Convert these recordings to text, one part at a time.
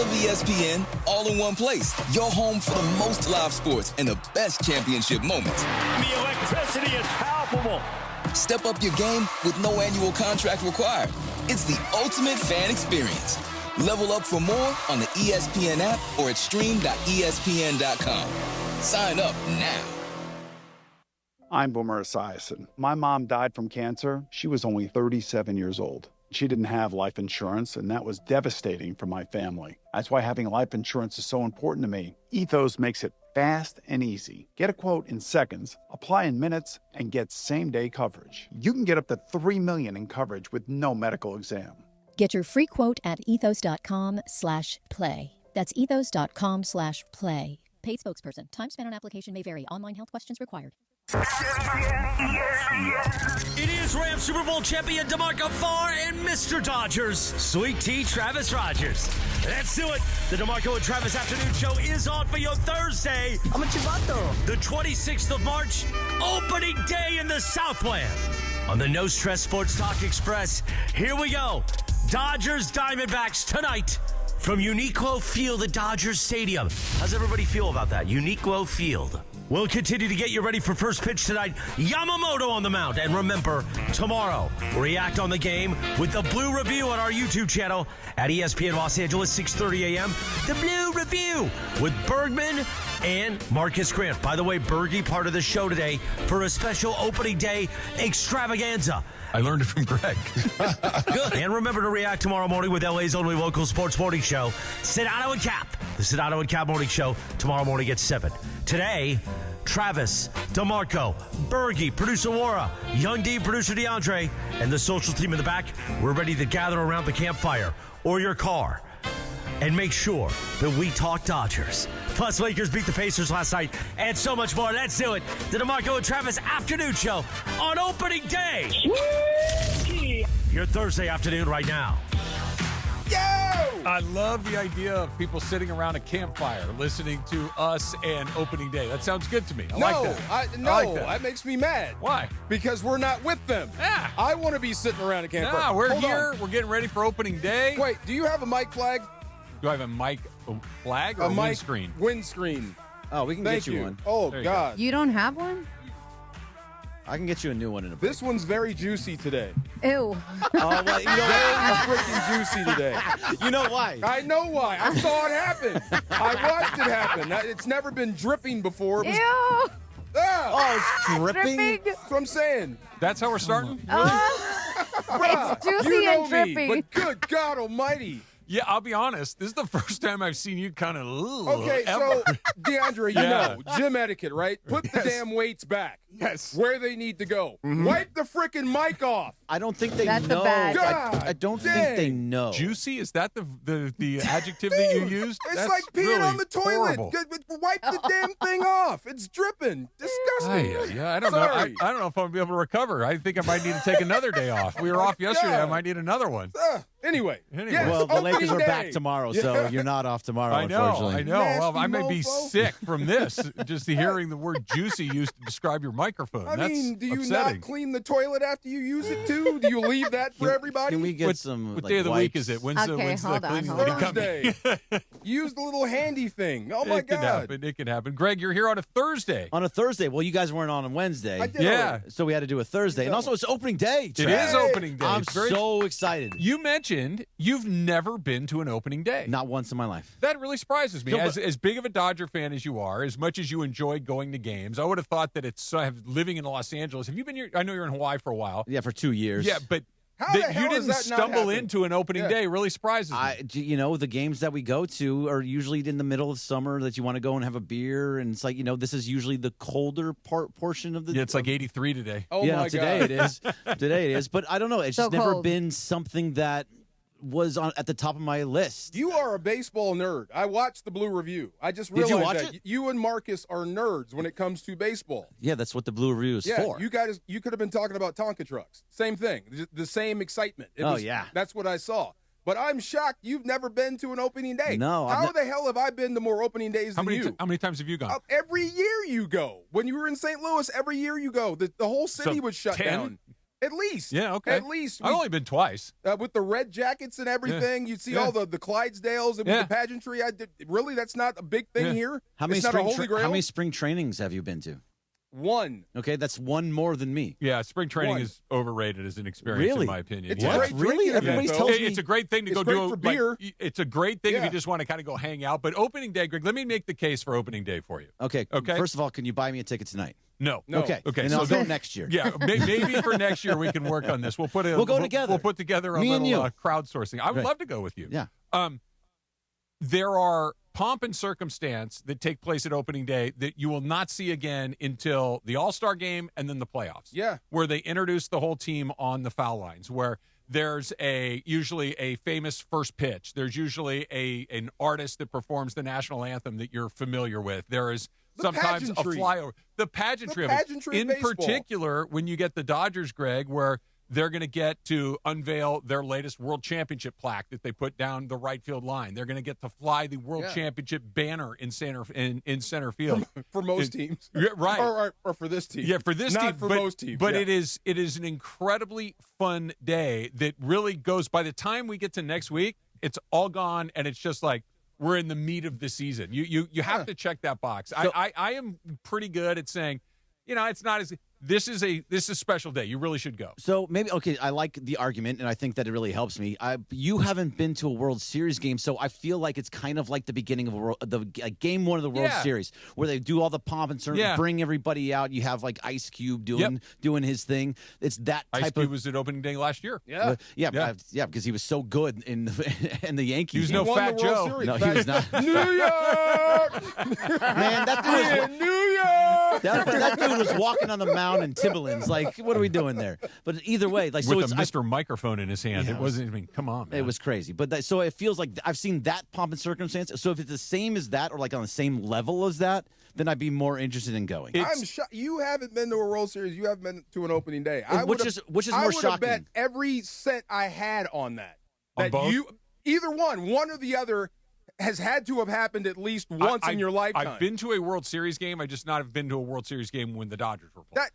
of ESPN all in one place. Your home for the most live sports and the best championship moments. The electricity is palpable. Step up your game with no annual contract required. It's the ultimate fan experience. Level up for more on the ESPN app or at stream.espn.com. Sign up now. I'm Boomer Esiason. My mom died from cancer. She was only 37 years old. She didn't have life insurance, and that was devastating for my family. That's why having life insurance is so important to me. Ethos makes it fast and easy. Get a quote in seconds, apply in minutes, and get same-day coverage. You can get up to $3 million in coverage with no medical exam. Get your free quote at ethos.com/play. That's ethos.com/play. Paid spokesperson. Time spent on application may vary. Online health questions required. It is Rams Super Bowl champion DeMarco Farr and Mr. Dodgers, Sweet Tea Travis Rogers. Let's do it. The DeMarco and Travis Afternoon Show is on for your Thursday. I'm a chivato. The 26th of March, opening day in the Southland. On the No Stress Sports Talk Express, here we go. Dodgers Diamondbacks tonight from Uniqlo Field at Dodgers Stadium. How's everybody feel about that? Uniqlo Field. We'll continue to get you ready for first pitch tonight. Yamamoto on the mound. And remember, tomorrow, react on the game with the Blue Review on our YouTube channel at ESPN Los Angeles, 6:30 a.m. The Blue Review with Bergman and Marcus Grant. By the way, Bergie part of the show today for a special opening day extravaganza. I learned it from Greg. Good. And remember to react tomorrow morning with LA's only local sports morning show, Sedano and Cap. The Sedano and Cap morning show tomorrow morning at 7. Today, Travis, DeMarco, Bergie, producer Laura, Young D, producer DeAndre, and the social team in the back. We're ready to gather around the campfire or your car and make sure that we talk Dodgers. Plus, Lakers beat the Pacers last night and so much more. Let's do it. The DeMarco and Travis Afternoon Show on opening day. Your Thursday afternoon right now. I love the idea of people sitting around a campfire listening to us and opening day. That sounds good to me. I like that. I like that. That makes me mad. Why? Because we're not with them. Yeah. I want to be sitting around a campfire. Yeah, we're Hold here. on. We're getting ready for opening day. Wait, do you have a mic flag? Do I have a mic flag or a windscreen? Windscreen. Oh, we can Thank get you one. Oh, There you God. You don't have one? I can get you a new one in a bit. This one's very juicy today. Ew. Oh, well, you know Very freaking juicy today. You know why? I know why. I saw it happen. I watched it happen. It's never been dripping before. It was, Ew. ah, It's dripping. that's what I'm saying. That's how we're starting? It's juicy You know and drippy. me, but good God almighty. Yeah, I'll be honest. This is the first time I've seen you kind of Okay, so DeAndre, you Yeah. know, gym etiquette, right? Put the damn weights back. Yes. Where they need to go. Wipe the freaking mic off. I don't think they That's a know. bag. I don't think they dang. know. Juicy? Is that the adjective that you used? It's That's like peeing really on the toilet. horrible. Wipe the damn thing off. It's dripping. Disgusting. Yeah, I don't know. Sorry. I don't know if I'm gonna be able to recover. I think I might need to take another day off. We were off yesterday. I might need another one. Anyway. Yes, Well, the Lakers are opening back day. tomorrow, so you're not off tomorrow, I know. unfortunately. Well, I Nasty may be mofo. sick from this. Just hearing the word juicy used to describe your microphone. I That's mean, do you upsetting. not clean the toilet after you use it too? Do you leave that for everybody? Can we get What, some what like, day of the week wipes? is it? When's Okay, when's hold the on, cleaning hold lady on. coming? Thursday. Use the little handy thing. Oh my It could God. happen. It could happen. Greg, you're here on a Thursday. On a Thursday. Well, you guys weren't on Wednesday. I did Yeah. already. So we had to do a Thursday. And also, it's opening day. It Trav. is opening day. I'm It's very- so excited. You mentioned you've never been to an opening day. Not once in my life. That really surprises me. No, but- As big of a Dodger fan as you are, as much as you enjoy going to games, I would have thought that it's living in Los Angeles. Have you been here? I know you're in Hawaii for a while. Yeah, for 2 years. Yeah, but How the that hell you does didn't that not stumble happen? into an opening day really surprises me. The games that we go to are usually in the middle of summer that you want to go and have a beer, and it's like this is usually the colder portion of the. Yeah, it's like 83 today. Oh yeah, my no, today God. it is. Today it is, but I don't know. It's So just never cold. been something that was at the top of my list. You are a baseball nerd. I watched the Blue Review. I just Did you realized watch that it? you and Marcus are nerds when it comes to baseball. Yeah, that's what the Blue Review is Yeah, for. you could have been talking about Tonka trucks. Same thing. The same excitement. Yeah. That's what I saw. But I'm shocked you've never been to an opening day. No, I've How the hell have I been to more opening days How than many you? how many times have you gone? Every year you go. When you were in St. Louis, every year you go. The whole city So would shut 10? down. At least. Yeah, okay. At least. I've only been twice. With the red jackets and everything, you'd see all the Clydesdales and with the pageantry. Really, that's not a big thing here? How many, it's not a holy grail? how many spring trainings have you been to? One. Okay, that's one more than me. Yeah, spring training is overrated as an experience, in my opinion. It's a great really? Everybody tells me it's a great thing to go great do. for beer. It's a great thing if you just want to kind of go hang out. But opening day, Greg, let me make the case for opening day for you. Okay. Okay. First of all, can you buy me a ticket tonight? No. Okay. Okay. And I'll go next year. Yeah, maybe for next year we can work on this. We'll go together. We'll put together a little crowdsourcing. I would love to go with you. Yeah. There are pomp and circumstance that take place at opening day that you will not see again until the All-Star game and then the playoffs. Yeah. Where they introduce the whole team on the foul lines, where there's usually a famous first pitch. There's usually an artist that performs the national anthem that you're familiar with. There is sometimes a flyover. The pageantry of it. In particular, when you get the Dodgers, Greg, where they're going to get to unveil their latest World Championship plaque that they put down the right field line. They're going to get to fly the World Championship banner in center field for most teams, right? Or for this team, yeah, for this team, for most teams. But it is an incredibly fun day that really goes. By the time we get to next week, it's all gone, and it's just like we're in the meat of the season. You have to check that box. So, I am pretty good at saying, it's not as. This is a special day. You really should go. So maybe I like the argument, and I think that it really helps me. You haven't been to a World Series game, so I feel like it's kind of like the beginning of game one of the World Series, where they do all the pomp and circumstance, bring everybody out. You have like Ice Cube doing his thing. It's that type Ice Cube was at opening day last year. Because he was so good in the Yankees. He was no Fat Joe. No, he was not. New York, man, that dude was New York. That dude was walking on the mound in Timberlands. Like, what are we doing there? But either way, like, with a Mr. Microphone in his hand, it wasn't. I mean, come on, man. It was crazy. But so it feels like I've seen that pomp and circumstance. So if it's the same as that, or like on the same level as that, then I'd be more interested in going. I'm shocked. You haven't been to a World Series. You haven't been to an opening day. Which is more shocking. I would have bet every cent I had on that. On both? Either one or the other, has had to have happened at least once in your lifetime. I've been to a World Series game. I just not have been to a World Series game when the Dodgers were playing.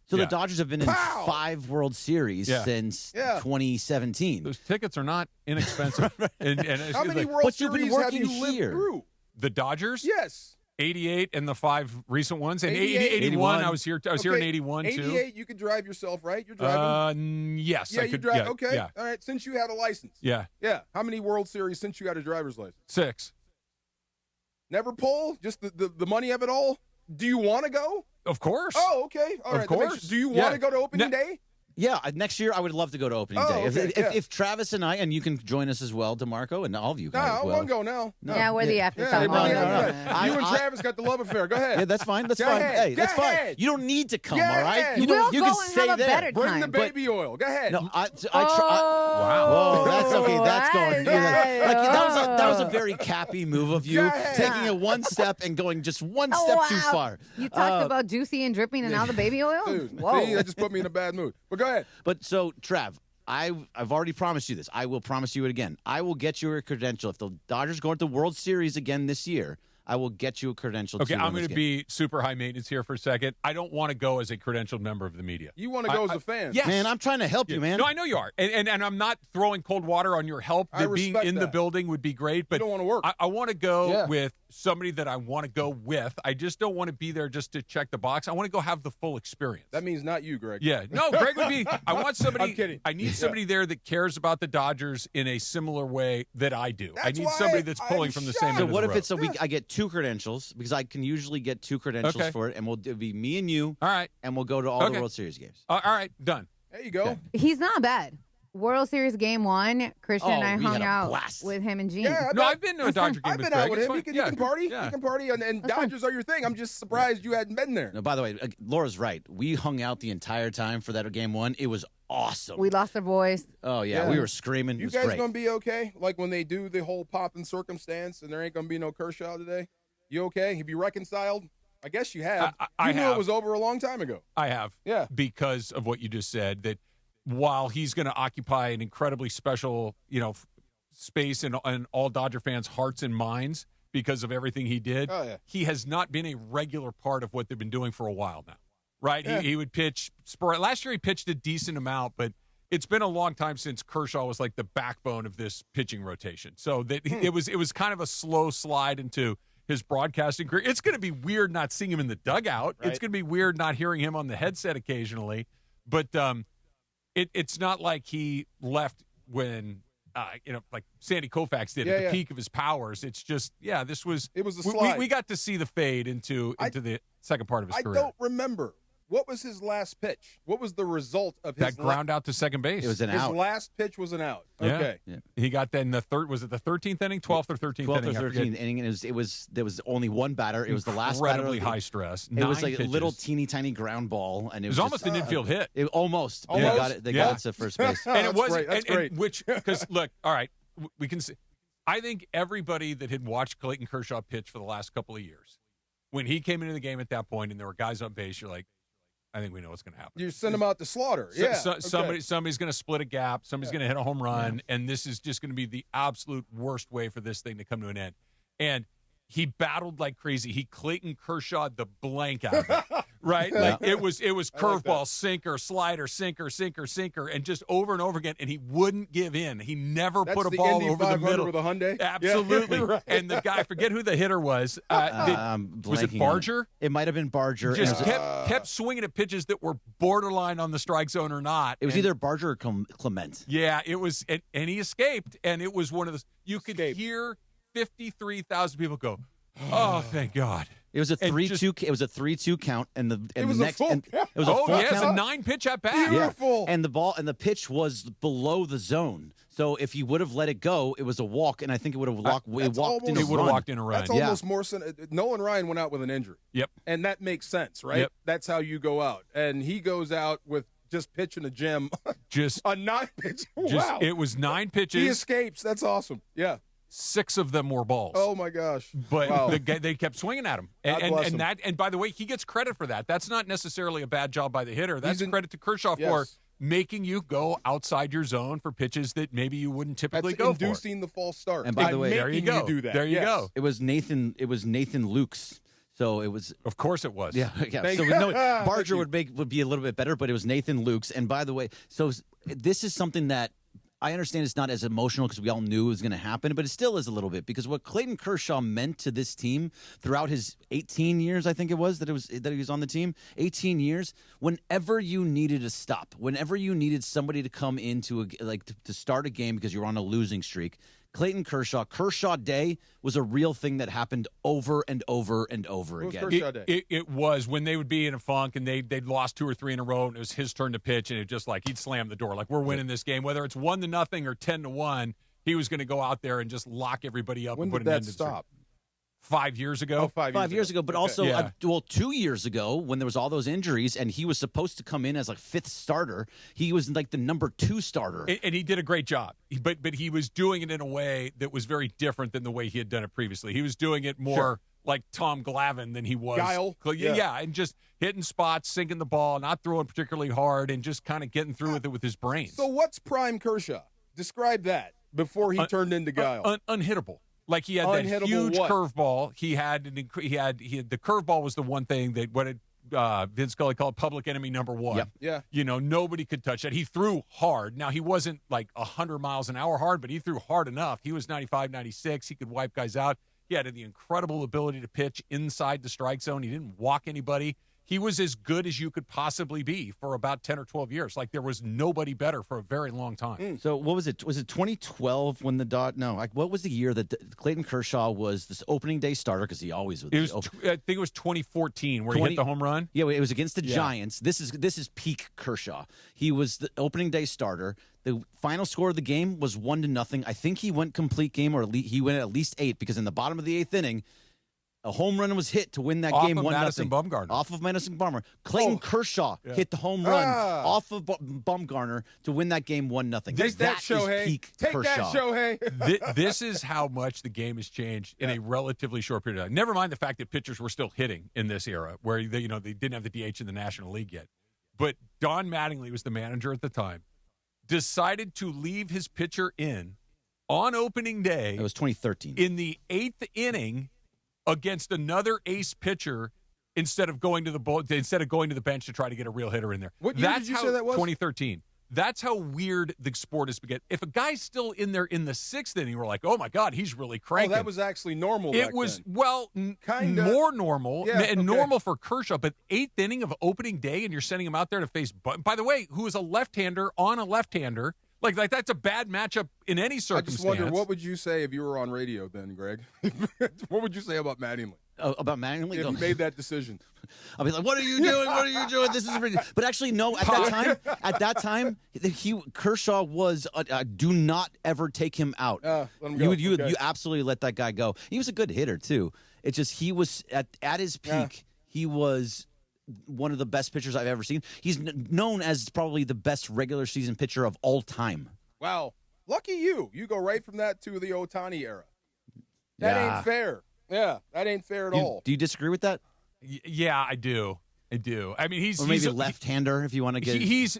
The Dodgers have been in 5 World Series since 2017. Those tickets are not inexpensive. and how many World Series have you lived through? The Dodgers? Yes. 88 and the 5 recent ones. And 81, I was here in 81 too. 88, you could drive yourself, right? You're driving? Yes. Yeah, I could, you drive. Yeah, okay. Yeah. All right. Since you had a license. Yeah. Yeah. How many World Series since you had a driver's license? 6. Never pull? Just the money of it all? Do you want to go? Of course. Oh, okay. All right. Of course. Do you want to go to opening day? Yeah, next year I would love to go to opening day. Okay, If Travis and I, and you can join us as well, DeMarco, and all of you. No, I want to go now. No. Yeah, we're the after. No. You and Travis got the love affair. Go ahead. Yeah, that's fine. That's Go fine. ahead. Hey, Go that's ahead. fine. You don't need to come, Go all right? ahead. You We'll you go can and stay have a there. better Bring time. the baby oil. Go ahead. No, Wow. Whoa, that's okay. That's going. Yes. That was a very cappy move of you, Go ahead. taking it one step and going just one step too far. You talked about juicy and dripping, and now the baby oil. Dude, Whoa! see, that just put me in a bad mood. But go ahead. But so, Trav, I've already promised you this. I will promise you it again. I will get you a credential. If the Dodgers go into the World Series again this year, I will get you a credential. Okay, I'm going to be super high maintenance here for a second. I don't want to go as a credentialed member of the media. You want to go as a fan. Yes. Man, I'm trying to help you, man. No, I know you are. And I'm not throwing cold water on your help. I Being respect in the that. building would be great. But You don't want to work. I want to go with somebody that I want to go with. I just don't want to be there just to check the box. I want to go have the full experience. That means not you, Greg. Yeah. No, Greg would be. I want somebody. I'm kidding. I need somebody there that cares about the Dodgers in a similar way that I do. I That's need why somebody that's pulling I'm from the shocked. same So end what of if the it's I get 2 credentials, because I can usually get 2 credentials Okay. for it, and it'll be me and you. All right. And we'll go to all the World Series games. All right. Done. There you go. He's not bad. World Series Game 1, Christian and I we hung had a out blast. with him and Gene. Yeah, No, I've been to a Dodger game I've with been Greg. out with It's him. fine. You can party. Yeah. You can party, and Dodgers are your thing. I'm just surprised you hadn't been there. No, by the way, Laura's right. We hung out the entire time for that game 1. It was awesome. We lost our voice. Oh, yeah. We were screaming. You it was guys great. going to be okay? Like when they do the whole pop and circumstance and there ain't going to be no Kershaw today? You okay? Have you reconciled? I guess you have. I you knew have. it was over a long time ago. I have. Yeah. Because of what you just said, that while he's going to occupy an incredibly special, space in all Dodger fans' hearts and minds because of everything he did, Oh, yeah. he has not been a regular part of what they've been doing for a while now. right? Yeah. He would pitch. Last year he pitched a decent amount, but it's been a long time since Kershaw was like the backbone of this pitching rotation. So that it was kind of a slow slide into his broadcasting career. It's going to be weird not seeing him in the dugout. Right. It's going to be weird not hearing him on the headset occasionally. But it's not like he left when like Sandy Koufax did at the peak of his powers. It's just it was a slide. We got to see the fade into the second part of his career. I don't remember. What was his last pitch? What was the result of his ground out to second base? It was an out. His last pitch was an out. Yeah. Okay. Yeah. He got that in the third. Was it the 13th inning, 12th or 13th inning? 12th or 13th inning. And there was only one batter. It was the last batter. Incredibly high stress. It was like a little teeny tiny ground ball, and it was almost an infield hit. Almost. They got it to first base. And it was That's great. Because look, all right, we can see. I think everybody that had watched Clayton Kershaw pitch for the last couple of years, when he came into the game at that point, and there were guys on base, you're like, I think we know what's going to happen. You send him out to slaughter. Somebody's going to split a gap. Somebody's going to hit a home run, and this is just going to be the absolute worst way for this thing to come to an end. And he battled like crazy. He Clayton Kershaw the blank out of it, right? Like it was curveball, sinker, slider, sinker, and just over and over again. And he wouldn't give in. He never put a ball over the middle with a Hyundai. Absolutely. Yeah, right. And the guy, forget who the hitter was. Was it Barger? It might have been Barger. Just kept swinging at pitches that were borderline on the strike zone or not. It was either Barger or Clement. Yeah, it was, and he escaped. And it was one of those. You could hear 53,000 people go, "Oh, thank God!" It was a 3-2. It was a 3-2 count, and it was a full count. It was a full count. It was a 9-pitch at bat. Beautiful. Yeah. And the pitch was below the zone. So if he would have let it go, it was a walk, and I think it would have walked in a run. That's almost more. Nolan Ryan went out with an injury. Yep. And that makes sense, right? Yep. That's how you go out, and he goes out with just pitching a gem. Just a 9-pitch. Wow. It was 9 pitches. He escapes. That's awesome. Yeah. 6 of them were balls. Oh my gosh! But they kept swinging at him, him. And by the way, he gets credit for that. That's not necessarily a bad job by the hitter. That's credit to Kershaw for making you go outside your zone for pitches that maybe you wouldn't typically go for. Inducing the false start. And by the way, there you go. Do that. There you go. It was Nathan Lukes. So it was. Of course it was. Yeah. So Barger would be a little bit better, but it was Nathan Lukes. And by the way, so this is something that I understand it's not as emotional because we all knew it was going to happen, but it still is a little bit because what Clayton Kershaw meant to this team throughout his 18 years, I think it was that he was on the team, 18 years. Whenever you needed a stop, whenever you needed somebody to come into to start a game because you're on a losing streak, Clayton Kershaw Day was a real thing that happened over and over and over again. Kershaw Day? It was when they would be in a funk and they'd lost 2 or 3 in a row and it was his turn to pitch and it just like he'd slam the door like we're winning this game, whether it's 1-0 or 10-1. He was going to go out there and just lock everybody up. When and put did an that end to stop? 5 years ago. 5 years ago, but also 2 years ago when there was all those injuries and he was supposed to come in as like 5th starter. He was like the number 2 starter, and he did a great job. But he was doing it in a way that was very different than the way he had done it previously. He was doing it more like Tom Glavine than he was Guile. Yeah, and just hitting spots, sinking the ball, not throwing particularly hard, and just kind of getting through with it with his brains. So what's prime Kershaw? Describe that before he turned into Guile. Unhittable. Like he had that huge curveball. He had the curveball was the one thing that Vince Scully called public enemy number 1. Yep. Yeah. Nobody could touch that. He threw hard. Now he wasn't like 100 miles an hour hard, but he threw hard enough. He was 95, 96. He could wipe guys out. He had the incredible ability to pitch inside the strike zone. He didn't walk anybody. He was as good as you could possibly be for about 10 or 12 years. Like there was nobody better for a very long time. So what was it? Was it 2012 when what was the year that Clayton Kershaw was this opening day starter? Because he always was. I think it was 2014 where he hit the home run. Yeah, it was against the Giants. This is peak Kershaw. He was the opening day starter. The final score of the game was 1-0. I think he went complete game, or he went at least 8 because in the bottom of the 8th inning, a home run was hit to win that game 1-0. Off of Madison Bumgarner. Clayton Kershaw hit the home run off of Bumgarner to win that game 1-0. Take that, Shohei. Peak Take Kershaw. that, Shohei. This is how much the game has changed in a relatively short period of time. Never mind the fact that pitchers were still hitting in this era, where they didn't have the DH in the National League yet. But Don Mattingly was the manager at the time. Decided to leave his pitcher in on opening day. It was 2013. In the 8th inning against another ace pitcher instead of going to the bench to try to get a real hitter in there. What year did you say that was? 2013. That's how weird the sport has become. If a guy's still in there in the 6th inning, we're like, oh my God, he's really cranking. Oh, that was actually normal. It was more normal and normal for Kershaw, but 8th inning of opening day, and you're sending him out there to face. By the way, who is a left-hander on a left-hander? Like that's a bad matchup in any circumstance. I just wonder, what would you say if you were on radio then, Greg? What would you say about Mattingly? About Mattingly? If he made that decision. I'll be like, what are you doing? What are you doing? This is ridiculous. But actually, no, at that time, Kershaw was, do not ever take him out. Let him go. You absolutely let that guy go. He was a good hitter, too. It's just he was, at his peak, he was one of the best pitchers I've ever seen. He's known as probably the best regular season pitcher of all time. Wow. Lucky you. You go right from that to the Ohtani era. That ain't fair. Yeah, that ain't fair at all. Do you disagree with that? Yeah, I do. I mean, he's maybe a left-hander if you want to get.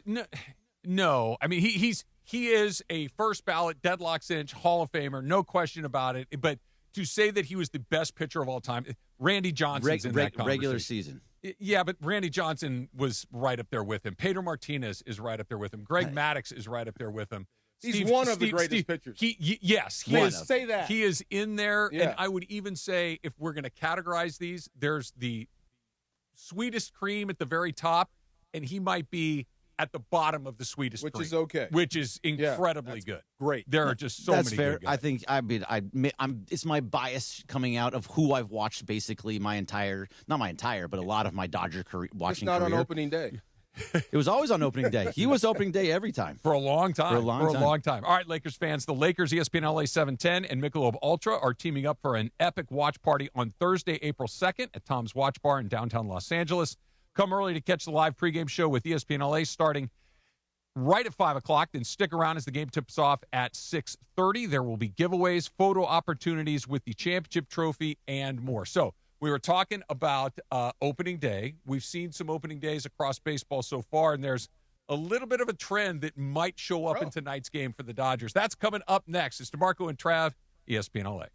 No. I mean, he is a first ballot deadlock cinch Hall of Famer, no question about it. But to say that he was the best pitcher of all time, Randy Johnson's in that conversation. Regular season. Yeah, but Randy Johnson was right up there with him. Pedro Martinez is right up there with him. Greg Maddux is right up there with him. He's one of the greatest pitchers. Yes, he is. Say that. He is in there, and I would even say if we're going to categorize these, there's the sweetest cream at the very top, and he might be at the bottom of the sweetest cream. Which is okay. Which is incredibly good. Great. There are just so many fair. good guys. I think it's my bias coming out of who I've watched basically not my entire, but a lot of my Dodger watching career. It's not on opening day. It was always on opening day. He was opening day every time. For a long time. For a long time. All right, Lakers fans, the Lakers, ESPN LA 710, and Michelob Ultra are teaming up for an epic watch party on Thursday, April 2nd at Tom's Watch Bar in downtown Los Angeles. Come early to catch the live pregame show with ESPN LA starting right at 5 o'clock. Then stick around as the game tips off at 6:30. There will be giveaways, photo opportunities with the championship trophy, and more. So, we were talking about opening day. We've seen some opening days across baseball so far, and there's a little bit of a trend that might show up in tonight's game for the Dodgers. That's coming up next. It's DeMarco and Trav, ESPN LA.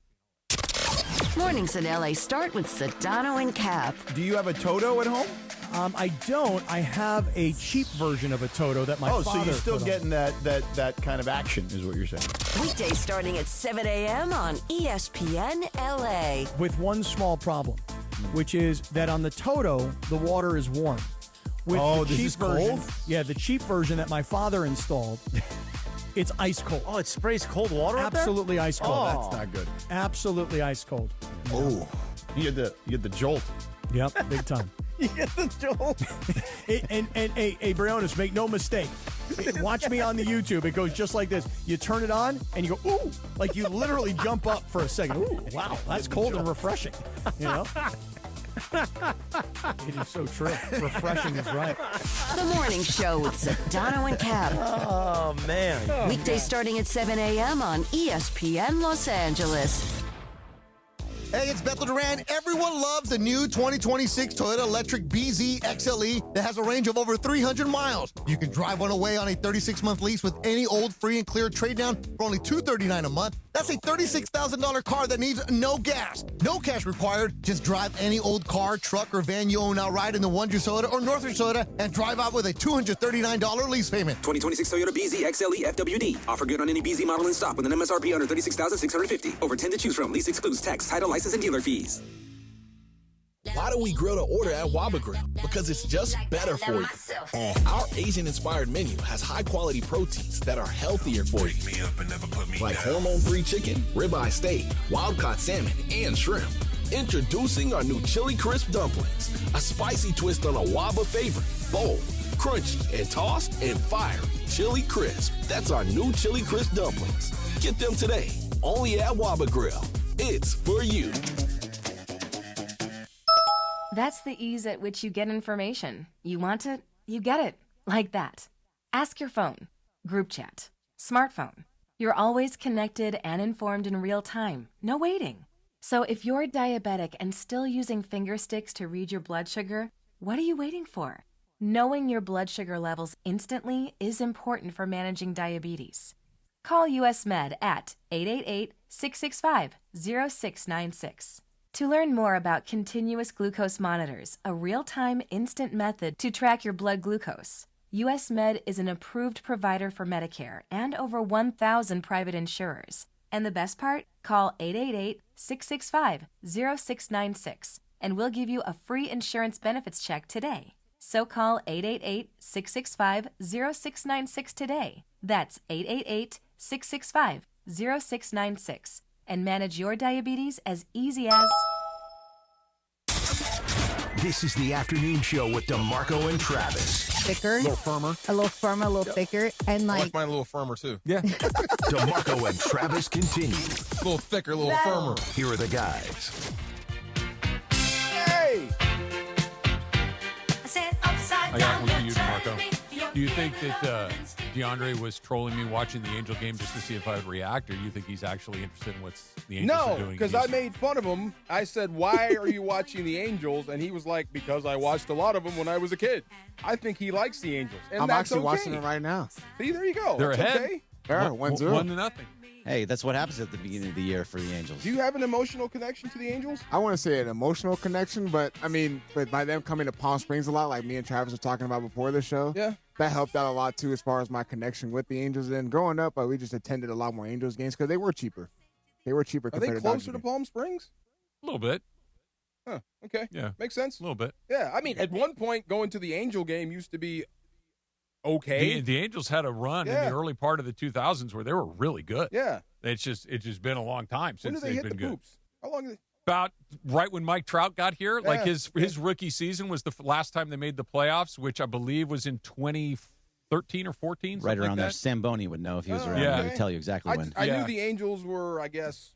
Mornings in LA start with Sedano and Cap. Do you have a Toto at home? I don't. I have a cheap version of a Toto that my father so you're still put getting that kind of action is what you're saying. Weekdays starting at 7 a.m. on ESPN LA. With one small problem, which is that on the Toto, the water is warm. With the this cheap is version, cold? Yeah, the cheap version that my father installed, it's ice cold. Oh, it sprays cold water up there? Absolutely ice cold. Oh, that's not good. Absolutely ice cold. Oh, you get the jolt. Yep, big time. You get the jolt. and Briones, make no mistake. Watch me on the YouTube. It goes just like this. You turn it on, and you go, ooh. Like you literally jump up for a second. Ooh, wow, that's cold and refreshing. You know? It is so true. Refreshing is right. The Morning Show with Sedano and Cap. Oh, man. Weekdays starting at 7 a.m. on ESPN Los Angeles. Hey, it's Bethel Duran. Everyone loves the new 2026 Toyota Electric BZ XLE that has a range of over 300 miles. You can drive one away on a 36-month lease with any old free and clear trade-down for only $239 a month. That's a $36,000 car that needs no gas. No cash required. Just drive any old car, truck, or van you own outright in the Wonders Toyota or Northridge Toyota and drive out with a $239 lease payment. 2026 Toyota BZ XLE FWD. Offer good on any BZ model in stock with an MSRP under $36,650. Over 10 to choose from. Lease excludes tax, title, license, and dealer fees. Why do we grill to order at Waba Grill? Because it's just better for you. Our Asian-inspired menu has high-quality proteins that are healthier for you. Like hormone-free chicken, ribeye steak, wild-caught salmon, and shrimp. Introducing our new Chili Crisp Dumplings, a spicy twist on a Waba favorite. Bold, crunchy, and tossed and fiery. Chili Crisp. That's our new Chili Crisp Dumplings. Get them today, only at Waba Grill. It's for you. That's the ease at which you get information. You want it, you get it. Like that. Ask your phone. Group chat. Smartphone. You're always connected and informed in real time. No waiting. So if you're diabetic and still using finger sticks to read your blood sugar, what are you waiting for? Knowing your blood sugar levels instantly is important for managing diabetes. Call US Med at 888-665-0696. To learn more about continuous glucose monitors, a real-time instant method to track your blood glucose, US Med is an approved provider for Medicare and over 1,000 private insurers. And the best part? Call 888-665-0696 and we'll give you a free insurance benefits check today. So call 888-665-0696 today. That's 888-665-0696 and manage your diabetes as easy as... This is the afternoon show with DeMarco and Travis. Thicker. A little firmer. A little firmer, a little thicker. And I like like mine a little firmer, too. Yeah. DeMarco and Travis continue. A little thicker, a little firmer. Here are the guys. Hey! I got one for you, DeMarco. Do you think that DeAndre was trolling me watching the Angel game just to see if I would react, or do you think he's actually interested in what's the Angels are doing? No, because I made fun of him. I said, why are you watching the Angels? And he was like, because I watched a lot of them when I was a kid. I think he likes the Angels. And I'm that's actually okay. watching it right now. See, there you go. They're That's ahead. okay. Yeah, 1-0. 1-0. Hey, that's what happens at the beginning of the year for the Angels. Do you have an emotional connection to the Angels? I want to say an emotional connection, but I mean, but by them coming to Palm Springs a lot, like me and Travis were talking about before the show, that helped out a lot too as far as my connection with the Angels. And growing up, we just attended a lot more Angels games because they were cheaper. They were cheaper. Are they compared closer to to Palm Springs? A little bit. Huh. Okay. Yeah. Makes sense. A little bit. Yeah. I mean, at one point, going to the Angel game used to be okay. The Angels had a run in the early part of the 2000s where they were really good. Yeah. It's just been a long time When since did they they've hit been the good. poops? How long did they... About right when Mike Trout got here, like Yeah. his rookie season was the last time they made the playoffs, which I believe was in 2013 or 14. Right around like there. that. Samboni would know if he was around. Yeah. He would tell you exactly when. I knew the Angels were, I guess,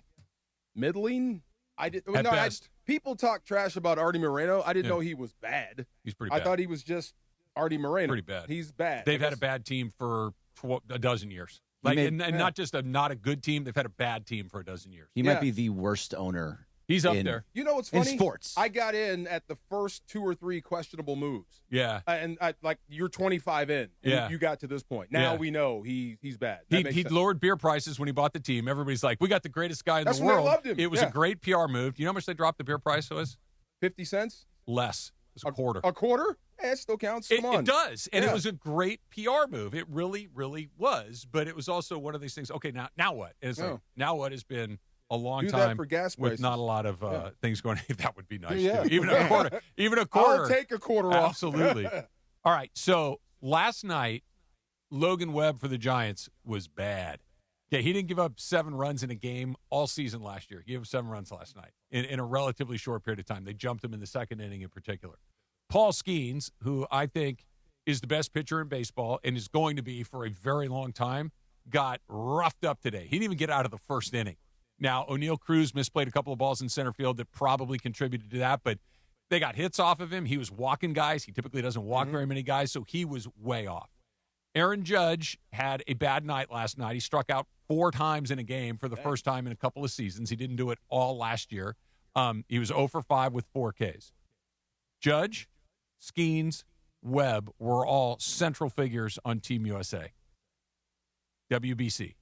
middling. I did. At best. People talk trash about Artie Moreno. I didn't Yeah. know he was bad. He's pretty I bad. thought he was just Artie Moreno. Pretty bad. He's bad. They've had a bad team for a dozen years. Like, and not just not a good team. They've had a bad team for a dozen years. He might be the worst owner. He's up there. You know what's in funny? sports. I got in at the first 2 or 3 questionable moves. Yeah. And like you're 25 in. And Yeah. You got to this point. Now Yeah. we know he's bad. That makes He sense. lowered beer prices when he bought the team. Everybody's like, we got the greatest guy in That's the when they world. loved him. It was Yeah. a great PR move. You know how much they dropped the beer price was? 50 cents? Less. It was a quarter. A quarter? Hey, it still counts. Come on. It does. And Yeah. it was a great PR move. It really, really was. But it was also one of these things. Okay, now what? And it's like, now what has been a long Do that time for gas with prices. not a lot of things going. That would be nice. Yeah. Too. Even a quarter. Even a quarter. I'll take a quarter off. Absolutely. All right. So last night, Logan Webb for the Giants was bad. Yeah, he didn't give up 7 runs in a game all season last year. He gave up 7 runs last night in a relatively short period of time. They jumped him in the second inning in particular. Paul Skeens, who I think is the best pitcher in baseball and is going to be for a very long time, got roughed up today. He didn't even get out of the first inning. Now, O'Neal Cruz misplayed a couple of balls in center field that probably contributed to that, but they got hits off of him. He was walking guys. He typically doesn't walk very many guys, so he was way off. Aaron Judge had a bad night last night. He struck out 4 times in a game for the first time in a couple of seasons. He didn't do it all last year. He was 0 for 5 with 4 Ks. Judge, Skeens, Webb were all central figures on Team USA. WBC.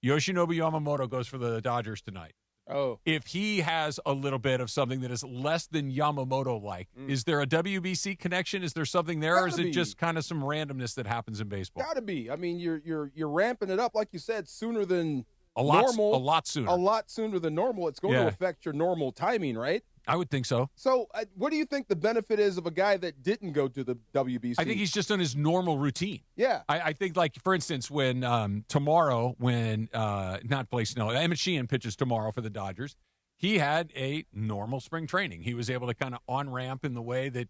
Yoshinobu Yamamoto goes for the Dodgers tonight. Oh. If he has a little bit of something that is less than Yamamoto-like, is there a WBC connection? Is there something there, or is it just kind of some randomness that happens in baseball? Gotta be. I mean, you're ramping it up, like you said, sooner than A lot normal. sooner. A lot sooner than normal. It's going to affect your normal timing, right? I would think so. So, what do you think the benefit is of a guy that didn't go to the WBC? I think he's just on his normal routine. Yeah. I think, like, for instance, when tomorrow, when not Blake Snell, Emmett Sheehan pitches tomorrow for the Dodgers, he had a normal spring training. He was able to kind of on-ramp in the way that,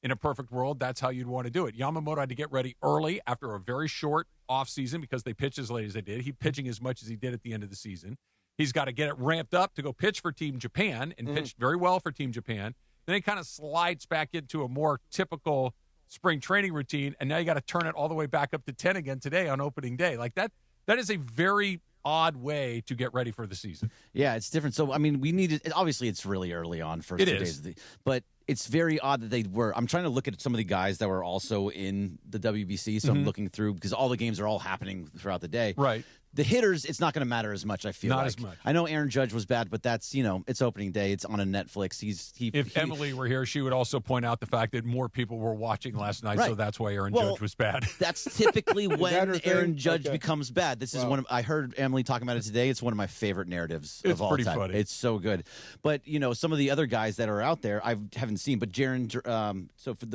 in a perfect world, that's how you'd want to do it. Yamamoto had to get ready early after a very short offseason because they pitched as late as they did. He pitching as much as he did at the end of the season. He's got to get it ramped up to go pitch for Team Japan and pitched very well for Team Japan. Then he kind of slides back into a more typical spring training routine, and now you got to turn it all the way back up to 10 again today on opening day. Like that is a very odd way to get ready for the season. Yeah, it's different. So, I mean, we need to, obviously it's really early on for 2 days of the, but it's very odd that they were. I'm trying to look at some of the guys that were also in the WBC, so I'm looking through because all the games are all happening throughout the day. Right. The hitters, it's not going to matter as much, I feel Not like. as much. I know Aaron Judge was bad, but that's, it's opening day. It's on a Netflix. If Emily were here, she would also point out the fact that more people were watching last night, so that's why Aaron Judge was bad. That's typically when Aaron Judge Okay. becomes bad. This is I heard Emily talking about it today. It's one of my favorite narratives It's of all pretty time. funny. It's so good. But, some of the other guys that are out there, I haven't seen. But so for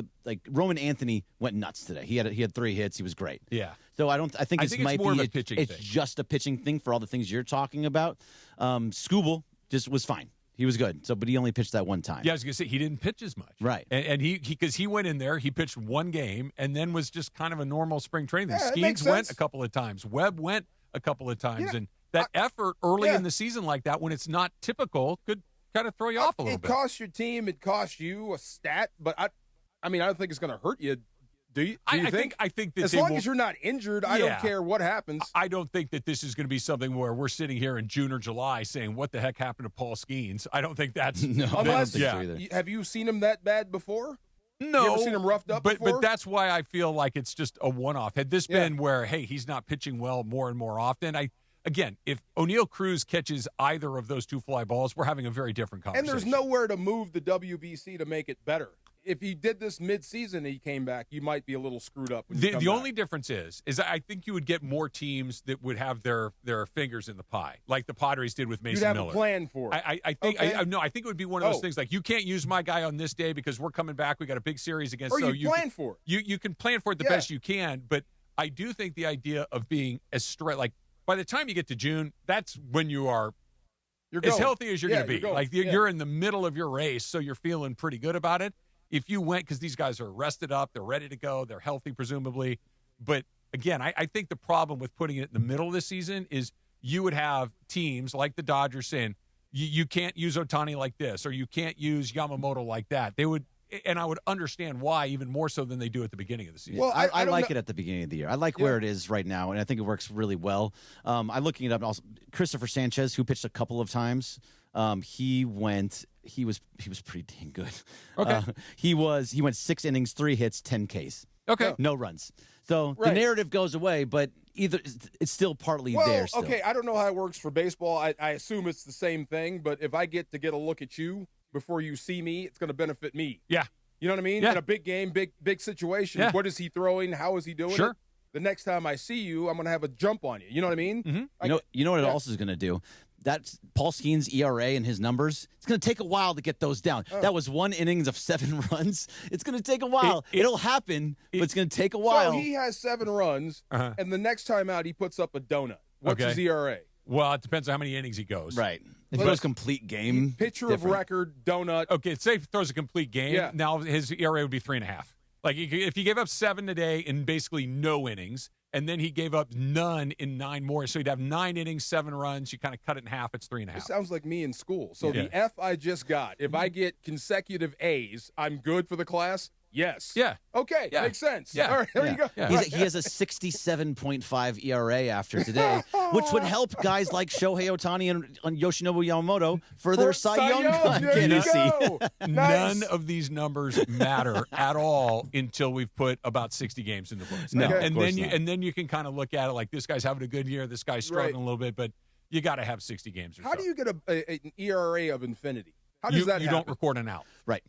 Roman Anthony went nuts today. He had 3 hits. He was great. Yeah. So I think it's more of a pitching it's thing. just a pitching thing for all the things you're talking about. Skubal just was fine. He was good. But he only pitched that one time. Yeah, I was going to say he didn't pitch as much. Right. And he went in there, he pitched one game and then was just kind of a normal spring training thing. Yeah, it makes Skeens went sense. a couple of times. Webb went a couple of times. And that effort early in the season like that, when it's not typical, could kind of throw you off a little bit. It costs your team. It costs you a stat. But I don't think it's going to hurt you. Do you think? I think that as long as you're not injured, I don't care what happens. I don't think that this is going to be something where we're sitting here in June or July saying, what the heck happened to Paul Skeens? I don't think that's... No, I don't think so either. Have you seen him that bad before? No. You ever seen him roughed up before? But that's why I feel like it's just a one-off. Had this been where, hey, he's not pitching well more and more often, again, if O'Neal Cruz catches either of those 2 fly balls, we're having a very different conversation. And there's nowhere to move the WBC to make it better. If he did this mid-season and he came back, you might be a little screwed up. The only difference is I think you would get more teams that would have their fingers in the pie, like the Padres did with Mason Miller. You'd have a plan for it. I think I think it would be one of those things like you can't use my guy on this day because we're coming back. We got a big series against. Or so you plan for it. You can plan for it the best you can, but I do think the idea of being as straight, like by the time you get to June, that's when you are as healthy as you're going to be. Like you're in the middle of your race, so you're feeling pretty good about it. If you went, because these guys are rested up, they're ready to go, they're healthy, presumably. But again, I think the problem with putting it in the middle of the season is you would have teams like the Dodgers saying, you can't use Ohtani like this, or you can't use Yamamoto like that. They would, and I would understand why even more so than they do at the beginning of the season. Well, I like it at the beginning of the year. I like where it is right now, and I think it works really well. I'm looking it up. Also, Christopher Sanchez, who pitched a couple of times, he was pretty dang good. Okay. He went 6 innings, 3 hits, 10 Ks. Okay. No runs. So the narrative goes away, but it's still partly there still. Okay, I don't know how it works for baseball. I assume it's the same thing, but if I get a look at you before you see me, it's going to benefit me. Yeah. You know what I mean? Yeah. In a big game, big situation, what is he throwing? How is he doing it? The next time I see you, I'm going to have a jump on you. You know what I mean? Mm-hmm. You know what it also is going to do? That's Paul Skeens' ERA and his numbers. It's going to take a while to get those down. That was 1 innings of 7 runs. It's going to take a while. It'll happen, but it's going to take a while. So he has 7 runs, and the next time out, he puts up a donut. What's his ERA? Well, it depends on how many innings he goes. Right. If he goes complete game. Pitcher of record, donut. Okay, say if he throws a complete game, now his ERA would be 3.5. Like if he gave up 7 today in basically no innings, and then he gave up none in 9 more, so he'd have 9 innings, 7 runs. You kind of cut it in half. It's 3.5. It sounds like me in school. So the F I just got, if I get consecutive A's, I'm good for the class? Yes. Yeah. Okay. Yeah. Makes sense. Yeah. All right. There you go. Yeah. He has a 67.5 ERA after today, which would help guys like Shohei Ohtani and Yoshinobu Yamamoto for their Cy Young candidacy. None of these numbers matter at all until we've put about 60 games in the books. No, and then you can kind of look at it like this guy's having a good year, this guy's struggling a little bit, but you got to have 60 games or so. How do you get an ERA of infinity? How does that happen? You don't record an out. Right.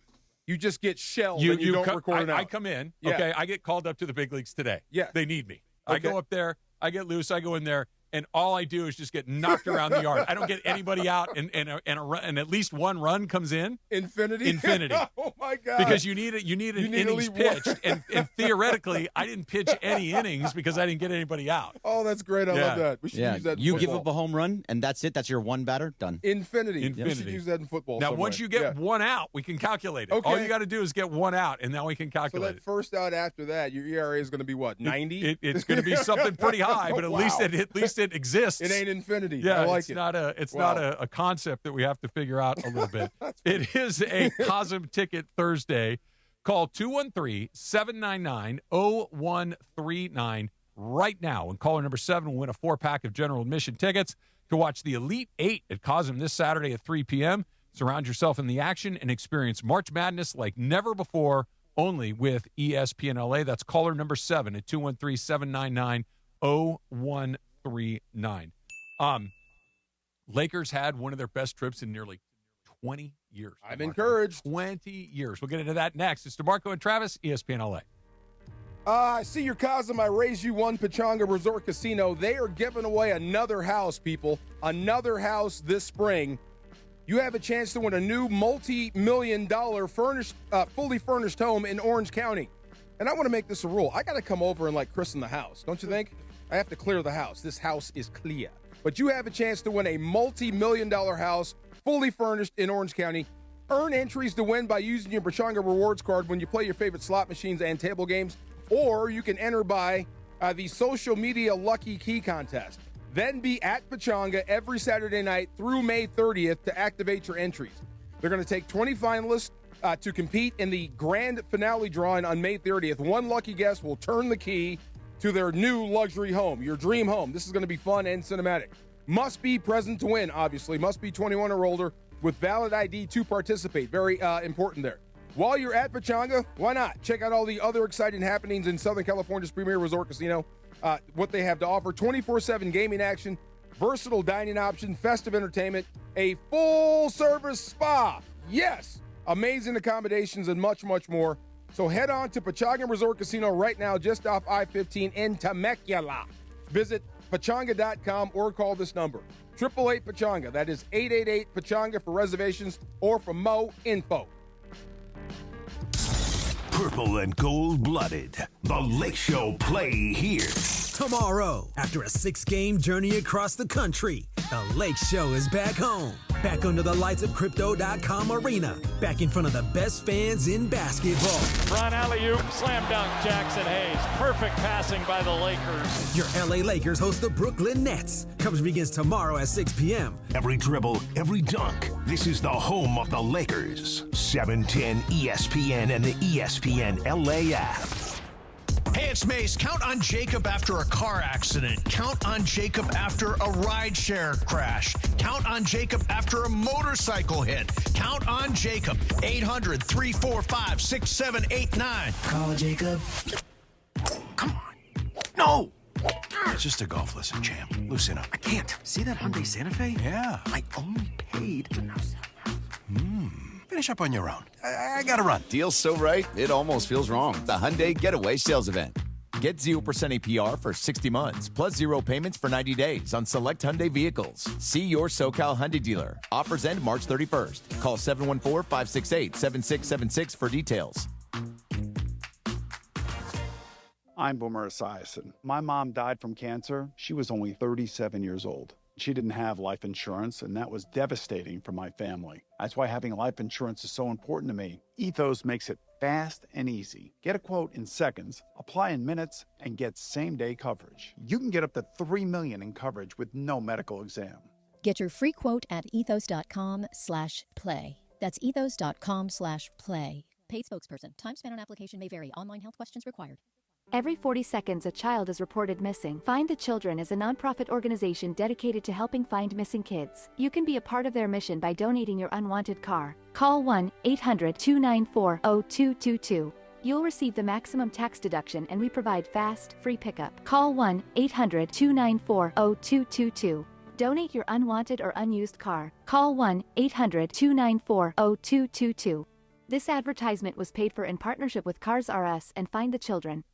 You just get shelled and you don't record an out. I come in, okay, I get called up to the big leagues today. Yeah. They need me. Okay. I go up there, I get loose, I go in there, and all I do is just get knocked around the yard. I don't get anybody out, and at least one run comes in. Infinity. Oh my God! Because you need an innings pitched, and theoretically, I didn't pitch any innings because I didn't get anybody out. Oh, that's great! I love that. We should use that. In you football. give up a home run, and that's it. That's your one batter done. Infinity. We should use that in football. Now, once you get one out, we can calculate it. Okay. All you got to do is get one out, and now we can calculate so that first out after that, your ERA is going to be what, 90? It's going to be something pretty high, but at least it exists. It ain't infinity. Yeah, I like it's it. not a concept that we have to figure out a little bit. It is a Cosm Ticket Thursday. Call 213-799-0139 right now. And caller number 7 will win a 4-pack of general admission tickets to watch the Elite 8 at Cosm this Saturday at 3 p.m. Surround yourself in the action and experience March Madness like never before, only with ESPN LA. That's caller number 7 at 213-799-0139. 888-610-6339. Lakers had one of their best trips in nearly 20 years. I'm encouraged. 20 years. We'll get into that next. It's DeMarco and Travis, ESPN LA. I see your Cosm. I raise you one Pechanga Resort Casino. They are giving away another house, people. Another house this spring. You have a chance to win a new multi-million-dollar fully furnished home in Orange County. And I want to make this a rule. I got to come over and christen the house, don't you think? I have to clear the house. This house is clear. But you have a chance to win a multi-million-dollar house, fully furnished in Orange County. Earn entries to win by using your Pechanga Rewards card when you play your favorite slot machines and table games. Or you can enter by the social media Lucky Key Contest. Then be at Pechanga every Saturday night through May 30th to activate your entries. They're going to take 20 finalists to compete in the grand finale drawing on May 30th. One lucky guest will turn the key to their new luxury home, your dream home. This is going to be fun and cinematic. Must be present to win, obviously. Must be 21 or older with valid ID to participate. Very important there. While you're at Pechanga, why not? Check out all the other exciting happenings in Southern California's premier resort casino. What they have to offer: 24/7 gaming action, versatile dining option, festive entertainment, a full-service spa. Yes, amazing accommodations and much, much more. So head on to Pechanga Resort Casino right now, just off I-15 in Temecula. Visit Pechanga.com or call this number, 888-PECHANGA. That is 888-PECHANGA for reservations or for Mo info. Purple and gold-blooded. The Lake Show play here. Tomorrow, after a 6-game journey across the country, the Lake Show is back home. Back under the lights of Crypto.com Arena. Back in front of the best fans in basketball. Ron alley-oop, slam dunk, Jackson Hayes. Perfect passing by the Lakers. Your LA Lakers host the Brooklyn Nets. Coverage begins tomorrow at 6 p.m. Every dribble, every dunk. This is the home of the Lakers. 710 ESPN and the ESPN LA app. Hey, it's Mace. Count on Jacob after a car accident. Count on Jacob after a rideshare crash. Count on Jacob after a motorcycle hit. Count on Jacob. 800-345-6789. Call Jacob. Come on. No! It's just a golf lesson, champ. Loosen up. I can't. See that Hyundai Santa Fe? Yeah. I only paid. Finish up on your own. I gotta run. Deal's so right, it almost feels wrong. The Hyundai Getaway Sales Event. Get 0% APR for 60 months, plus 0 payments for 90 days on select Hyundai vehicles. See your SoCal Hyundai dealer. Offers end March 31st. Call 714-568-7676 for details. I'm Boomer Esiason. My mom died from cancer. She was only 37 years old. She didn't have life insurance, and that was devastating for my family. That's why having life insurance is so important to me. Ethos makes it fast and easy. Get a quote in seconds, apply in minutes, and get same-day coverage. You can get up to $3 million in coverage with no medical exam. Get your free quote at ethos.com/play. That's ethos.com/play. Paid spokesperson. Time spent on application may vary. Online health questions required. Every 40 seconds, a child is reported missing. Find the Children is a nonprofit organization dedicated to helping find missing kids. You can be a part of their mission by donating your unwanted car. Call 1-800-294-0222. You'll receive the maximum tax deduction, and we provide fast, free pickup. Call 1-800-294-0222. Donate your unwanted or unused car. Call 1-800-294-0222. This advertisement was paid for in partnership with Cars R Us and Find the Children.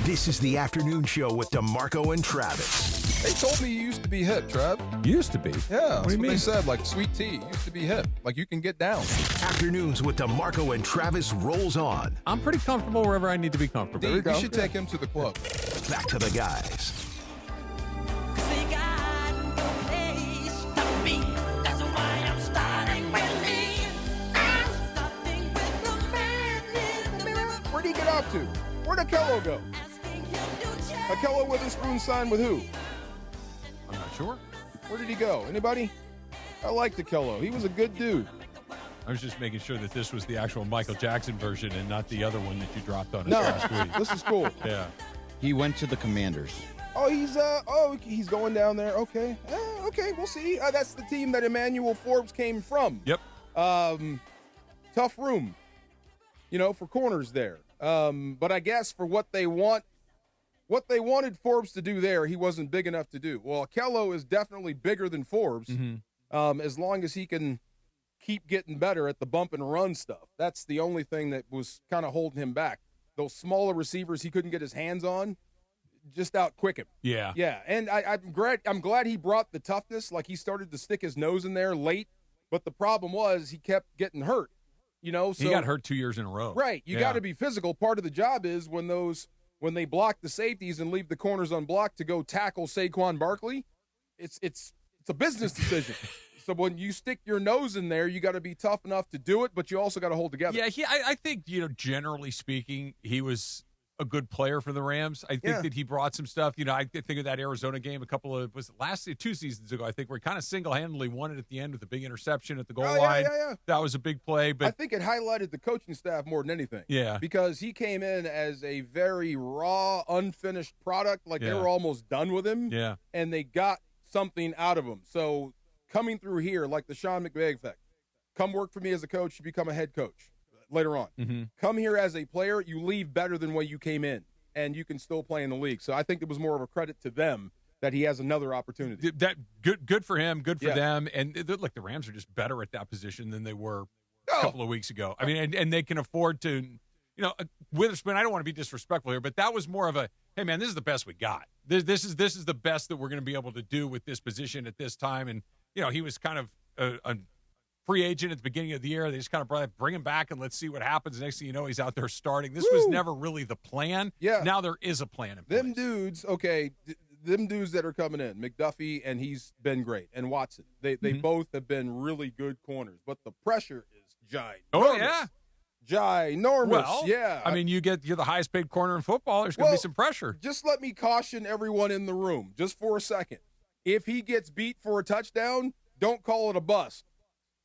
This is the afternoon show with DeMarco and Travis. They told me you used to be hip, Trev. Used to be? Yeah, What do you mean? They said, like sweet tea. Used to be hip. Like you can get down. Afternoons with DeMarco and Travis rolls on. I'm pretty comfortable wherever I need to be comfortable. There you go. You should take him to the club. Back to the guys. Where'd he get off to? Where'd Akello go? Akello Witherspoon signed with who? I'm not sure. Where did he go? Anybody? I liked Akello. He was a good dude. I was just making sure that this was the actual Michael Jackson version and not the other one that you dropped on us No, last week. this is cool. Yeah. He went to the Commanders. Oh, he's going down there. Okay. Okay, we'll see. That's the team that Emmanuel Forbes came from. Yep. Tough room, for corners there. But I guess for what they want what they wanted Forbes to do there, he wasn't big enough to do. Well, Kello is definitely bigger than Forbes, as long as he can keep getting better at the bump and run stuff. That's the only thing that was kind of holding him back. Those smaller receivers he couldn't get his hands on, just out quick him. Yeah. Yeah, and I'm glad he brought the toughness. Like, he started to stick his nose in there late, but the problem was he kept getting hurt. So he got hurt 2 years in a row. Right. You got to be physical. Part of the job is when they block the safeties and leave the corners unblocked to go tackle Saquon Barkley, it's a business decision. So when you stick your nose in there, you got to be tough enough to do it, but you also got to hold together. Yeah, I think, generally speaking, he was a good player for the Rams. I think that he brought some stuff. I think of that Arizona game last 2 seasons ago, I think, where he kind of single-handedly won it at the end with a big interception at the goal line. Yeah. That was a big play. But I think it highlighted the coaching staff more than anything. Yeah. Because he came in as a very raw, unfinished product. Like, they were almost done with him. Yeah. And they got something out of him. So coming through here, like the Sean McVay effect, come work for me as a coach, you become a head coach later on. Come here as a player, you leave better than when you came in, and you can still play in the league. So I think it was more of a credit to them that he has another opportunity. That good for him, good for them. And look, the Rams are just better at that position than they were a couple of weeks ago. I mean, and they can afford to, Witherspoon, I don't want to be disrespectful here, but that was more of a, hey, man, this is the best we got. This is the best that we're going to be able to do with this position at this time. And, he was kind of a free agent at the beginning of the year. They just kind of bring him back and let's see what happens. Next thing you know, he's out there starting. This was never really the plan. Yeah. Now there is a plan in place. Them dudes that are coming in, McDuffie, and he's been great, and Watson, they both have been really good corners, but the pressure is ginormous. Oh, yeah. Ginormous. Well, yeah. I mean, you're the highest paid corner in football. There's going to be some pressure. Just let me caution everyone in the room just for a second. If he gets beat for a touchdown, don't call it a bust.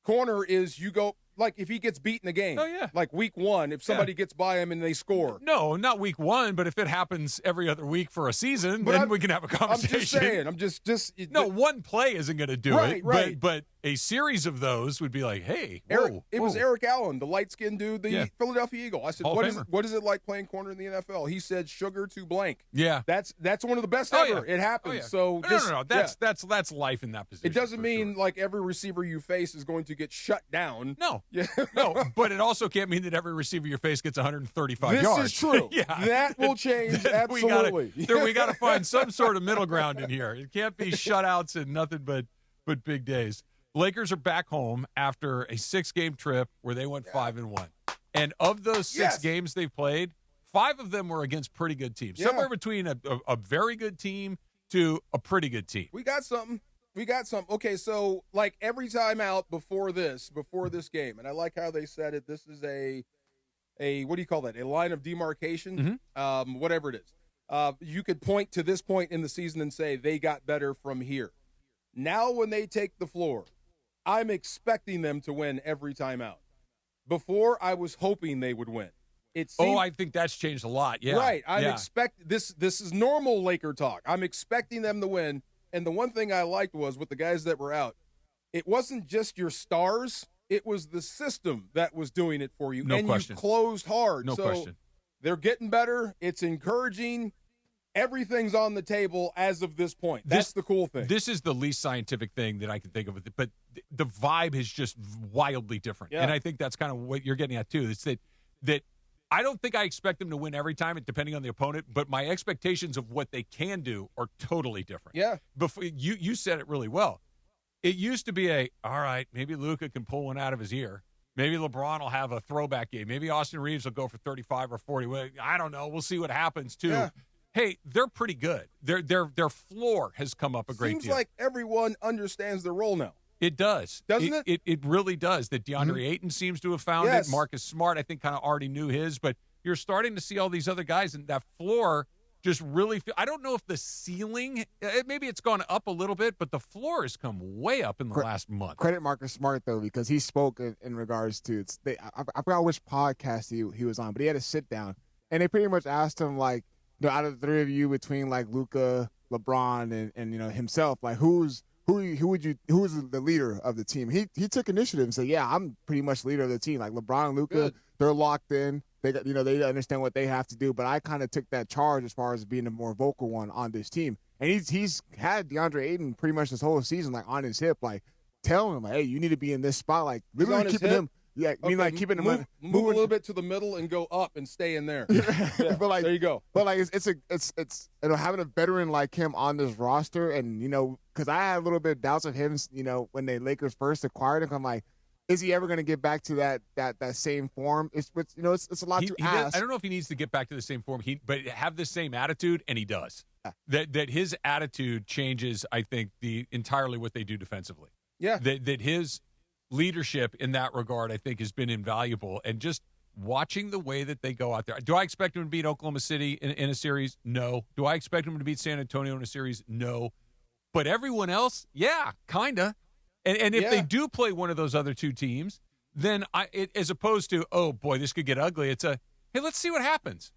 Corner is you go, like, if he gets beat in the game. Oh, yeah. Like week 1, if somebody gets by him and they score. No, not week 1, but if it happens every other week for a season, then we can have a conversation. I'm just saying. No, one play isn't going to do it. Right. But a series of those would be like, hey, It was Eric Allen, the light-skinned dude, the Philadelphia Eagle. I said, what is it like playing corner in the NFL? He said, sugar to blank. Yeah. That's one of the best ever. Yeah. It happens. Oh, yeah. So no. That's life in that position. It doesn't mean like every receiver you face is going to get shut down. No. Yeah. No, but it also can't mean that every receiver you face gets 135 yards. This is true. Yeah. That will change, absolutely. We got to find some sort of middle ground in here. It can't be shutouts and nothing but big days. Lakers are back home after a 6-game trip where they went 5-1. And of those 6 games they've played, 5 of them were against pretty good teams. Somewhere between a very good team to a pretty good team. We got something. Okay, so like every time out before this game, and I like how they said it, this is a what do you call that? A line of demarcation, whatever it is. You could point to this point in the season and say they got better from here. Now when they take the floor, I'm expecting them to win every time out. Before, I was hoping they would win. I think that's changed a lot. Yeah, right. This is normal Laker talk. I'm expecting them to win. And the one thing I liked was with the guys that were out, it wasn't just your stars. It was the system that was doing it for you. No question. You closed hard. No question. They're getting better. It's encouraging. Everything's on the table as of this point. That's the cool thing. This is the least scientific thing that I can think of. But the vibe is just wildly different. Yeah. And I think that's kind of what you're getting at, too. It's that I don't think I expect them to win every time, depending on the opponent, but my expectations of what they can do are totally different. Yeah. Before, you said it really well. It used to be all right, maybe Luka can pull one out of his ear. Maybe LeBron will have a throwback game. Maybe Austin Reeves will go for 35 or 40. I don't know. We'll see what happens, too. Yeah. Hey, they're pretty good. Their floor has come up a great deal. Seems like everyone understands their role now. It does. Doesn't it? It really does. That DeAndre Ayton seems to have found it. Marcus Smart, I think, kind of already knew his. But you're starting to see all these other guys, and that floor just really I don't know if the ceiling, maybe it's gone up a little bit, but the floor has come way up in the last month. Credit Marcus Smart, though, because he spoke in regards to I forgot which podcast he was on, but he had a sit down, and they pretty much asked him, like, out of the 3 of you, between like Luka, LeBron, and himself, like who is the leader of the team? He took initiative and said, yeah, I'm pretty much leader of the team. Like LeBron and Luka, they're locked in. They got, they understand what they have to do. But I kind of took that charge as far as being the more vocal one on this team. And he's had DeAndre Ayton pretty much this whole season, like, on his hip, like, telling him, like, hey, you need to be in this spot, like, literally keeping him. Yeah, I mean, like, keeping him move a little bit to the middle and go up and stay in there. But like, there you go. But like, it's having a veteran like him on this roster, and because I had a little bit of doubts of him, when the Lakers first acquired him, I'm like, is he ever going to get back to that same form? It's a lot to ask. I don't know if he needs to get back to the same form, but have the same attitude, and he does. Yeah. That his attitude changes, I think, entirely what they do defensively. Yeah. That his leadership in that regard, I think, has been invaluable. And just watching the way that they go out there. Do I expect him to beat Oklahoma City in a series? No. Do I expect him to beat San Antonio in a series? No. But everyone else, yeah, kind of. And if they do play one of those other two teams, then as opposed to, oh, boy, this could get ugly, it's hey, let's see what happens.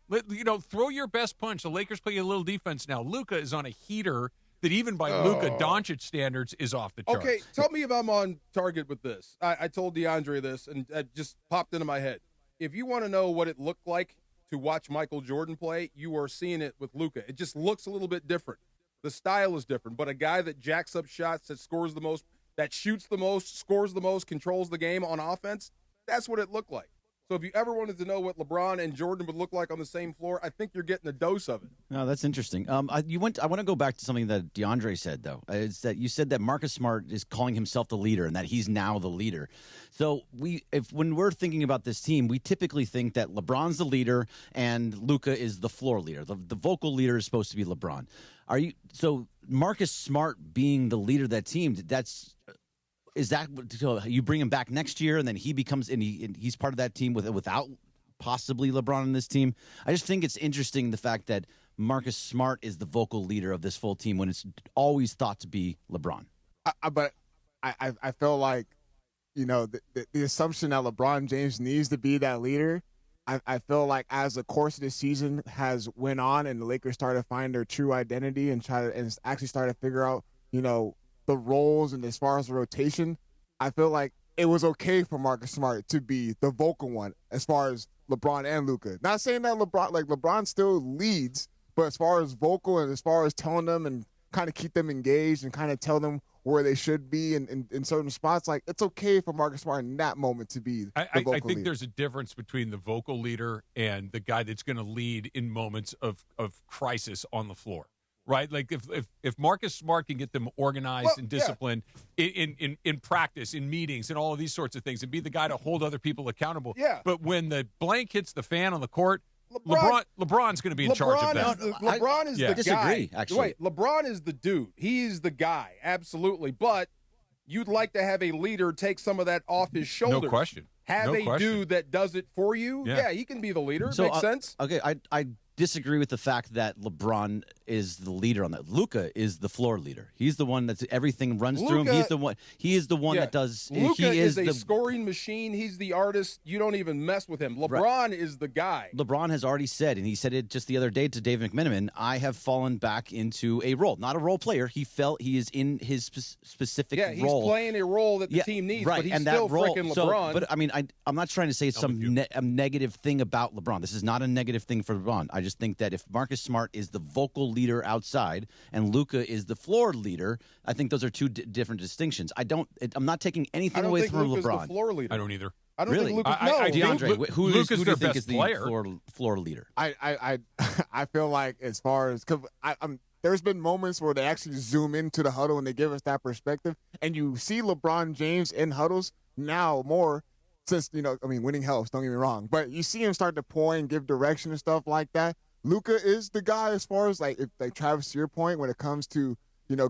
Throw your best punch. The Lakers play a little defense now. Luka is on a heater that even by Luka Doncic standards is off the charts. Okay, tell me if I'm on target with this. I told DeAndre this, and it just popped into my head. If you want to know what it looked like to watch Michael Jordan play, you are seeing it with Luka. It just looks a little bit different. The style is different, but a guy that jacks up shots, that scores the most, that shoots the most, scores the most, controls the game on offense, that's what it looked like. So if you ever wanted to know what LeBron and Jordan would look like on the same floor, I think you're getting a dose of it. No, that's interesting. I want to go back to something that DeAndre said, though. Is that you said that Marcus Smart is calling himself the leader and that he's now the leader. So when we're thinking about this team, we typically think that LeBron's the leader and Luka is the floor leader. The vocal leader is supposed to be LeBron. So Marcus Smart being the leader of that team, is that so you bring him back next year and then he becomes and he's part of that team without possibly LeBron in this team? I just think it's interesting the fact that Marcus Smart is the vocal leader of this full team when it's always thought to be LeBron. But I feel like the assumption that LeBron James needs to be that leader. I feel like as the course of the season has went on and the Lakers started to find their true identity and actually started to figure out the roles and as far as the rotation, I feel like it was okay for Marcus Smart to be the vocal one as far as LeBron and Luka. Not saying that LeBron still leads, but as far as vocal and as far as telling them and kind of keep them engaged and kind of tell them where they should be in certain spots, like it's okay for Marcus Smart in that moment to be the vocal I think leader. There's a difference between the vocal leader and the guy that's going to lead in moments of crisis on the floor. Right, like if Marcus Smart can get them organized and disciplined in practice, in meetings, and all of these sorts of things, and be the guy to hold other people accountable. Yeah. But when the blank hits the fan on the court, LeBron's going to be in charge of that. LeBron is the guy. Disagree, actually. Wait, LeBron is the dude. He's the guy, absolutely. But you'd like to have a leader take some of that off his shoulders. No question. Have a dude that does it for you. Yeah, he can be the leader. So, Makes sense. Okay, I disagree with the fact that LeBron is the leader on that. Luka is the floor leader. He's the one that's everything runs through him. He is the one that does. Luka he is a scoring machine. He's the artist. You don't even mess with him. LeBron is the guy. LeBron has already said, and he said it just the other day to Dave McMenamin, I have fallen back into a role. Not a role player. He is in his specific role. Yeah, he's playing a role that the team needs, right. but he's and still that role, freaking LeBron. But I mean, I'm not trying to say some a negative thing about LeBron. This is not a negative thing for LeBron. I just think that if Marcus Smart is the vocal leader outside and Luka is the floor leader, I think those are two different distinctions. I'm not taking anything away from Luka's LeBron. The floor leader. I don't either. I don't really? think Luka's no. DeAndre, who do you think is the player. floor leader? I feel like as far as because there's been moments where they actually zoom into the huddle and they give us that perspective, and you see LeBron James in huddles now more. Since, winning helps, don't get me wrong. But you see him start to point, give direction and stuff like that. Luka is the guy as far as, like Travis, to your point, when it comes to,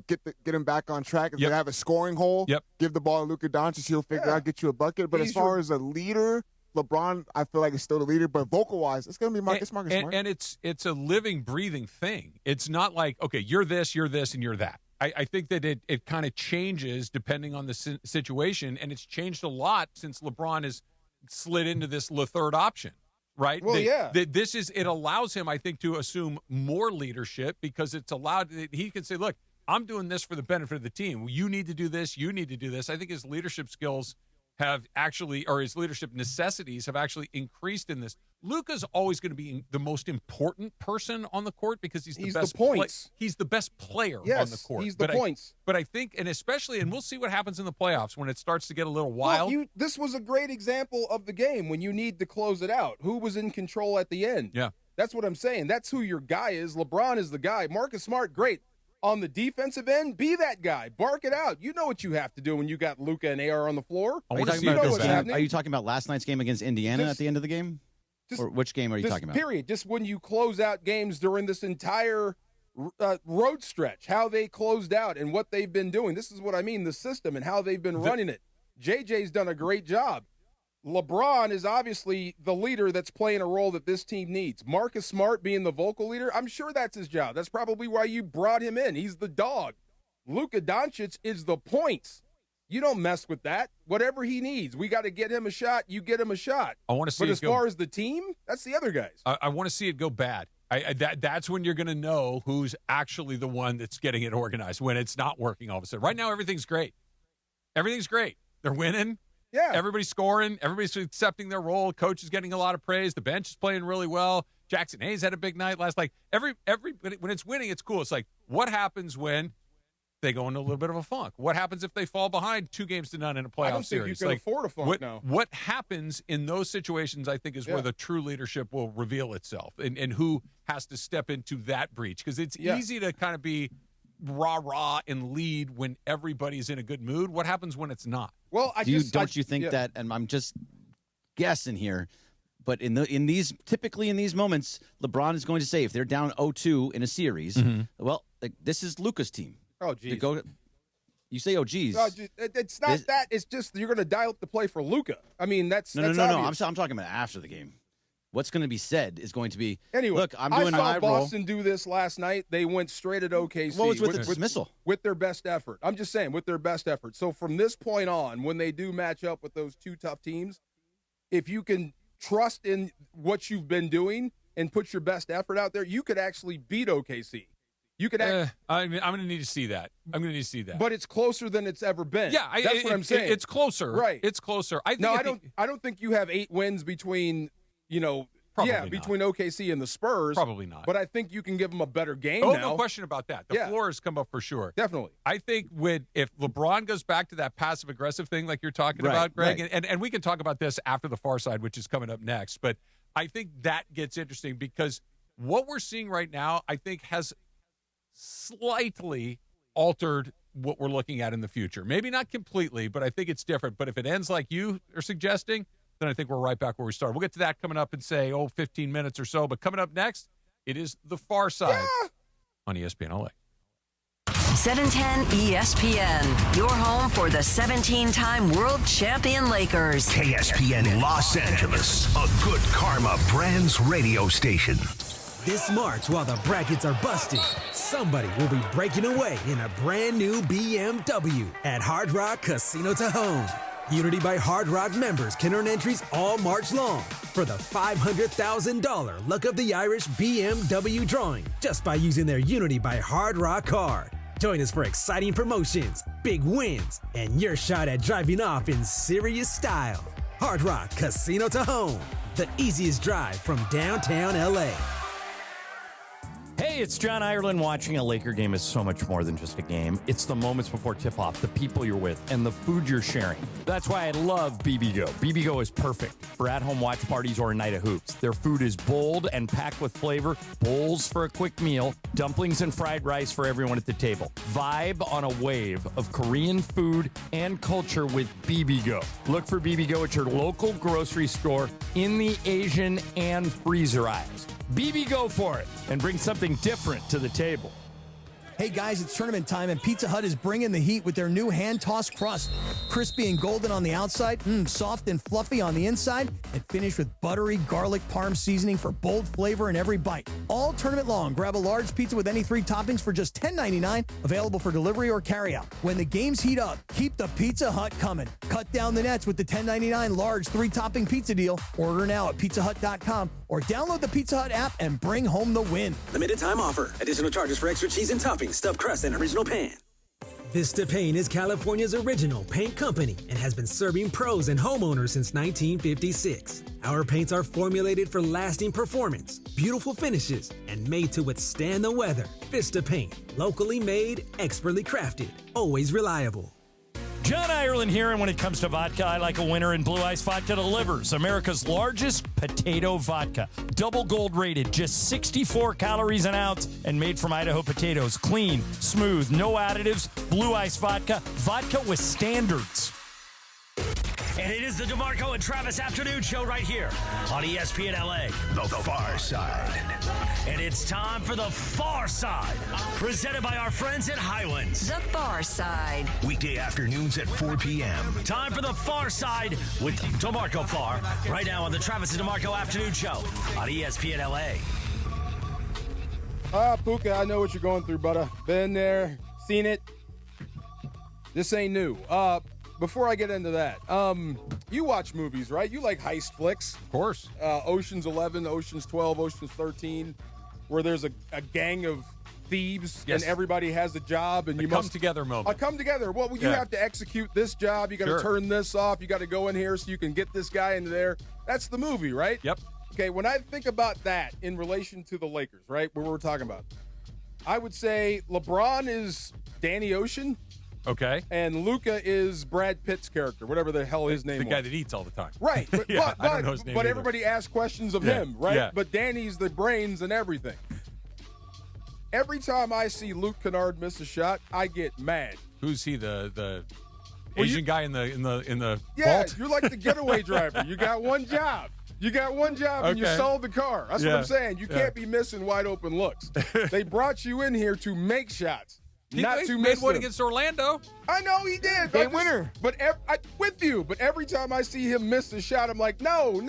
get him back on track. If they have a scoring hole, give the ball to Luka Doncic, he'll figure out, get you a bucket. But as far as a leader, LeBron, I feel like is still the leader. But vocal-wise, it's going to be Marcus Smart. And it's a living, breathing thing. It's not like, okay, you're this, and you're that. I think that it kind of changes depending on the situation, and it's changed a lot since LeBron has slid into this third option, right? Well, it allows him, I think, to assume more leadership because it's allowed. He can say, look, I'm doing this for the benefit of the team. You need to do this. You need to do this. I think his leadership skills have actually, or his leadership necessities have actually increased in this. Luka's always going to be the most important person on the court because he's the best points. He's the best player on the court. He's the points. But I think, and especially, and we'll see what happens in the playoffs when it starts to get a little wild. Well, this was a great example of the game when you need to close it out. Who was in control at the end? Yeah. That's what I'm saying. That's who your guy is. LeBron is the guy. Marcus Smart, great. On the defensive end, be that guy. Bark it out. You know what you have to do when you got Luka and AR on the floor. Are you talking about last night's game against Indiana at the end of the game? Or which game are you talking about? Period. Just when you close out games during this entire road stretch, how they closed out and what they've been doing. This is what I mean, the system and how they've been running it. JJ's done a great job. LeBron is obviously the leader that's playing a role that this team needs. Marcus Smart being the vocal leader, I'm sure that's his job. That's probably why you brought him in. He's the dog. Luka Doncic is the points. You don't mess with that. Whatever he needs, we got to get him a shot. You get him a shot. I want to see. But as far as the team, that's the other guys. I want to see it go bad. That's when you're going to know who's actually the one that's getting it organized. When it's not working all of a sudden. Right now, everything's great. Everything's great. They're winning. Yeah. Everybody's scoring. Everybody's accepting their role. Coach is getting a lot of praise. The bench is playing really well. Jackson Hayes had a big night last night. When it's winning, it's cool. It's like, what happens when they go into a little bit of a funk? What happens if they fall behind 2-0 in a playoff series? I don't think you can afford a funk now. What happens in those situations, I think, is where the true leadership will reveal itself and who has to step into that breach. Because it's easy to kind of be rah-rah and lead when everybody's in a good mood. What happens when it's not? Well, don't you think that, and I'm just guessing here, but typically in these moments, LeBron is going to say if they're down 0-2 in a series, well, this is Luka's team. Oh, geez. You say, oh, geez. No, it's not that. It's just you're going to dial up the play for Luka. I mean, that's No. I'm talking about after the game. What's going to be said is going to be, anyway, look, I'm doing I saw Boston do this last night. They went straight at OKC. What was with the dismissal? With their best effort. I'm just saying, with their best effort. So from this point on, when they do match up with those two tough teams, if you can trust in what you've been doing and put your best effort out there, you could actually beat OKC. You could. I'm going to need to see that. But it's closer than it's ever been. Yeah, that's what I'm saying. It's closer. Right. It's closer. I don't think you have 8 wins between. Between OKC and the Spurs. Probably not. But I think you can give them a better game now. No question about that. The floor has come up for sure. Definitely. I think if LeBron goes back to that passive-aggressive thing like you're talking about, Greg, and we can talk about this after the far side, which is coming up next, but I think that gets interesting because what we're seeing right now, I think, has slightly altered what we're looking at in the future. Maybe not completely, but I think it's different. But if it ends like you are suggesting, then I think we're right back where we started. We'll get to that coming up in, 15 minutes or so. But coming up next, it is The Far Side on ESPN LA. 710 ESPN, your home for the 17-time world champion Lakers. KSPN Los Angeles, a Good Karma Brands radio station. This March, while the brackets are busted, somebody will be breaking away in a brand new BMW at Hard Rock Casino Tahoe. Unity by Hard Rock members can earn entries all March long for the $500,000 Luck of the Irish BMW drawing just by using their Unity by Hard Rock card. Join us for exciting promotions, big wins, and your shot at driving off in serious style. Hard Rock Casino Tahoe, the easiest drive from downtown LA. Hey, it's John Ireland. Watching a Laker game is so much more than just a game. It's the moments before tip-off, the people you're with, and the food you're sharing. That's why I love BBGO. BBGO is perfect for at-home watch parties or a night of hoops. Their food is bold and packed with flavor, bowls for a quick meal, dumplings and fried rice for everyone at the table. Vibe on a wave of Korean food and culture with BBGO. Look for BBGO at your local grocery store in the Asian and freezer aisles. BB, go for it and bring something different to the table. Hey guys, it's tournament time and Pizza Hut is bringing the heat with their new hand-tossed crust. Crispy and golden on the outside, soft and fluffy on the inside, and finished with buttery garlic parm seasoning for bold flavor in every bite. All tournament long, grab a large pizza with any 3 toppings for just $10.99, available for delivery or carryout. When the games heat up, keep the Pizza Hut coming. Cut down the nets with the $10.99 large 3-topping pizza deal. Order now at pizzahut.com or download the Pizza Hut app and bring home the win. Limited time offer. Additional charges for extra cheese and toppings, stuffed crust, and original pan. Vista Paint is California's original paint company and has been serving pros and homeowners since 1956. Our paints are formulated for lasting performance, beautiful finishes, and made to withstand the weather. Vista Paint, locally made, expertly crafted, always reliable. John Ireland here, and when it comes to vodka, I like a winner, and Blue Ice Vodka delivers. America's largest potato vodka. Double gold rated, just 64 calories an ounce, and made from Idaho potatoes. Clean, smooth, no additives. Blue Ice Vodka. Vodka with standards. And it is the DeMarco and Travis Afternoon Show right here on ESPN LA. The Far Side. And it's time for the Far Side, presented by our friends at Highlands. The Far Side. Weekday afternoons at 4 p.m. Time for the Far Side with DeMarco Far, right now on the Travis and DeMarco Afternoon Show on ESPN LA. Puka, I know what you're going through, brother. Been there, seen it. This ain't new. Before I get into that, you watch movies, right? You like heist flicks. Of course. Ocean's 11, Ocean's 12, Ocean's 13, where there's a gang of thieves and everybody has a job. And you come together moment. A come together. Well, you have to execute this job. You got to turn this off. You got to go in here so you can get this guy into there. That's the movie, right? Yep. Okay, when I think about that in relation to the Lakers, right, where we're talking about, I would say LeBron is Danny Ocean. Okay. And Luka is Brad Pitt's character, whatever the hell his name was. The guy that eats all the time. Right. But, I don't know his name but either. everybody asks questions of him, right? Yeah. But Danny's the brains and everything. Every time I see Luke Kennard miss a shot, I get mad. Who's he? The Asian guy in the yeah, vault? You're like the getaway driver. You got one job. You got one job and you sold the car. That's what I'm saying. You can't be missing wide open looks. They brought you in here to make shots. He not to made miss one them. against Orlando. I know he did. Game winner. But with you. But every time I see him miss a shot, I'm like, no.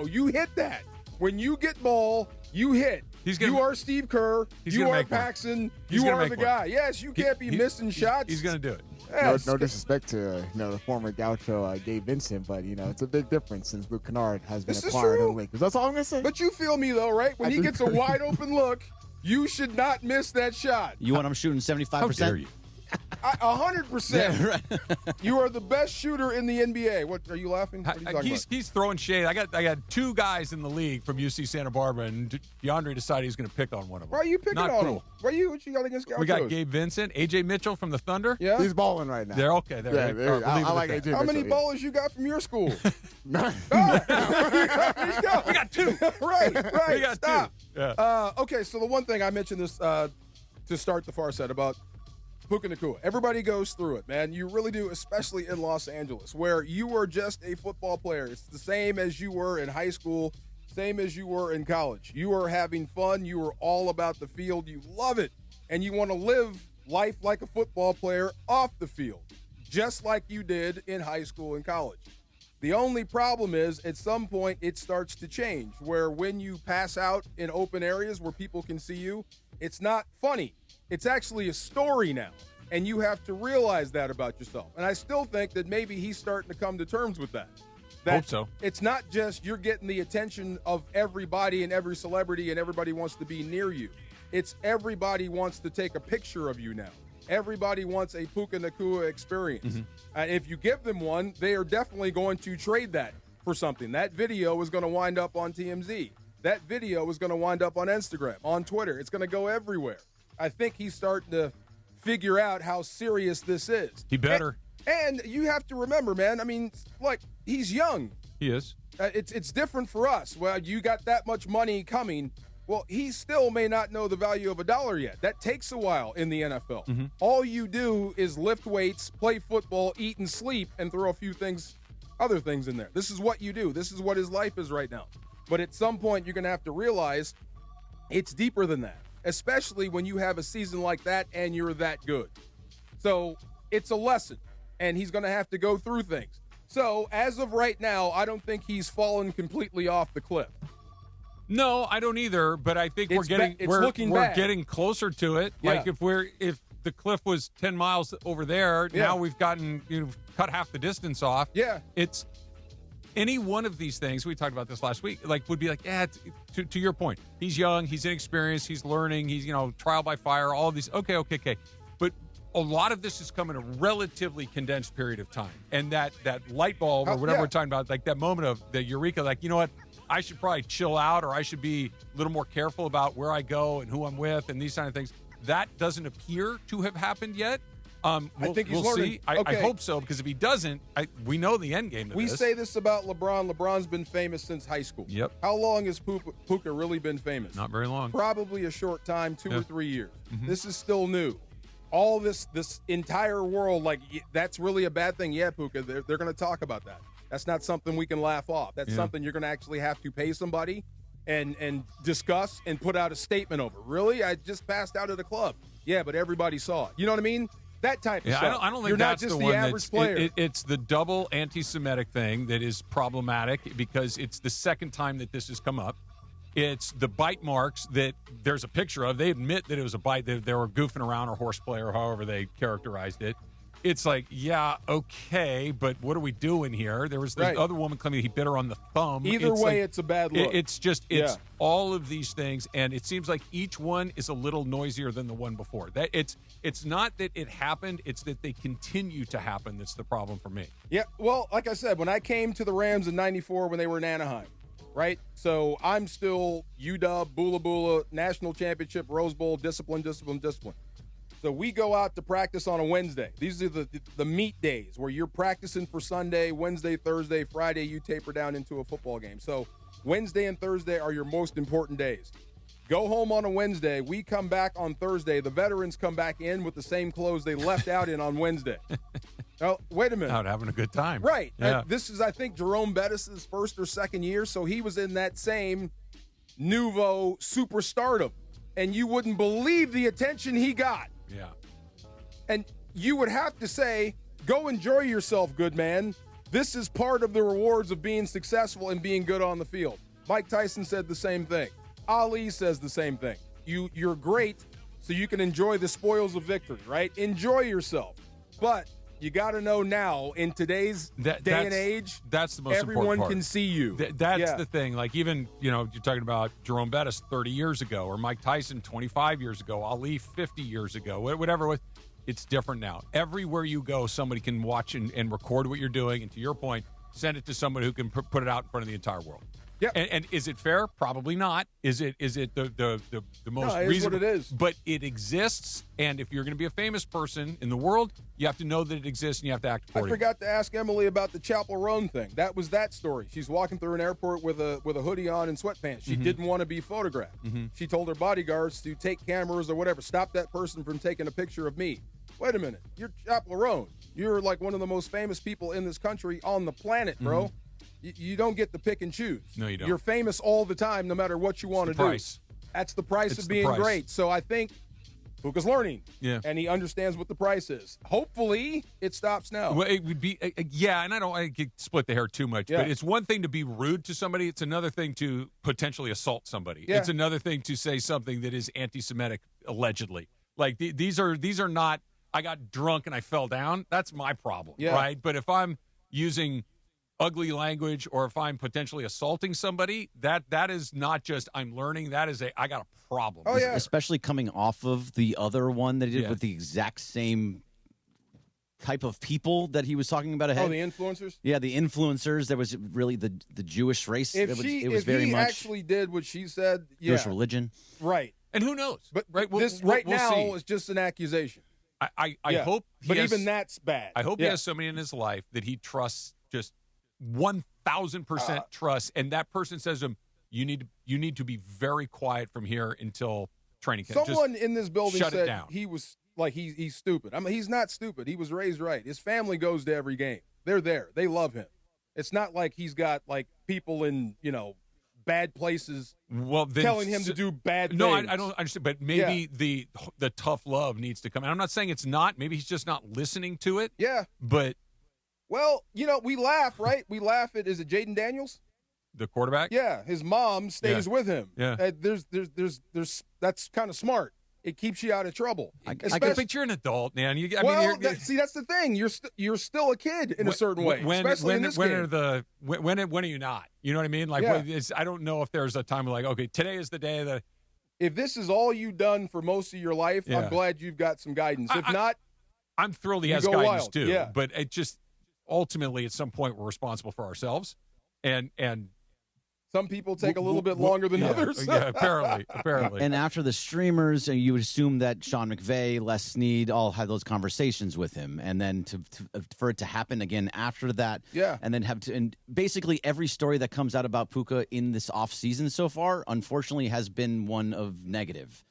You hit that. When you get ball, you hit. You are Steve Kerr. You are Paxson. You are the guy. Yes, you can't be missing shots. He's going to do it. Yes. No disrespect to the former Gaucho Gabe Vincent, but it's a big difference since Luke Kennard has been acquired in the Lakers. That's all I'm gonna say. But you feel me though, right? When he gets a wide open look, you should not miss that shot. You want him shooting 75%? How dare you? 100%. You are the best shooter in the NBA. What are you laughing? What are you talking about? He's throwing shade. I got two guys in the league from UC Santa Barbara, and DeAndre decided he's going to pick on one of them. Why are you picking Not on cool. him? What you got against Gauchos? We got Gabe Vincent, AJ Mitchell from the Thunder. Yeah, he's balling right now. They're okay. I like AJ. How many Mitchell, ballers you got from your school? None. We got two. right. We got Stop. two. Yeah. Okay, so the one thing I mentioned this to start the far side about Puka Nacua. Everybody goes through it, man. You really do, especially in Los Angeles, where you are just a football player. It's the same as you were in high school, same as you were in college. You are having fun. You are all about the field. You love it. And you want to live life like a football player off the field, just like you did in high school and college. The only problem is at some point it starts to change, where when you pass out in open areas where people can see you, it's not funny. It's actually a story now, and you have to realize that about yourself. And I still think that maybe he's starting to come to terms with that. Hope so. It's not just you're getting the attention of everybody and every celebrity and everybody wants to be near you. It's everybody wants to take a picture of you now. Everybody wants a Puka Nacua experience. Mm-hmm. And if you give them one, they are definitely going to trade that for something. That video is going to wind up on TMZ. That video is going to wind up on Instagram, on Twitter. It's going to go everywhere. I think he's starting to figure out how serious this is. He better. And you have to remember, man, I mean, like, he's young. He is. It's different for us. Well, you got that much money coming. Well, he still may not know the value of a dollar yet. That takes a while in the NFL. Mm-hmm. All you do is lift weights, play football, eat and sleep, and throw a few other things in there. This is what you do. This is what his life is right now. But at some point, you're going to have to realize it's deeper than that, especially when you have a season like that and you're that good. So it's a lesson, and he's going to have to go through things. So as of right now, I don't think he's fallen completely off the cliff. No, I don't either. But I think we're getting closer to it. Yeah. Like if the cliff was 10 miles over there, now we've gotten cut half the distance off. Yeah, it's any one of these things. We talked about this last week. Like would be like, to your point, he's young, he's inexperienced, he's learning, he's trial by fire, all of these. Okay. But a lot of this has come in a relatively condensed period of time. And that light bulb or whatever we're talking about, like that moment of the eureka, like, you know what, I should probably chill out, or I should be a little more careful about where I go and who I'm with and these kind of things. That doesn't appear to have happened yet. I think he's learning. See. I hope so, because if he doesn't, we know the end game of We this. say this about LeBron. LeBron's been famous since high school. Yep. How long has Puka really been famous? Not very long. Probably a short time, 2 or 3 years. Mm-hmm. This is still new. All this entire world, like, that's really a bad thing. Yeah, Puka, they're going to talk about that. That's not something we can laugh off. That's something you're going to actually have to pay somebody and discuss and put out a statement over. Really? I just passed out at a club. Yeah, but everybody saw it. You know what I mean? That type of stuff. I don't think you're that's not just the one average player. It's the double anti-Semitic thing that is problematic, because it's the second time that this has come up. It's the bite marks that there's a picture of. They admit that it was a bite. They were goofing around, or horseplay, or however they characterized it. It's like, yeah, okay, but what are we doing here? There was this other woman claiming he bit her on the thumb. Either way, it's a bad look. It's all of these things, and it seems like each one is a little noisier than the one before. That it's not that it happened, it's that they continue to happen that's the problem for me. Yeah, well, like I said, when I came to the Rams in '94 when they were in Anaheim, right? So I'm still UW, Bula Bula, National Championship, Rose Bowl, discipline. So we go out to practice on a Wednesday. These are the meat days where you're practicing for Sunday, Wednesday, Thursday, Friday, you taper down into a football game. So Wednesday and Thursday are your most important days. Go home on a Wednesday. We come back on Thursday. The veterans come back in with the same clothes they left out in on Wednesday. Now, wait a minute. Out having a good time. Right. Yeah. This is, I think, Jerome Bettis' first or second year, so he was in that same nouveau superstardom. And you wouldn't believe the attention he got. Yeah. And you would have to say, go enjoy yourself, good man. This is part of the rewards of being successful and being good on the field. Mike Tyson said the same thing. Ali says the same thing. You're great, so you can enjoy the spoils of victory, right? Enjoy yourself. But you got to know now, in today's day and age, that's the most everyone important part. can see you. That's the thing. Like, even, you're talking about Jerome Bettis 30 years ago, or Mike Tyson 25 years ago, Ali 50 years ago, whatever it was. It's different now. Everywhere you go, somebody can watch and record what you're doing, and to your point, send it to somebody who can put it out in front of the entire world. Yeah. And is it fair? Probably not. Is it the most No, it is reasonable? what it is. But it exists, and if you're going to be a famous person in the world, you have to know that it exists, and you have to act I accordingly. forgot to ask Emily about the Chapel Roan thing. That was that story. She's walking through an airport with a hoodie on and sweatpants. She didn't want to be photographed. She told her bodyguards to take cameras or whatever. Stop that person from taking a picture of me. Wait a minute. You're Chapel Roan. You're like one of the most famous people in this country on the planet, bro. You don't get to pick and choose. No, you don't. You're famous all the time, no matter what you want to do. Price. That's the price It's of the being price. great. So I think Puka's learning. Yeah. And he understands what the price is. Hopefully, it stops now. Well, it would be, and I could split the hair too much, Yeah. but it's one thing to be rude to somebody. It's another thing to potentially assault somebody. Yeah. It's another thing to say something that is anti-Semitic, allegedly. Like, these are not, I got drunk and I fell down. That's my problem, right? But if I'm using ugly language, or if I'm potentially assaulting somebody, that is not just I'm learning. That is I got a problem. Oh, yeah. Especially coming off of the other one that he did with the exact same type of people that he was talking about ahead. Oh, the influencers? Yeah, the influencers. There was really the Jewish race. If it was he very much actually did what she said, Jewish religion. Right. And who knows? But right, this we'll now see. is just an accusation. I Yeah. hope he But has, even that's bad. I hope he has somebody in his life that he trusts, just 1,000% trust, and that person says to him, you need to be very quiet from here until training camp. Someone in this building shut it said down. he was like he's stupid. I mean, he's not stupid. He was raised right. His family goes to every game. They're there. They love him. It's not like he's got like people in bad places telling him to do bad things. No, I don't understand. But maybe the tough love needs to come. And I'm not saying it's not. Maybe he's just not listening to it. Yeah. But well, we laugh, right? We laugh at, is it Jaden Daniels? The quarterback? Yeah, his mom stays with him. Yeah. There's that's kind of smart. It keeps you out of trouble. I can picture an adult, man. That's the thing. You're still a kid in a certain way, especially in this game. When are you not? You know what I mean? Like, I don't know if there's a time where, like, okay, today is the day that. If this is all you've done for most of your life, I'm glad you've got some guidance. If not, I'm thrilled he has go guidance wild. too. Yeah. But it just ultimately at some point we're responsible for ourselves, and some people take a little bit longer than others. Yeah, apparently. And after the streamers, you would assume that Sean McVay, Les Snead, all had those conversations with him, and then for it to happen again after that, and then and basically every story that comes out about Puka in this offseason so far, unfortunately, has been one of negative,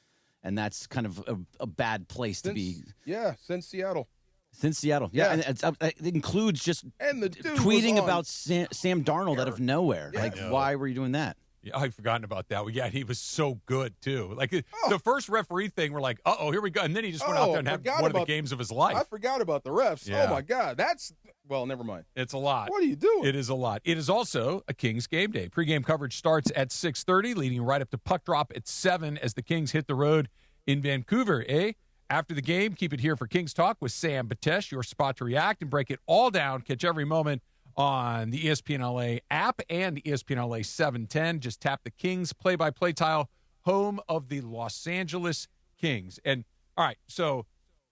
and that's kind of a bad place to be. Yeah, since Seattle. Since Seattle, yeah. And it includes just and the dude tweeting about Sam Darnold out of nowhere. Yeah. Like, why were you doing that? Yeah, I'd forgotten about that. Yeah, he was so good too. Like the first referee thing, we're like, here we go, and then he just went out there and had one of the games of his life. I forgot about the refs. Yeah. Oh my God, never mind. It's a lot. What are you doing? It is a lot. It is also a Kings game day. Pre-game coverage starts at 6:30, leading right up to puck drop at 7 as the Kings hit the road in Vancouver. After the game, keep it here for Kings Talk with Sam Batesh, your spot to react and break it all down. Catch every moment on the ESPN LA app and ESPN LA 710. Just tap the Kings play-by-play tile, home of the Los Angeles Kings. And, all right, so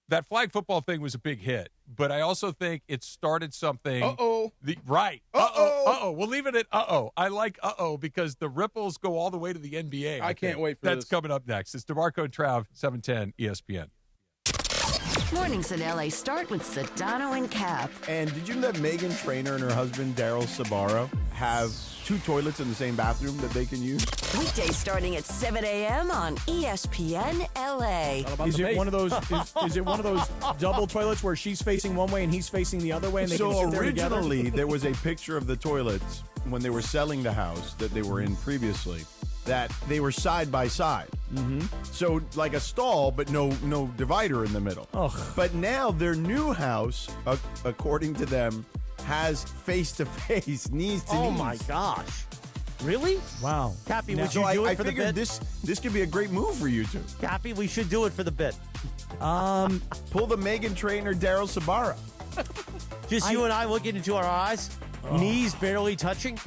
that flag football thing was a big hit, but I also think it started something. Right. We'll leave it at I like because the ripples go all the way to the NBA. I can't wait for That's this. coming up next. It's DeMarco and Trav, 710 ESPN. Mornings in LA start with Sedano and Cap. And did you know that Megan Trainor and her husband, Daryl Sabaro, have 2 toilets in the same bathroom that they can use? Weekdays starting at 7 a.m. on ESPN LA. Is it one of those? Is it one of those double toilets where she's facing one way and he's facing the other way, and they can sit there together? Originally, there was a picture of the toilets when they were selling the house that they were in previously, that they were side by side. Mm-hmm. So like a stall, but no divider in the middle. But now their new house, according to them, has face-to-face, knees-to-knees. Oh, my gosh. Really? Wow. Cappy, would you do it for the bit? This could be a great move for you two. Cappy, we should do it for the bit. Pull the Megan Trainor, Daryl Sabara. Just you and I looking into our eyes, knees barely touching.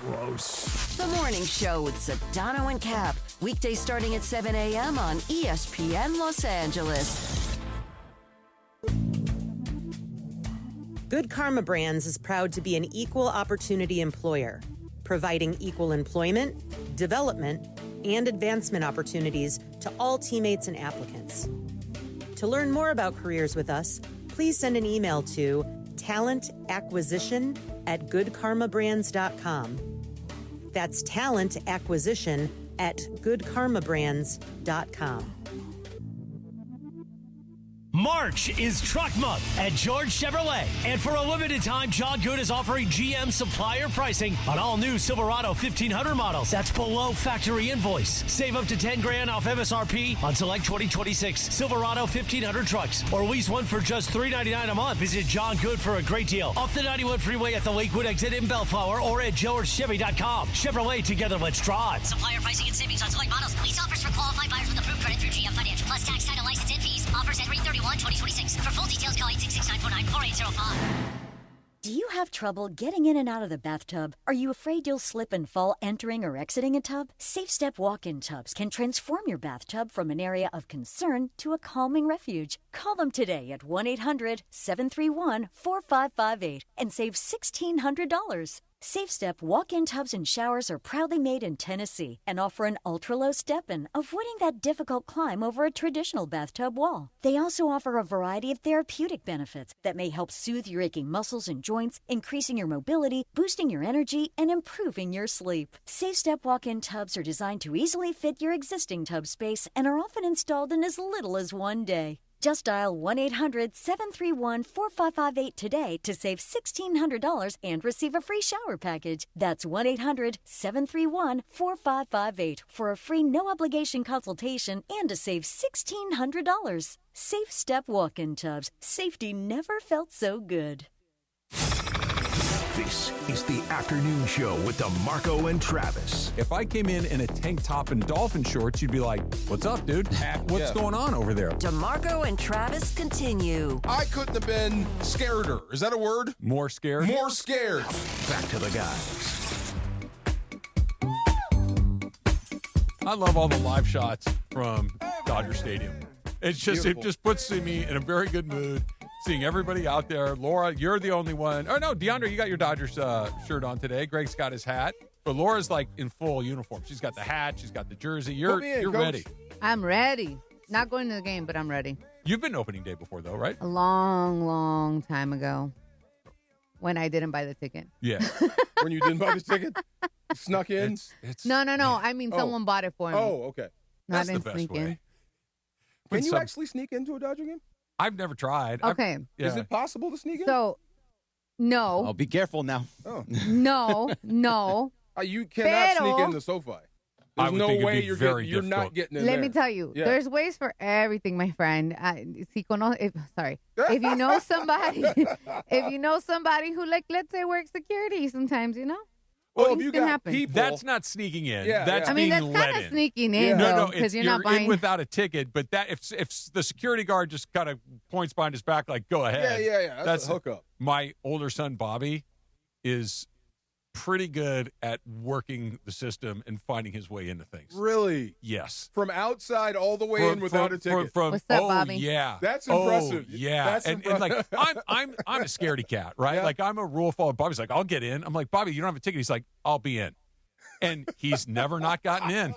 Gross. The Morning Show with Sedano and Cap. Weekdays starting at 7 a.m. on ESPN Los Angeles. Good Karma Brands is proud to be an equal opportunity employer, providing equal employment, development, and advancement opportunities to all teammates and applicants. To learn more about careers with us, please send an email to talentacquisition@goodkarmabrands.com. That's talentacquisition@goodkarmabrands.com. March is Truck Month at George Chevrolet. And for a limited time, John Good is offering GM supplier pricing on all new Silverado 1500 models. That's below factory invoice. Save up to $10,000 off MSRP on select 2026 Silverado 1500 trucks. Or lease one for just $399 a month. Visit John Good for a great deal off the 91 freeway at the Lakewood exit in Bellflower or at georgechevy.com. Chevrolet, together, let's drive. Supplier pricing and savings on select models. Lease offers for qualified buyers with approved credit through GM Financial. Plus tax, title, license, and fees. Offers at 3/31/2026. For full details, call 866-949-4805. Do you have trouble getting in and out of the bathtub? Are you afraid you'll slip and fall entering or exiting a tub? Safe Step walk-in tubs can transform your bathtub from an area of concern to a calming refuge. Call them today at 1-800-731-4558 and save $1,600. Safe Step walk-in tubs and showers are proudly made in Tennessee and offer an ultra-low step-in, avoiding that difficult climb over a traditional bathtub wall. They also offer a variety of therapeutic benefits that may help soothe your aching muscles and joints, increasing your mobility, boosting your energy, and improving your sleep. Safe Step walk-in tubs are designed to easily fit your existing tub space and are often installed in as little as one day. Just dial 1-800-731-4558 today to save $1,600 and receive a free shower package. That's 1-800-731-4558 for a free no-obligation consultation and to save $1,600. Safe Step walk-in tubs. Safety never felt so good. This is the afternoon show with DeMarco and Travis. If I came in a tank top and dolphin shorts, you'd be like, what's up, dude? What's going on over there? DeMarco and Travis continue. I couldn't have been scareder. Is that a word? More scared? More scared. Back to the guys. I love all the live shots from Dodger Stadium. It's just Beautiful. It just puts me in a very good mood. Seeing everybody out there. Laura, you're the only one. Oh, no, DeAndre, you got your Dodgers shirt on today. Greg's got his hat. But Laura's like in full uniform. She's got the hat. She's got the jersey. You're ready. I'm ready. Not going to the game, but I'm ready. You've been opening day before, though, right? A long, long time ago when I didn't buy the ticket. Yeah. When you didn't buy the ticket? You snuck in? No. I mean, someone bought it for me. Oh, okay. That's the best way. Can you actually sneak into a Dodger game? I've never tried. Okay. Is it possible to sneak in? So, no. Oh, be careful now. Oh. No. You cannot sneak in the SoFi. There's no way you're not getting in there. Let me tell you, there's ways for everything, my friend. If you know somebody, who, like, let's say works security sometimes, Well, if you got happen. people, that's not sneaking in. Yeah, that's I mean, being that's let kind of in. sneaking in, No, because you're not in buying without a ticket. But that if the security guard just kind of points behind his back, like, go ahead. Yeah. That's a hookup. My older son Bobby is pretty good at working the system and finding his way into things. Really? Yes. From outside all the way in without a ticket. What's up, Bobby? Yeah. That's impressive. Oh, yeah. That's and like I'm a scaredy cat, right? Yeah. Like I'm a rule follower. Bobby's like, I'll get in. I'm like, Bobby, you don't have a ticket. He's like, I'll be in. And he's never not gotten in.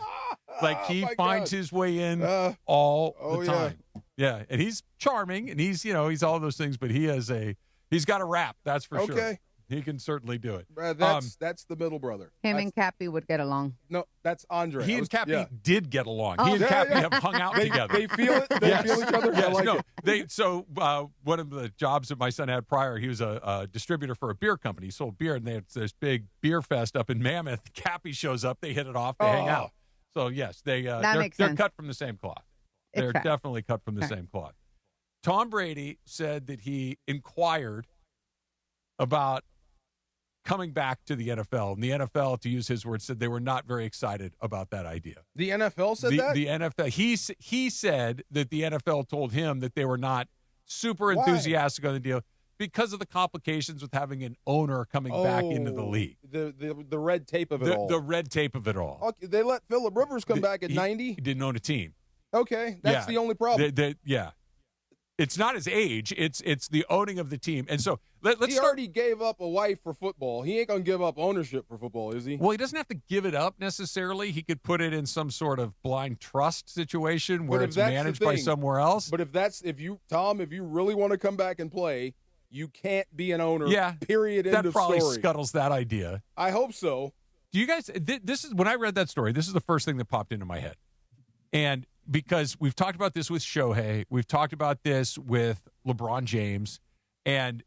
Like he finds his way in all the time. Yeah. And he's charming and he's all those things, but he's got a rap, that's for sure. Okay. He can certainly do it. That's the middle brother. Him and Cappy would get along. No, that's Andre. He and Cappy did get along. Oh. He and Cappy have hung out together. They feel it. They feel each other. Yes, I like it. So one of the jobs that my son had prior, he was a distributor for a beer company. He sold beer, and they had this big beer fest up in Mammoth. Cappy shows up. They hit it off. They hang out. So, yes, they're cut from the same cloth. They're definitely cut from the same cloth. Tom Brady said that he inquired about coming back to the NFL. And the NFL, to use his words, said they were not very excited about that idea. The NFL said that? The NFL. He said that the NFL told him that they were not super enthusiastic on the deal because of the complications with having an owner coming back into the league. The red tape of it all. The red tape of it all. Okay, they let Phillip Rivers come back at 90? He didn't own a team. Okay, that's the only problem. It's not his age. It's the owning of the team. And so let's he already gave up a wife for football. He ain't going to give up ownership for football, is he? Well, he doesn't have to give it up necessarily. He could put it in some sort of blind trust situation where it's managed by somewhere else. But if you really want to come back and play, you can't be an owner. Yeah. Period. End of that probably story. scuttles that idea. I hope so. Do you guys? This is when I read that story. This is the first thing that popped into my head, and because we've talked about this with Shohei, we've talked about this with LeBron James, and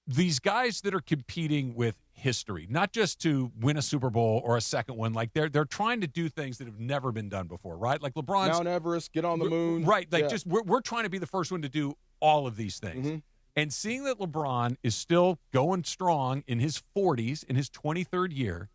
these guys that are competing with history, not just to win a Super Bowl or a second one, like they're trying to do things that have never been done before, right? Like LeBron's Mount Everest, get on the moon, right? Like just we're trying to be the first one to do all of these things. Mm-hmm. And seeing that LeBron is still going strong in his 40s, in his 23rd year,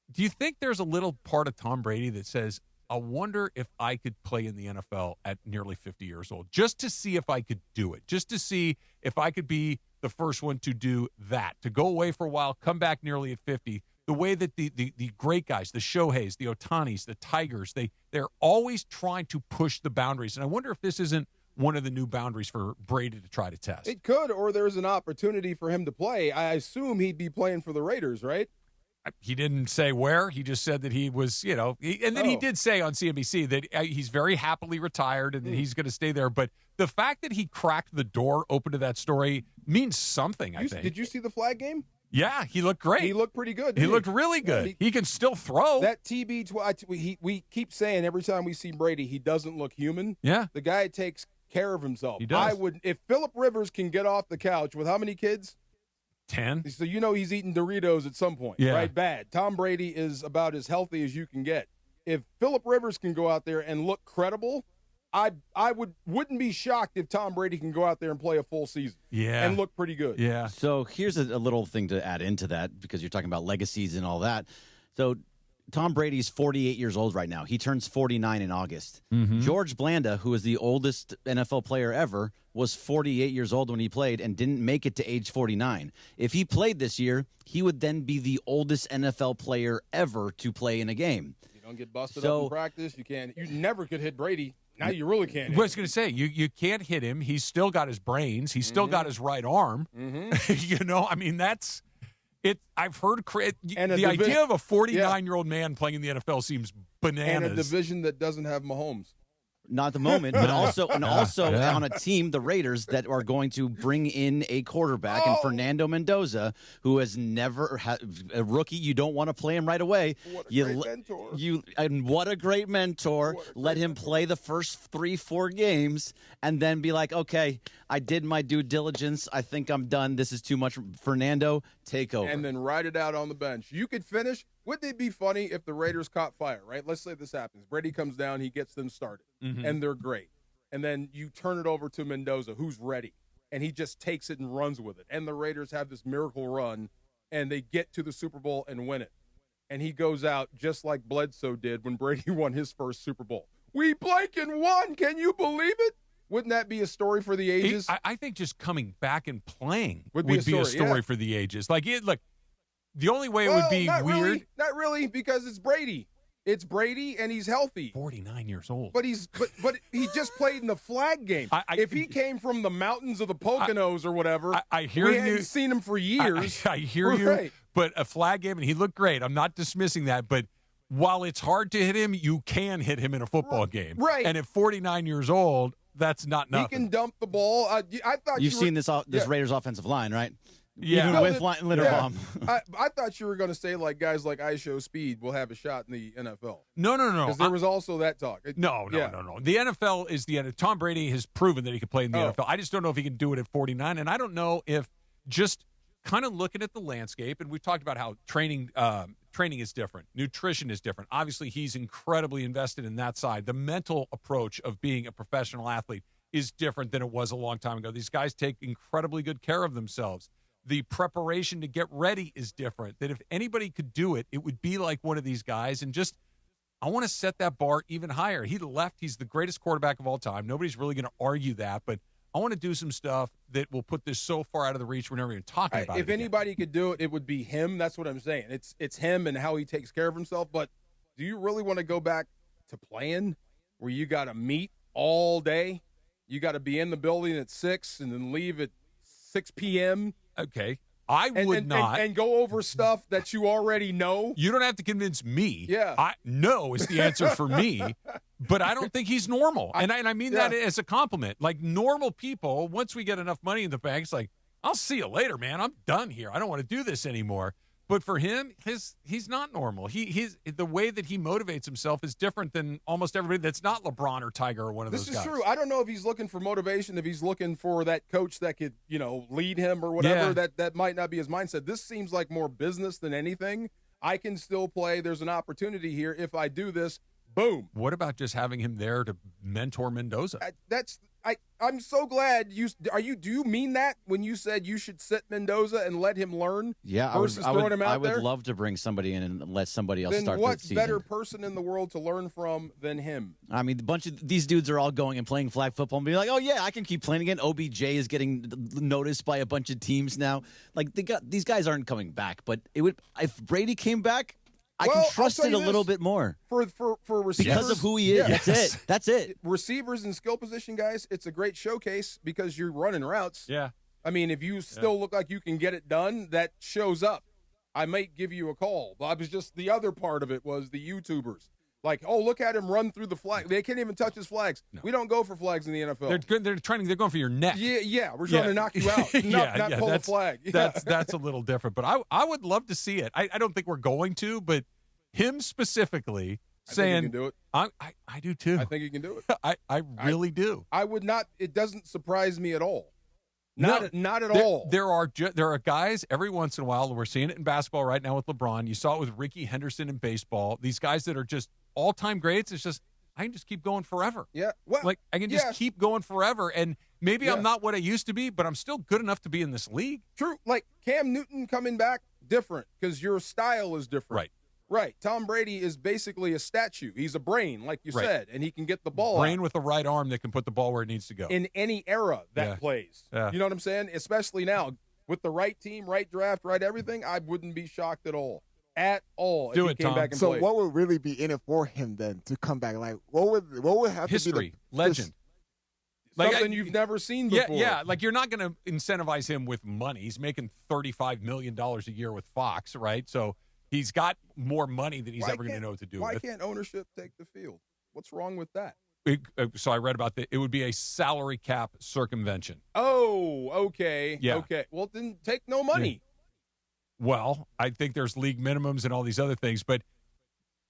do you think there's a little part of Tom Brady that says, I wonder if I could play in the NFL at nearly 50 years old, just to see if I could do it, just to see if I could be the first one to do that, to go away for a while, come back nearly at 50, the way that the great guys, the Shoheis, the Ohtanis, the Tigers, they're always trying to push the boundaries. And I wonder if this isn't one of the new boundaries for Brady to try to test. It could, or there's an opportunity for him to play. I assume he'd be playing for the Raiders, right? He didn't say where. He just said that he was, and then he did say on CNBC that he's very happily retired and that he's going to stay there. But the fact that he cracked the door open to that story means something, I think. Did you see the flag game? Yeah, he looked great. He looked pretty good. He looked really good. He can still throw. That we keep saying every time we see Brady, he doesn't look human. Yeah. The guy takes care of himself. He does. If Phillip Rivers can get off the couch with how many kids? 10. So he's eating Doritos at some point, right? Bad. Tom Brady is about as healthy as you can get. If Phillip Rivers can go out there and look credible, I wouldn't be shocked if Tom Brady can go out there and play a full season and look pretty good. Yeah. So here's a little thing to add into that, because you're talking about legacies and all that. So Tom Brady's 48 years old right now. He turns 49 in August. Mm-hmm. George Blanda, who is the oldest NFL player ever, was 48 years old when he played and didn't make it to age 49. If he played this year, he would then be the oldest NFL player ever to play in a game. You don't get busted up in practice. You never could hit Brady. Now you really can't. I was going to say, you can't hit him. He's still got his brains. He's still got his right arm. I mean, that's it. I've heard the idea of a 49-year-old man playing in the NFL seems bananas. And a division that doesn't have Mahomes. Not at the moment, but also on a team, the Raiders, that are going to bring in a quarterback, and Fernando Mendoza, who has never had a rookie. You don't want to play him right away. What a great mentor. What a great mentor. Let him play the first 3-4 games, and then be like, okay, I did my due diligence. I think I'm done. This is too much. Fernando, take over. And then ride it out on the bench. You could finish. Wouldn't it be funny if the Raiders caught fire, right? Let's say this happens. Brady comes down, he gets them started, and they're great. And then you turn it over to Mendoza, who's ready, and he just takes it and runs with it. And the Raiders have this miracle run, and they get to the Super Bowl and win it. And he goes out just like Bledsoe did when Brady won his first Super Bowl. We blank and won. Can you believe it? Wouldn't that be a story for the ages? I think just coming back and playing would be a story for the ages. Look. The only way it would be weird. Not really, because it's Brady. It's Brady, and he's healthy. 49 years old. But he just played in the flag game. If he came from the mountains of the Poconos or whatever, I hear we hadn't seen him for years. I hear you. But a flag game, and he looked great. I'm not dismissing that. But while it's hard to hit him, you can hit him in a football game. Right. And at 49 years old, that's not nothing. He can dump the ball. I thought you've seen this Raiders offensive line, right? Yeah, even with Linderbaum. I thought you were going to say guys like I Show Speed will have a shot in the NFL. No. Because there was also that talk. No. The NFL is the NFL. Tom Brady has proven that he can play in the NFL. I just don't know if he can do it at 49, and I don't know if just kind of looking at the landscape, and we've talked about how training is different, nutrition is different. Obviously, he's incredibly invested in that side. The mental approach of being a professional athlete is different than it was a long time ago. These guys take incredibly good care of themselves. The preparation to get ready is different. That if anybody could do it, it would be like one of these guys. And just, I want to set that bar even higher. He left. He's the greatest quarterback of all time. Nobody's really going to argue that. But I want to do some stuff that will put this so far out of the reach we're never even talking about it. If anybody could do it, it would be him. That's what I'm saying. It's him and how he takes care of himself. But do you really want to go back to playing where you got to meet all day? You got to be in the building at 6 and then leave at 6 p.m.? Okay. I would not. And go over stuff that you already know. You don't have to convince me. Yeah. No is the answer for me. But I don't think he's normal. And I mean that as a compliment. Like normal people, once we get enough money in the bank, it's like, I'll see you later, man. I'm done here. I don't want to do this anymore. But for him, he's not normal. The way that he motivates himself is different than almost everybody that's not LeBron or Tiger or one of those guys. This is true. I don't know if he's looking for motivation, if he's looking for that coach that could, lead him or whatever. Yeah. That might not be his mindset. This seems like more business than anything. I can still play. There's an opportunity here. If I do this, boom. What about just having him there to mentor Mendoza? I'm so glad do you mean that when you said you should sit Mendoza and let him learn? Yeah, versus throwing him out there? I would love to bring somebody in and let somebody else start the season. Then what better person in the world to learn from than him? I mean, a bunch of these dudes are all going and playing flag football and be like, oh yeah, I can keep playing again. OBJ is getting noticed by a bunch of teams now. Like these guys aren't coming back, but if Brady came back, I can trust it a little bit more. For receivers. Because of who he is. Yeah. That's it. Receivers and skill position guys, it's a great showcase because you're running routes. Yeah. I mean, if you still look like you can get it done, that shows up. I might give you a call. But I was just, the other part of it was the YouTubers. Like, oh, look at him run through the flag. They can't even touch his flags. No. We don't go for flags in the NFL. They're going for your neck. Yeah. We're trying to knock you out, not pull a flag. Yeah. That's a little different. But I would love to see it. I don't think we're going to, but him specifically saying, I think he can do it. I do too. I think he can do it. I really do. I would not. It doesn't surprise me at all. Not at all. There are guys every once in a while. We're seeing it in basketball right now with LeBron. You saw it with Ricky Henderson in baseball. These guys that are just all-time greats. It's just I can just keep going forever. Yeah. Well, I can just keep going forever. And maybe I'm not what I used to be, but I'm still good enough to be in this league. True. Like Cam Newton coming back, different because your style is different. Right. Tom Brady is basically a statue. He's a brain, like you said, and he can get the ball brain out. With the right arm that can put the ball where it needs to go. In any era that plays. Yeah. You know what I'm saying? Especially now. With the right team, right draft, right everything, I wouldn't be shocked at all. at all Do if it, he came Tom. back and So played. what would really be in it for him then to come back? Like, what would have History, to be legend. Something you've never seen before. Yeah. Like, you're not going to incentivize him with money. He's making $35 million a year with Fox, right? So he's got more money than he's ever going to know what to do Why with. can't ownership take the field? What's wrong with that? So I read about that. It would be a salary cap circumvention. Oh, okay. Yeah. Okay. Well, then take no money. Well, I think there's league minimums and all these other things, but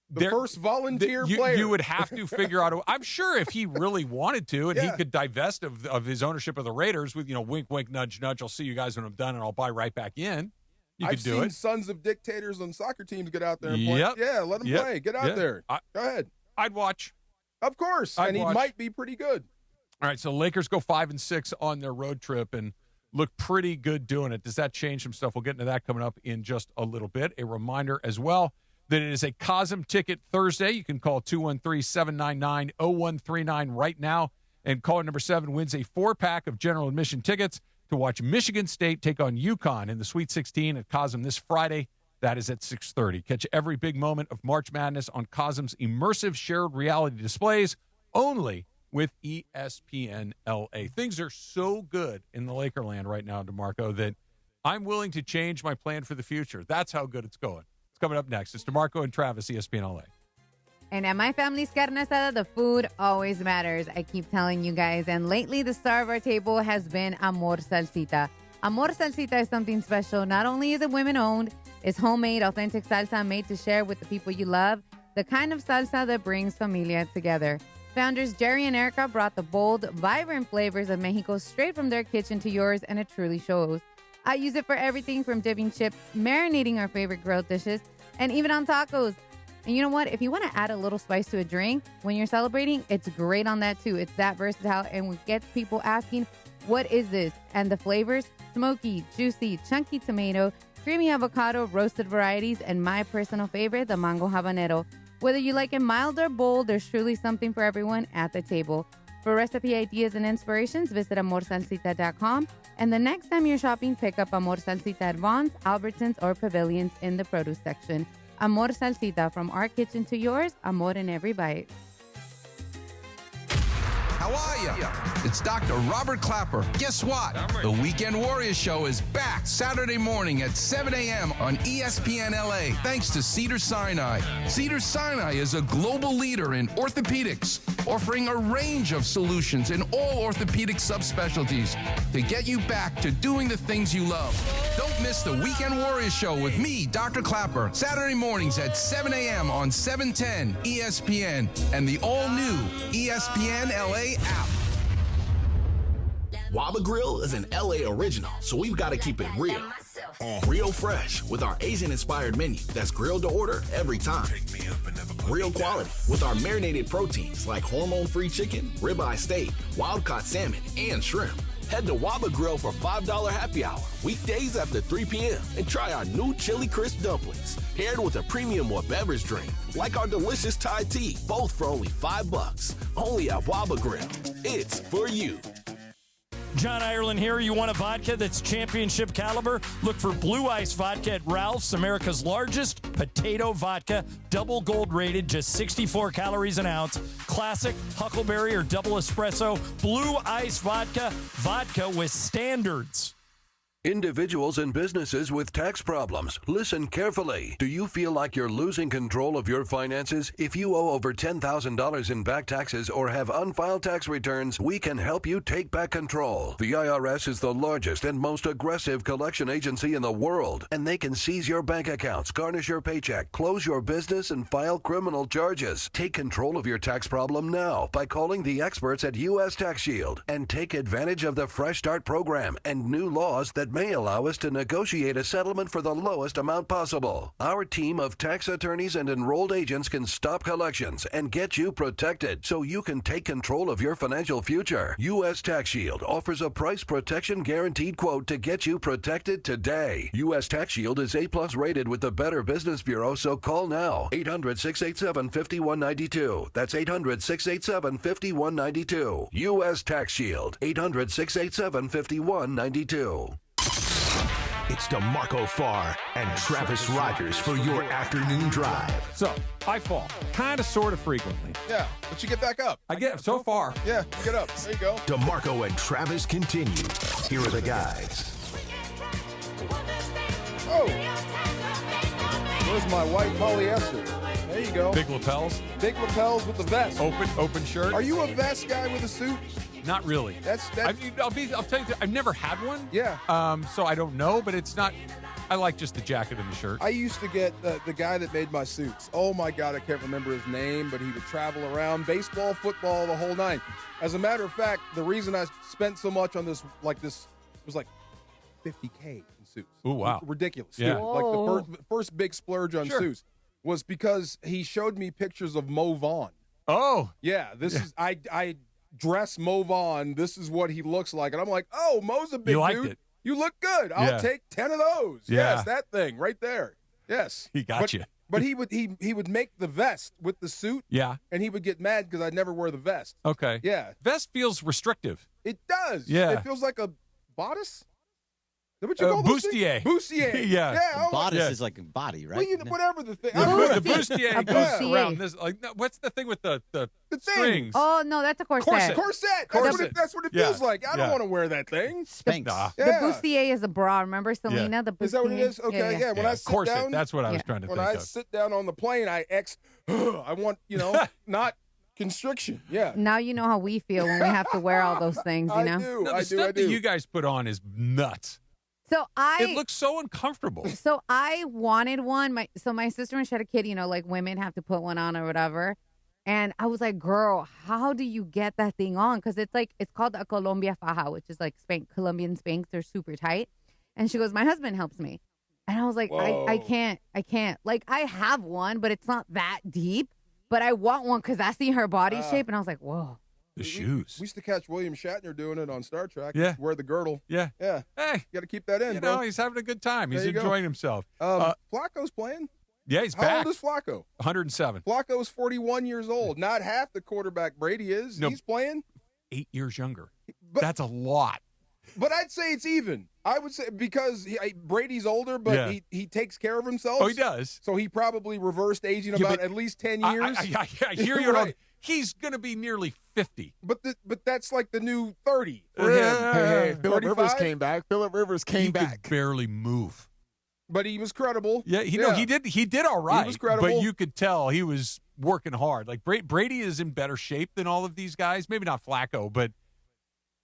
The first volunteer player. You would have to figure out. I'm sure if he really wanted to, and he could divest of his ownership of the Raiders with, wink, wink, nudge, nudge. I'll see you guys when I'm done, and I'll buy right back in. You could do I've seen it. sons of dictators on soccer teams get out there and play. Yep. Yeah, let them play. Get out there. Go ahead. I'd watch. Of course, I'd and watch. he might be pretty good. All right, so Lakers go 5-6 on their road trip and look pretty good doing it. Does that change some stuff? We'll get into that coming up in just a little bit. A reminder as well that it is a Cosm Ticket Thursday. You can call 213-799-0139 right now, and caller number 7 wins a 4-pack of general admission tickets to watch Michigan State take on UConn in the Sweet 16 at Cosm this Friday. That is at 6:30. Catch every big moment of March Madness on Cosm's immersive shared reality displays only with ESPN LA. Things are so good in the Lakerland right now, DeMarco, that I'm willing to change my plan for the future. That's how good it's going. It's coming up next. It's DeMarco and Travis, ESPN LA. And at my family's carne asada, the food always matters. I keep telling you guys. And lately, the star of our table has been Amor Salsita. Amor Salsita is something special. Not only is it women-owned, it's homemade, authentic salsa made to share with the people you love. The kind of salsa that brings familia together. Founders Jerry and Erica brought the bold, vibrant flavors of Mexico straight from their kitchen to yours, and it truly shows. I use it for everything from dipping chips, marinating our favorite grilled dishes, and even on tacos. And you know what? If you want to add a little spice to a drink when you're celebrating, it's great on that too. It's that versatile, and it gets people asking, what is this? And the flavors, smoky, juicy, chunky tomato, creamy avocado, roasted varieties, and my personal favorite, the mango habanero. Whether you like it mild or bold, there's truly something for everyone at the table. For recipe ideas and inspirations, visit amorsalsita.com. And the next time you're shopping, pick up Amor Salsita at Vaughn's, Albertsons, or Pavilions in the produce section. Amor Salsita, from our kitchen to yours, amor in every bite. How are you? It's Dr. Robert Clapper. Guess what? The Weekend Warriors Show is back Saturday morning at 7 a.m. on ESPN LA, thanks to Cedars-Sinai. Cedars-Sinai is a global leader in orthopedics, offering a range of solutions in all orthopedic subspecialties to get you back to doing the things you love. Don't miss the Weekend Warriors Show with me, Dr. Clapper, Saturday mornings at 7 a.m. on 710 ESPN and the all-new ESPN LA app. Waba Grill is an LA original, so we've got to keep it real. Real fresh with our Asian-inspired menu that's grilled to order every time. Real quality with our marinated proteins like hormone-free chicken, ribeye steak, wild-caught salmon, and shrimp. Head to Waba Grill for $5 happy hour, weekdays after 3 p.m. and try our new chili crisp dumplings, paired with a premium or beverage drink, like our delicious Thai tea, both for only $5. Only at Waba Grill. It's for you. John Ireland here. You want a vodka that's championship caliber? Look for Blue Ice Vodka at Ralph's, America's largest potato vodka, double gold rated, just 64 calories an ounce. Classic, Huckleberry, or double espresso. Blue Ice Vodka, vodka with standards. Individuals and businesses with tax problems, listen carefully. Do you feel like you're losing control of your finances? If you owe over $10,000 in back taxes or have unfiled tax returns, we can help you take back control. The IRS is the largest and most aggressive collection agency in the world, and they can seize your bank accounts, garnish your paycheck, close your business, and file criminal charges. Take control of your tax problem now by calling the experts at U.S. Tax Shield and take advantage of the Fresh Start program and new laws that may allow us to negotiate a settlement for the lowest amount possible. Our team of tax attorneys and enrolled agents can stop collections and get you protected so you can take control of your financial future. U.S. Tax Shield offers a price protection guaranteed quote to get you protected today. U.S. Tax Shield is A+ rated with the Better Business Bureau, so call now. 800-687-5192. That's 800-687-5192. U.S. Tax Shield. 800-687-5192. It's DeMarco Farr and Travis Rogers for your afternoon drive. So, I fall. Kind of, sort of frequently. Yeah, but you get back up. I get so far. Yeah, get up. There you go. DeMarco and Travis continue. Here are the guys. Oh. Where's my white polyester? There you go. Big lapels. Big lapels with the vest. Open shirt. Are you a vest guy with a suit? Not really. I'll tell you, I've never had one. Yeah. So I don't know, but it's not. I like just the jacket and the shirt. I used to get the guy that made my suits. Oh my God, I can't remember his name, but he would travel around baseball, football, the whole nine. As a matter of fact, the reason I spent so much on this was like $50K in suits. Oh wow, ridiculous. Yeah. Like the first big splurge on suits was because he showed me pictures of Mo Vaughn. Oh yeah, is I dress Mo Vaughn. This is what he looks like, and I'm like, oh, Mo's a big you liked dude. It. You look good. I'll take 10 of those. Yeah. Yes, that thing right there. Yes, he got you. But he would make the vest with the suit. Yeah, and he would get mad because I'd never wear the vest. Okay. Yeah, vest feels restrictive. It does. Yeah, it feels like a bodice. What you call bustier. Bustier. Yeah. Bodice is like a body, right? Well, whatever the thing. The bustier goes around this. Like, what's the thing with the strings? Oh no, that's a corset. Corset. That's what it feels like. I don't want to wear that thing. Spanx. The bustier is a bra. Remember Selena? The bustier. Is that what it is? Okay, yeah. When I sit corset. down, That's what I was trying to think of. When I sit down on the plane, I want not constriction. Yeah. Now you know how we feel when we have to wear all those things. You know. The stuff that you guys put on is nuts. So it looks so uncomfortable. So I wanted one. My sister when she had a kid, like women have to put one on or whatever. And I was like, girl, how do you get that thing on? Because it's called a Colombia faja, which is like Colombian Spanx. They're super tight. And she goes, my husband helps me. And I was like, I can't. Like I have one, but it's not that deep. But I want one because I see her body shape. And I was like, whoa. The shoes. We used to catch William Shatner doing it on Star Trek. Yeah. Wear the girdle. Yeah. Yeah. Hey. You got to keep that in, bro. He's having a good time. He's enjoying himself. Flacco's playing. Yeah, he's How back. How old is Flacco? 107. Flacco's 41 years old. Not half the quarterback Brady is. No, he's playing. 8 years younger. That's a lot. But I'd say it's even. I would say because Brady's older, but he takes care of himself. Oh, he does. So he probably reversed aging about at least 10 years. I hear you. Right. He's going to be nearly 50. But that's like the new 30 for him. Hey, Phillip Rivers came back. Phillip Rivers came back. He could barely move. But he was credible. Yeah, he did all right. He was credible. But you could tell he was working hard. Like Brady is in better shape than all of these guys. Maybe not Flacco, but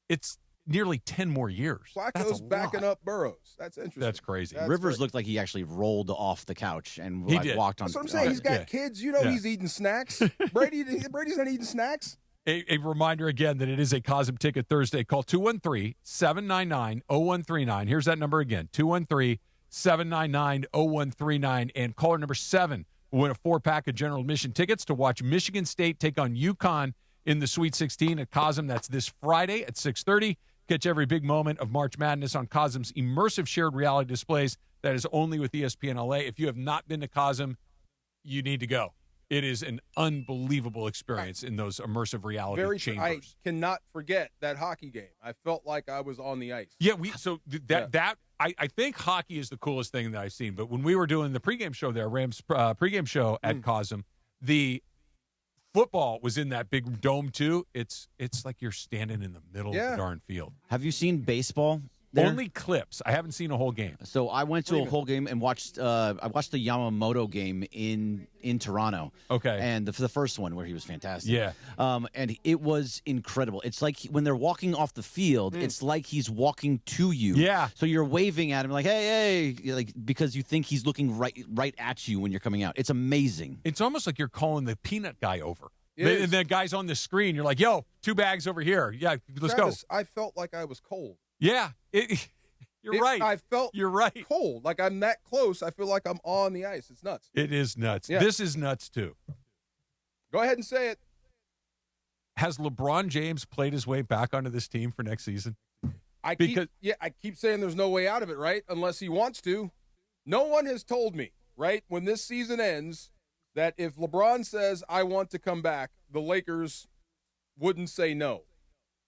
it's nearly 10 more years. Flacco's backing up Burrows. That's interesting. That's crazy. Rivers looked like he actually rolled off the couch and walked on. That's what I'm saying. He's got kids. He's eating snacks. Brady's not eating snacks. A reminder again that it is a Cosm Ticket Thursday. Call 213-799-0139. Here's that number again, 213-799-0139. And caller number 7 will win a 4-pack of general admission tickets to watch Michigan State take on UConn in the Sweet 16 at Cosm. That's this Friday at 6:30. Catch every big moment of March Madness on Cosm's immersive shared reality displays. That is only with ESPN LA. If you have not been to Cosm, you need to go. It is an unbelievable experience in those immersive reality chambers. I cannot forget that hockey game. I felt like I was on the ice. Yeah, I think hockey is the coolest thing that I've seen. But when we were doing the pregame show there, Rams pregame show at Cosm, the football was in that big dome too. It's like you're standing in the middle of the darn field. Have you seen baseball there? Only clips. I haven't seen a whole game. So I went to a whole game and watched. I watched the Yamamoto game in Toronto. Okay, and the first one where he was fantastic. Yeah, and it was incredible. It's like when they're walking off the field, it's like he's walking to you. Yeah. So you're waving at him like, hey, like because you think he's looking right at you when you're coming out. It's amazing. It's almost like you're calling the peanut guy over. And the guy's on the screen. You're like, yo, 2 bags over here. Yeah, let's Travis, go. I felt like I was cold. Yeah, you're right. I felt you're right. Cold. Like I'm that close. I feel like I'm on the ice. It's nuts. It is nuts. Yeah. This is nuts, too. Go ahead and say it. Has LeBron James played his way back onto this team for next season? I keep saying there's no way out of it, right? Unless he wants to. No one has told me, right, when this season ends, that if LeBron says, I want to come back, the Lakers wouldn't say no.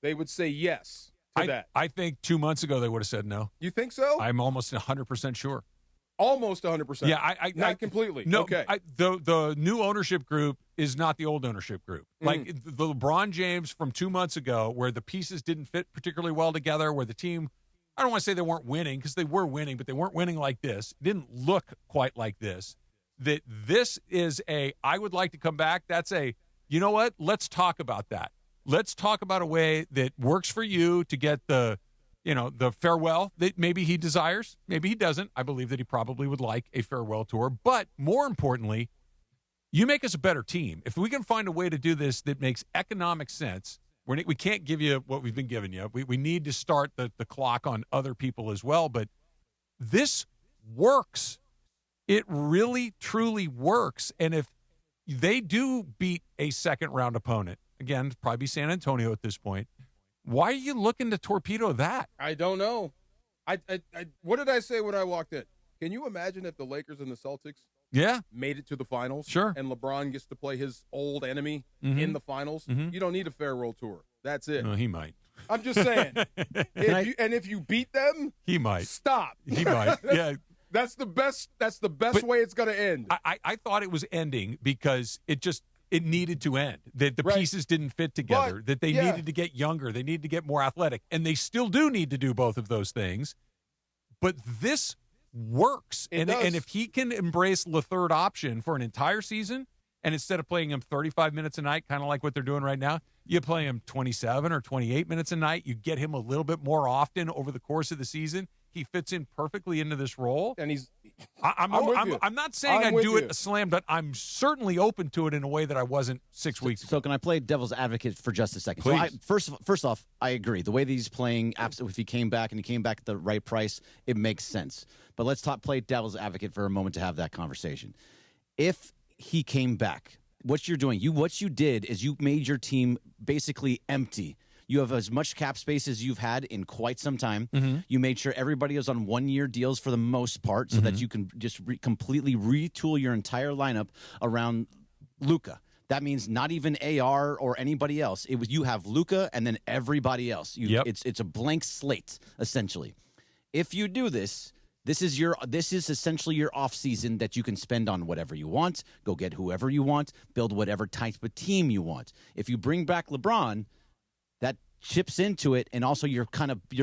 They would say yes to that? I think 2 months ago they would have said no. You think so? I'm almost 100% sure. Almost 100%. Yeah, not completely. No, okay. The new ownership group is not the old ownership group. Like the LeBron James from 2 months ago, where the pieces didn't fit particularly well together, where the team, I don't want to say they weren't winning, because they were winning, but they weren't winning like this. Didn't look quite like this. That this is I would like to come back. That's you know what? Let's talk about that. Let's talk about a way that works for you to get the farewell that maybe he desires. Maybe he doesn't. I believe that he probably would like a farewell tour. But more importantly, you make us a better team. If we can find a way to do this that makes economic sense, we can't give you what we've been giving you. We need to start the clock on other people as well. But this works. It really, truly works. And if they do beat a second-round opponent, again, it'd probably be San Antonio at this point, why are you looking to torpedo that? I don't know. What did I say when I walked in? Can you imagine if the Lakers and the Celtics made it to the finals? Sure. And LeBron gets to play his old enemy in the finals? You don't need a farewell tour. That's it. No, he might. I'm just saying. If you beat them, he might. Stop. He might. Yeah. That's the best way it's going to end. I thought it was ending because it needed to end. That the pieces didn't fit together, that they needed to get younger, they needed to get more athletic, and they still do need to do both of those things. But this works. And if he can embrace the third option for an entire season, and instead of playing him 35 minutes a night, kind of like what they're doing right now, you play him 27 or 28 minutes a night, you get him a little bit more often over the course of the season. He fits in perfectly into this role. And I'm not saying I do it a slam, but I'm certainly open to it in a way that I wasn't 6 weeks ago. So can I play devil's advocate for just a second? Please. So first off, I agree. The way that he's playing, absolutely, if he came back at the right price, it makes sense. But let's play devil's advocate for a moment to have that conversation. If he came back, what you did is you made your team basically empty. You have as much cap space as you've had in quite some time. Mm-hmm. You made sure everybody is on 1-year deals for the most part so that you can just completely retool your entire lineup around Luka. That means not even AR or anybody else. You have Luka and then everybody else. It's a blank slate, essentially. If you do this is essentially your offseason that you can spend on whatever you want, go get whoever you want, build whatever type of team you want. If you bring back LeBron, that chips into it, and also you're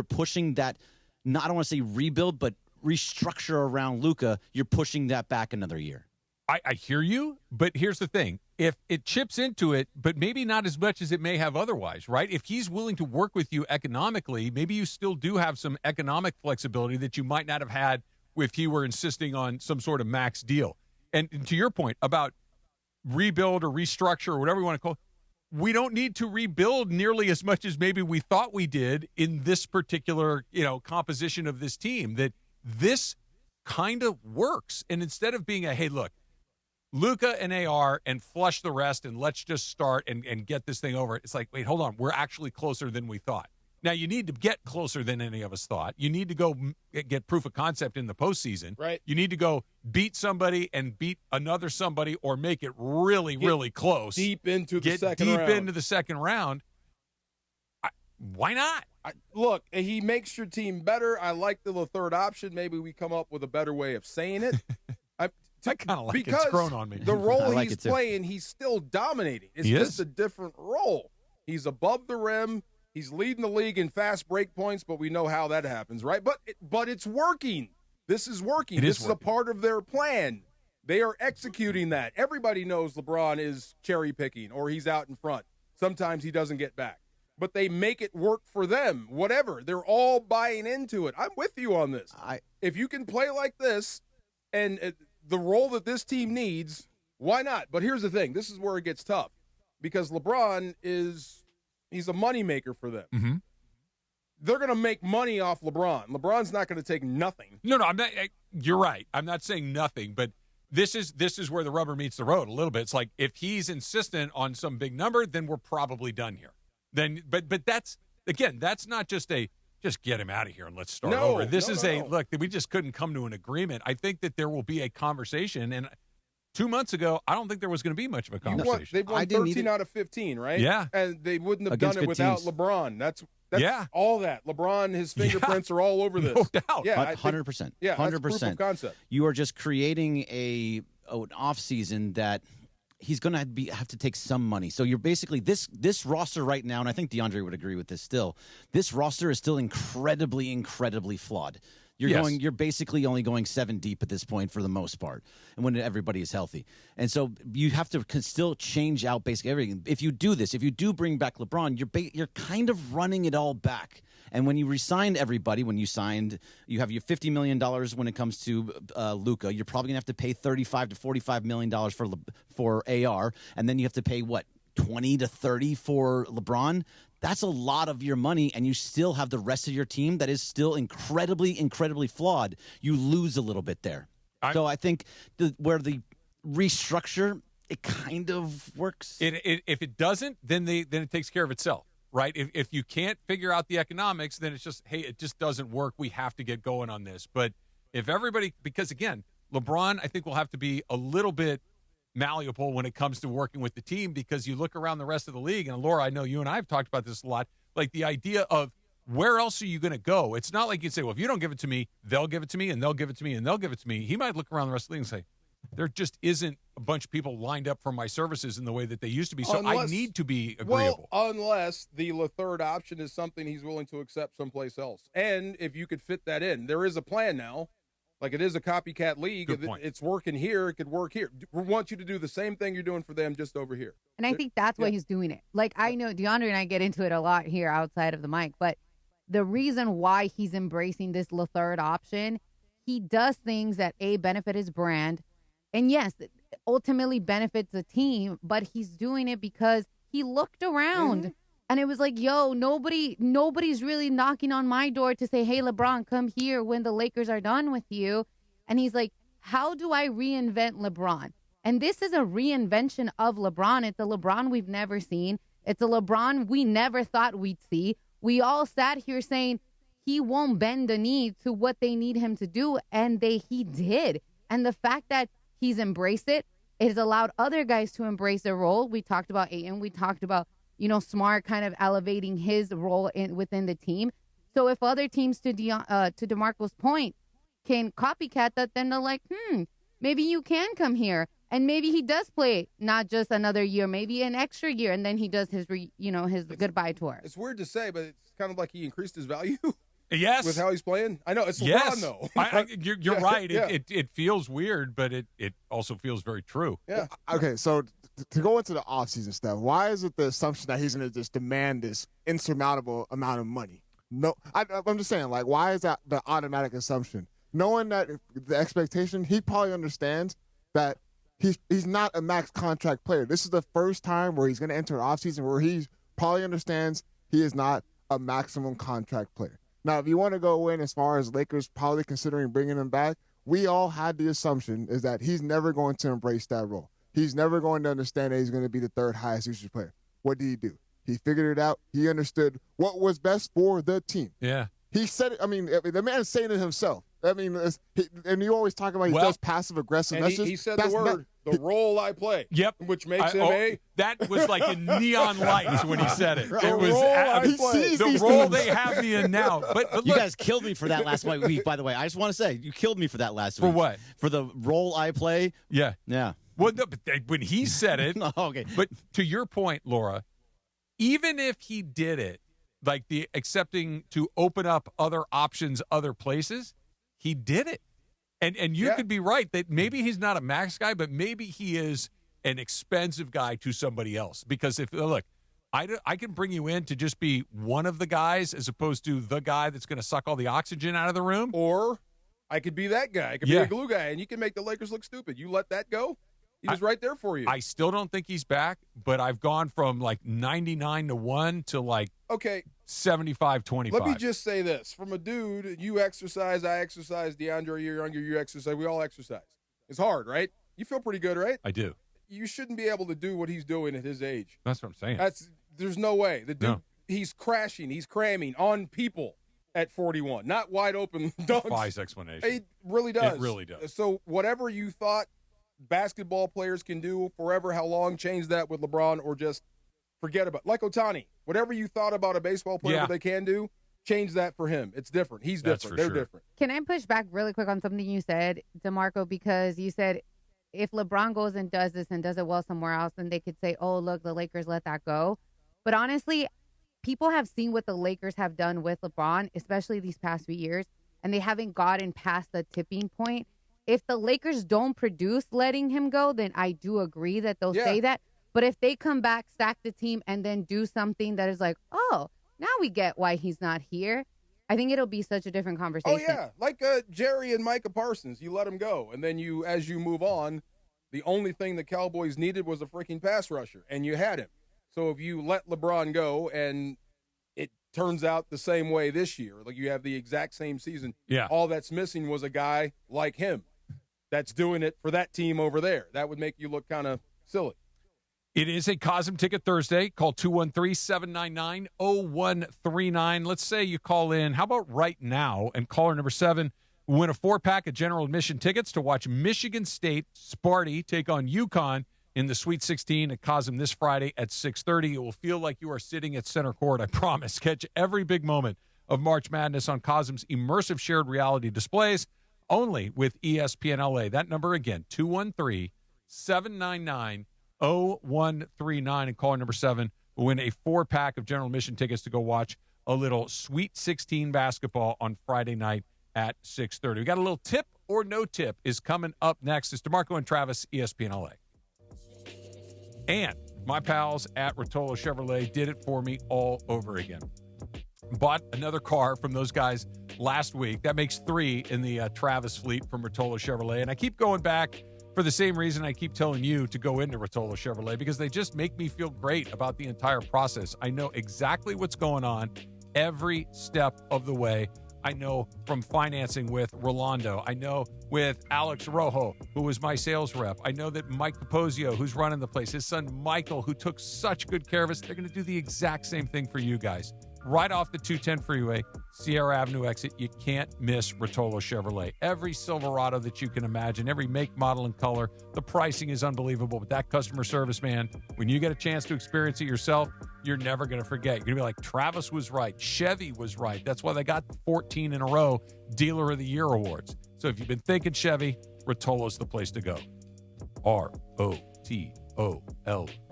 pushing that, I don't want to say rebuild, but restructure around Luka. You're pushing that back another year. I hear you, but here's the thing. If it chips into it, but maybe not as much as it may have otherwise, right? If he's willing to work with you economically, maybe you still do have some economic flexibility that you might not have had if he were insisting on some sort of max deal. And to your point about rebuild or restructure or whatever you want to call it, we don't need to rebuild nearly as much as maybe we thought we did in this particular, composition of this team, that this kind of works. And instead of being hey, look, Luka and AR and flush the rest and let's just start and get this thing over, it's like, wait, hold on. We're actually closer than we thought. Now, you need to get closer than any of us thought. You need to go get proof of concept in the postseason. Right. You need to go beat somebody and beat another somebody or make it really, really close. Deep into the second round. Why not? Look, he makes your team better. I like the third option. Maybe we come up with a better way of saying it. I kind of like it. Because it's grown on me. The role he's playing, he's still dominating. It's just a different role. He's above the rim. He's leading the league in fast break points, but we know how that happens, right? But it's working. This is working. This is a part of their plan. They are executing that. Everybody knows LeBron is cherry picking or he's out in front. Sometimes he doesn't get back. But they make it work for them, whatever. They're all buying into it. I'm with you on this. If you can play like this and the role that this team needs, why not? But here's the thing. This is where it gets tough because LeBron he's a moneymaker for them. Mm-hmm. They're going to make money off LeBron. LeBron's not going to take nothing. No, I'm not. You're right. I'm not saying nothing, but this is where the rubber meets the road a little bit. It's like if he's insistent on some big number, then we're probably done here. But that's not just get him out of here and let's start over. This is look, we just couldn't come to an agreement. I think that there will be a conversation, and 2 months ago, I don't think there was going to be much of a conversation. They've won 13 out of 15, right? Yeah. And they wouldn't have done it without LeBron. That's all that. LeBron, his fingerprints are all over this. No doubt. Yeah, 100%. Yeah, 100%. that's proof of concept. You are just creating an off season that he's going to have to take some money. So you're basically this roster right now, and I think DeAndre would agree with this still. This roster is still incredibly, incredibly flawed. You're basically only going 7 deep at this point for the most part, and when everybody is healthy. And so you have to still change out basically everything. If you do this, if you do bring back LeBron, you're kind of running it all back. And when you re-signed everybody, you have your $50 million when it comes to Luka. You're probably going to have to pay $35 to $45 million for AR, and then you have to pay, 20 to 30 for LeBron? That's a lot of your money, and you still have the rest of your team that is still incredibly, incredibly flawed. You lose a little bit there. So I think where the restructure, it kind of works. If it doesn't, then it takes care of itself, right? If you can't figure out the economics, then it's just, hey, it just doesn't work. We have to get going on this. But if everybody, because again, LeBron, I think will have to be a little bit malleable when it comes to working with the team, because you look around the rest of the league, and Laura, I know you and I have talked about this a lot, like the idea of where else are you going to go? It's not like you'd say, well, if you don't give it to me, they'll give it to me, and they'll give it to me, and they'll give it to me. He might look around the rest of the league and say, there just isn't a bunch of people lined up for my services in the way that they used to be, so I need to be agreeable. Well, unless the third option is something he's willing to accept someplace else. And if you could fit that in, there is a plan now. Like, it is a copycat league. It's working here. It could work here. We want you to do the same thing you're doing for them just over here. And I think that's why he's doing it. Like, I know DeAndre and I get into it a lot here outside of the mic, but the reason why he's embracing this third option, he does things that, A, benefit his brand, and yes, ultimately benefits the team, but he's doing it because he looked around. Mm-hmm. And it was like, yo, nobody's really knocking on my door to say, hey, LeBron, come here when the Lakers are done with you. And he's like, how do I reinvent LeBron? And this is a reinvention of LeBron. It's a LeBron we've never seen. It's a LeBron we never thought we'd see. We all sat here saying he won't bend the knee to what they need him to do, and he did. And the fact that he's embraced it has allowed other guys to embrace their role. We talked about Ayton. We talked about Smart kind of elevating his role within the team. So if other teams, to DeMarco's point, can copycat that, then they're like, maybe you can come here. And maybe he does play not just another year, maybe an extra year, and then he does his goodbye tour. It's weird to say, but it's kind of like he increased his value. Yes. With how he's playing. I know. It's LeBron, though. You're right. Yeah. It feels weird, but it also feels very true. Yeah. Okay, so to go into the offseason stuff, why is it the assumption that he's going to just demand this insurmountable amount of money? No, I'm just saying, like, why is that the automatic assumption? Knowing that the expectation, he probably understands that he's not a max contract player. This is the first time where he's going to enter an offseason where he probably understands he is not a maximum contract player. Now, if you want to go in as far as Lakers probably considering bringing him back, we all had the assumption is that he's never going to embrace that role. He's never going to understand that he's going to be the third highest usage player. What did he do? He figured it out. He understood what was best for the team. Yeah. He said it. I mean, the man's saying it himself. I mean, and you always talk about he does passive-aggressive. And he said the word, the role I play. Yep. Which makes him That was like in neon lights when he said it. Right. It was the role they have me in now. But look, you guys killed me for that last week, by the way. I just want to say, you killed me for that last week. For what? For the role I play. Yeah. Yeah. Well, no, but when he said it. Okay. But to your point, Laura, even if he did it, like the accepting to open up other options, other places, he did it. And you could be right that maybe he's not a max guy, but maybe he is an expensive guy to somebody else. Because I can bring you in to just be one of the guys as opposed to the guy that's going to suck all the oxygen out of the room. Or I could be that guy. I could be a glue guy, and you can make the Lakers look stupid. You let that go, he was right there for you. I still don't think he's back, but I've gone from like 99-1 to like 75-25. Let me just say this. From a dude, you exercise, I exercise, DeAndre, you're younger, you exercise. We all exercise. It's hard, right? You feel pretty good, right? I do. You shouldn't be able to do what he's doing at his age. That's what I'm saying. There's no way. The dude, he's crashing, he's cramming on people at 41. Not wide open dunks. Defies explanation. It really does. It really does. So whatever you thought basketball players can do forever, how long, change that with LeBron or just forget about like Ohtani. Whatever you thought about a baseball player what they can do, change that for him. It's different. He's different. They're different. Can I push back really quick on something you said, DeMarco? Because you said if LeBron goes and does this and does it well somewhere else, then they could say, oh, look, the Lakers let that go. But honestly, people have seen what the Lakers have done with LeBron, especially these past few years, and they haven't gotten past the tipping point. If the Lakers don't produce letting him go, then I do agree that they'll say that. But if they come back, stack the team, and then do something that is like, oh, now we get why he's not here, I think it'll be such a different conversation. Oh, yeah. Like Jerry and Micah Parsons. You let him go. And then as you move on, the only thing the Cowboys needed was a freaking pass rusher, and you had him. So if you let LeBron go and it turns out the same way this year, like you have the exact same season, all that's missing was a guy like him that's doing it for that team over there. That would make you look kind of silly. It is a Cosm Ticket Thursday. Call 213-799-0139. Let's say you call in. How about right now? And caller number 7 will win a 4-pack of general admission tickets to watch Michigan State Sparty take on UConn in the Sweet 16 at Cosm this Friday at 6:30. It will feel like you are sitting at center court, I promise. Catch every big moment of March Madness on Cosm's immersive shared reality displays, only with ESPN LA. That number again, 213-799-0139, and caller number 7 will win a 4-pack of general admission tickets to go watch a little Sweet 16 basketball on Friday night at 6:30. We got a little tip or no tip is coming up next. It's DeMarco and Travis, ESPN LA. And my pals at Rotolo Chevrolet did it for me all over again. Bought another car from those guys last week. That makes 3 in the Travis fleet from Rotolo Chevrolet. And I keep going back for the same reason I keep telling you to go into Rotolo Chevrolet, because they just make me feel great about the entire process. I know exactly what's going on every step of the way. I know from financing with Rolando. I know with Alex Rojo, who was my sales rep. I know that Mike Capozio, who's running the place, his son Michael, who took such good care of us, they're going to do the exact same thing for you guys. Right off the 210 freeway, Sierra Avenue exit, you can't miss Rotolo Chevrolet. Every Silverado that you can imagine, every make, model, and color. The pricing is unbelievable, but that customer service, man, when you get a chance to experience it yourself, you're never going to forget. You're going to be like, Travis was right. Chevy was right. That's why they got 14 in a row Dealer of the Year awards. So if you've been thinking Chevy, Rotolo's the place to go. ROTOLO.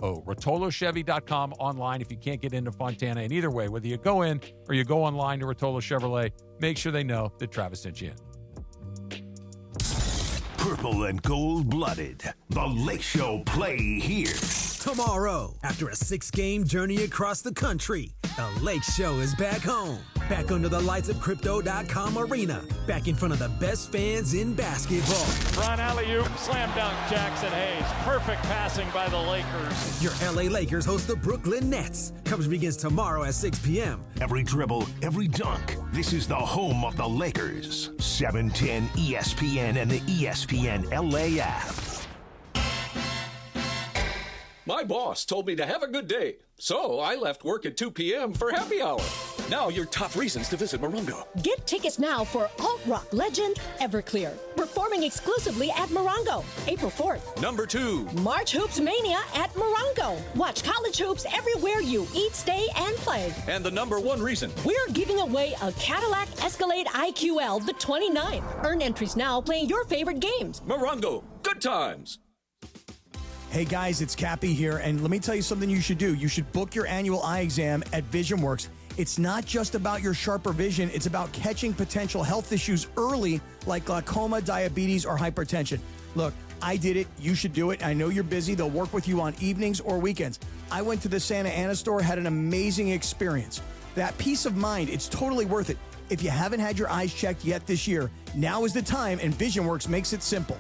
RotoloChevy.com online if you can't get into Fontana. And either way, whether you go in or you go online to Rotolo Chevrolet, make sure they know that Travis sent you in. Purple and gold-blooded. The Lake Show play here. Tomorrow, after a 6-game journey across the country, the Lake Show is back home. Back under the lights of Crypto.com Arena. Back in front of the best fans in basketball. Ron alley-oop, slam dunk, Jackson Hayes. Perfect passing by the Lakers. Your LA Lakers host the Brooklyn Nets. Coverage begins tomorrow at 6 p.m. Every dribble, every dunk. This is the home of the Lakers. 710 ESPN and the ESPN LA app. My boss told me to have a good day, so I left work at 2 p.m. for happy hour. Now your top reasons to visit Morongo. Get tickets now for alt-rock legend Everclear, performing exclusively at Morongo, April 4th. Number 2. March Hoops Mania at Morongo. Watch college hoops everywhere you eat, stay, and play. And the number 1 reason. We're giving away a Cadillac Escalade IQL the 29th. Earn entries now playing your favorite games. Morongo, good times. Hey guys, it's Cappy here, and let me tell you something you should do. You should book your annual eye exam at VisionWorks. It's not just about your sharper vision, it's about catching potential health issues early, like glaucoma, diabetes, or hypertension. Look, I did it, you should do it. I know you're busy, they'll work with you on evenings or weekends. I went to the Santa Ana store, had an amazing experience. That peace of mind, it's totally worth it. If you haven't had your eyes checked yet this year, now is the time, and VisionWorks makes it simple.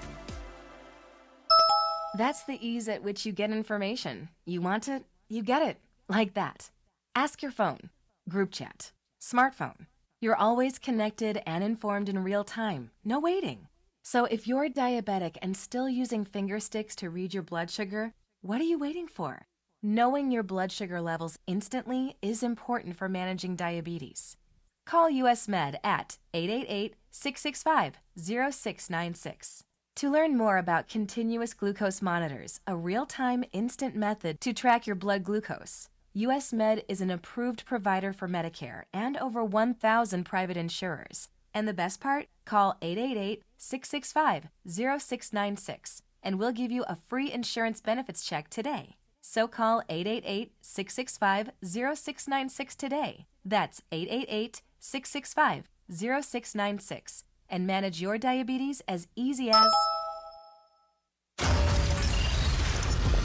That's the ease at which you get information. You want it, you get it. Like that. Ask your phone. Group chat. Smartphone. You're always connected and informed in real time. No waiting. So if you're diabetic and still using finger sticks to read your blood sugar, what are you waiting for? Knowing your blood sugar levels instantly is important for managing diabetes. Call US Med at 888-665-0696. To learn more about continuous glucose monitors, a real-time instant method to track your blood glucose, US Med is an approved provider for Medicare and over 1,000 private insurers. And the best part? Call 888-665-0696 and we'll give you a free insurance benefits check today. So call 888-665-0696 today. That's 888-665-0696 and manage your diabetes as easy as...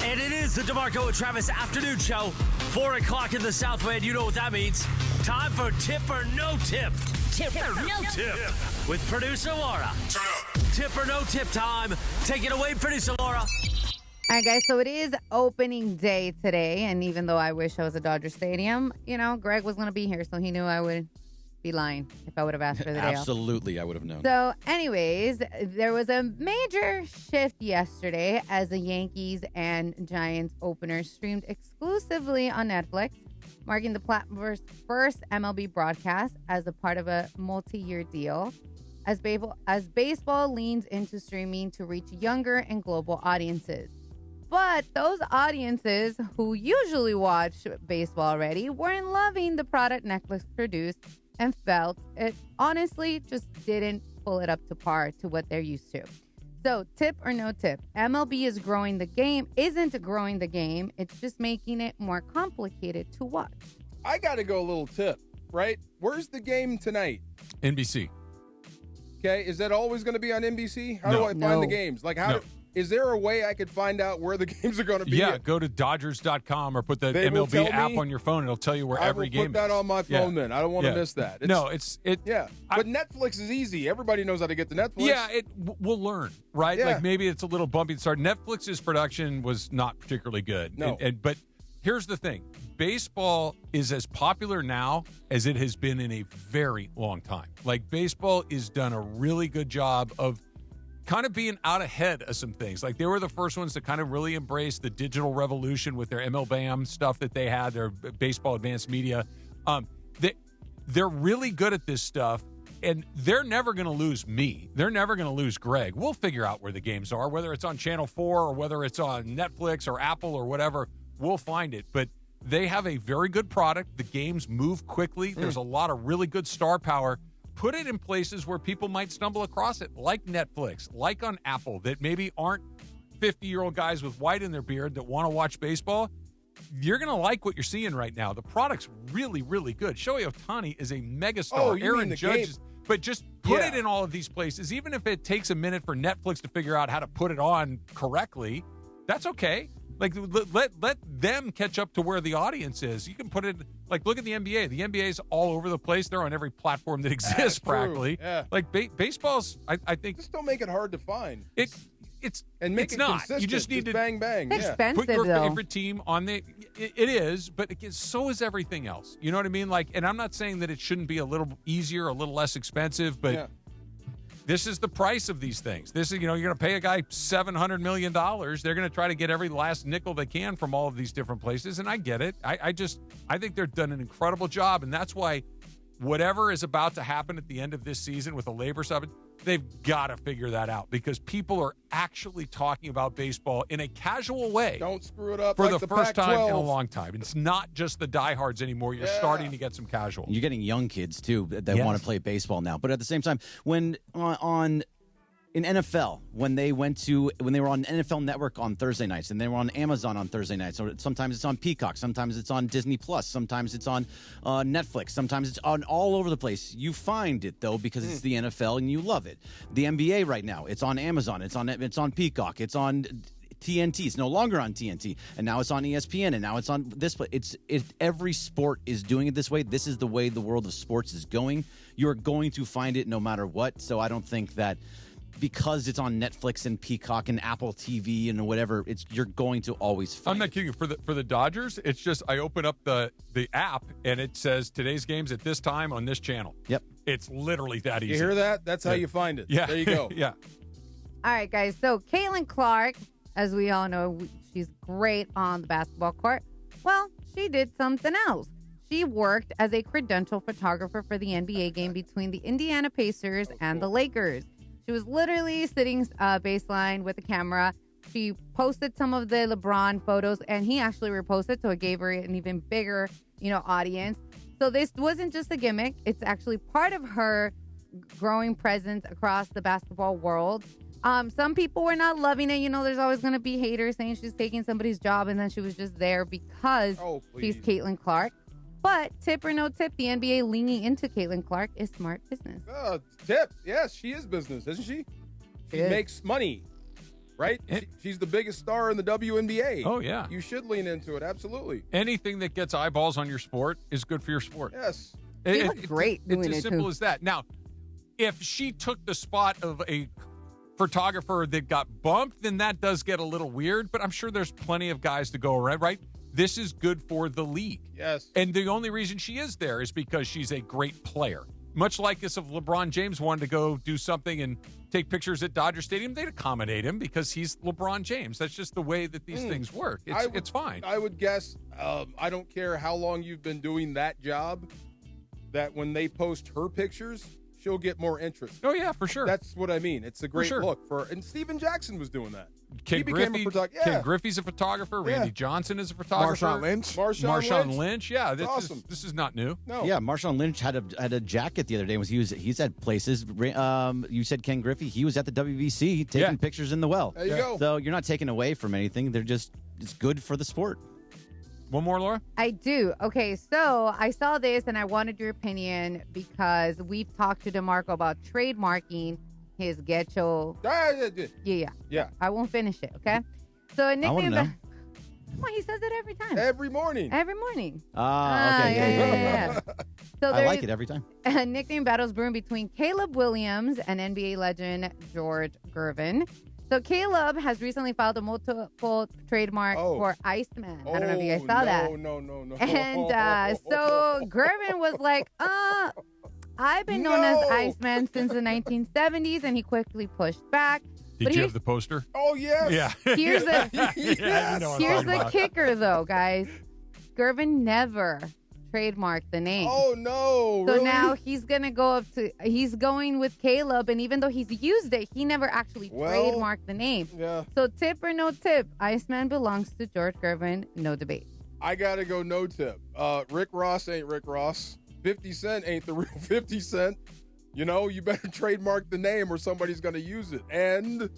And it is the DeMarco and Travis Afternoon Show. 4 o'clock in the Southland. You know what that means. Time for Tip or No Tip. Tip or No Tip. With producer Laura. Tip or No Tip time. Take it away, producer Laura. All right, guys, so it is opening day today, and even though I wish I was at Dodger Stadium, Greg was going to be here, so he knew I would be lying if I would have asked for the day off. Absolutely, I would have known. So, anyways, there was a major shift yesterday as the Yankees and Giants opener streamed exclusively on Netflix, marking the platform's first MLB broadcast as a part of a multi-year deal. As baseball leans into streaming to reach younger and global audiences. But those audiences who usually watch baseball already weren't loving the product Netflix produced and felt it honestly just didn't pull it up to par to what they're used to. So, tip or no tip, MLB isn't growing the game. It's just making it more complicated to watch. I got to go a little tip, right? Where's the game tonight? NBC. Okay, is that always going to be on NBC? How do I find the games? Is there a way I could find out where the games are going to be? Yeah, go to Dodgers.com or put the MLB app on your phone. It'll tell you where every game is. I will put that on my phone then. I don't want to miss that. But Netflix is easy. Everybody knows how to get to Netflix. Yeah, we'll learn, right? Yeah. Like maybe it's a little bumpy to start. Netflix's production was not particularly good. No. But here's the thing. Baseball is as popular now as it has been in a very long time. Like, baseball has done a really good job of kind of being out ahead of some things. Like, they were the first ones to kind of really embrace the digital revolution with their MLBAM stuff that they had, their Baseball Advanced Media. They're really good at this stuff, and they're never going to lose me. They're never going to lose Greg. We'll figure out where the games are, whether it's on Channel 4 or whether it's on Netflix or Apple or whatever. We'll find it. But they have a very good product. The games move quickly. There's a lot of really good star power. Put it in places where people might stumble across it, like Netflix, like on Apple, that maybe aren't 50-year-old guys with white in their beard that want to watch baseball. You're going to like what you're seeing right now. The product's really, really good. Shohei Ohtani is a megastar. Aaron Judge is, but just put it in all of these places. Even if it takes a minute for Netflix to figure out how to put it on correctly, that's okay. Like, let them catch up to where the audience is. You can put it, like, look at the NBA. The NBA's all over the place. They're on every platform that exists, practically. Yeah. Like, baseball's, I think. Just don't make it hard to find. It's not. Consistent. You just need to bang. It's expensive, put your though. favorite team on the. It is, but so is everything else. You know what I mean? Like, and I'm not saying that it shouldn't be a little easier, a little less expensive, but this is the price of these things. This is, you're going to pay a guy $700 million. They're going to try to get every last nickel they can from all of these different places, and I get it. I think they've done an incredible job, and that's why whatever is about to happen at the end of this season with the labor summit, they've got to figure that out, because people are actually talking about baseball in a casual way. Don't screw it up for like the first time Pac-12. in a long time. It's not just the diehards anymore. You're starting to get some casual. You're getting young kids too that want to play baseball now. But at the same time, when in NFL, when they were on NFL Network on Thursday nights, and they were on Amazon on Thursday nights, so sometimes it's on Peacock, sometimes it's on Disney Plus, sometimes it's on Netflix, sometimes it's on all over the place. You find it though because it's the NFL and you love it. The NBA right now, it's on Amazon, it's on Peacock, it's on TNT. It's no longer on TNT, and now it's on ESPN, and now it's on this. Every sport is doing it this way. This is the way the world of sports is going. You're going to find it no matter what. So I don't think that because it's on Netflix and Peacock and Apple TV and whatever, you're going to always find I'm not kidding you. For the Dodgers, it's just I open up the app and it says today's game's at this time on this channel. Yep. It's literally that easy. You hear that? That's how you find it. Yeah. There you go. Yeah. All right, guys. So Caitlin Clark, as we all know, she's great on the basketball court. Well, she did something else. She worked as a credential photographer for the NBA game between the Indiana Pacers and the Lakers. She was literally sitting baseline with a camera, she posted some of the LeBron photos, and he actually reposted, so it gave her an even bigger, audience. So this wasn't just a gimmick. It's actually part of her growing presence across the basketball world. Some people were not loving it. There's always going to be haters saying she's taking somebody's job, and then she was just there because she's Caitlin Clark. But tip or no tip, the NBA leaning into Caitlin Clark is smart business. Tip. Yes, she is business, isn't she? She makes money, right? She's the biggest star in the WNBA. Oh, yeah. You should lean into it, absolutely. Anything that gets eyeballs on your sport is good for your sport. Yes. She looked great doing it, It's as simple too. as that. Now, if she took the spot of a photographer that got bumped, then that does get a little weird, but I'm sure there's plenty of guys to go around, right? This is good for the league. Yes. And the only reason she is there is because she's a great player. Much like this, if LeBron James wanted to go do something and take pictures at Dodger Stadium, they'd accommodate him because he's LeBron James. That's just the way that these things work. It's fine. I would guess, I don't care how long you've been doing that job, that when they post her pictures, she'll get more interest. Oh, yeah, for sure. That's what I mean. It's a great sure. look. And Steven Jackson was doing that. Ken He became a photographer. Ken Griffey's a photographer. Randy Johnson is a photographer. Marshawn Lynch. Yeah, this is not new. No. Yeah, Marshawn Lynch had a jacket the other day. He's at places. You said Ken Griffey. He was at the WBC taking pictures in the well. There you go. So you're not taking away from anything. It's good for the sport. One more, Laura? I do. Okay, so I saw this and I wanted your opinion because we've talked to DeMarco about trademarking his Getcho. Yeah. I won't finish it, okay? So a nickname. Come on, he says it every time. Every morning. Okay. Yeah. So I like it every time. A nickname battles brewing between Caleb Williams and NBA legend George Gervin. So Caleb has recently filed a multiple trademark for Iceman. I don't know if you guys saw that. No. And so Gervin was like, I've been known as Iceman since the 1970s, and he quickly pushed back. Did you have the poster? Oh, yes. Yeah. Here's the, here's the about. kicker, though, guys. Gervin never trademarked the name. Oh, no. So really? now he's going with Caleb, and even though he's used it, he never actually trademarked the name. Yeah. So tip or no tip, Iceman belongs to George Gervin, no debate. I got to go no tip. Rick Ross ain't Rick Ross. 50 Cent ain't the real 50 Cent. You better trademark the name or somebody's going to use it. And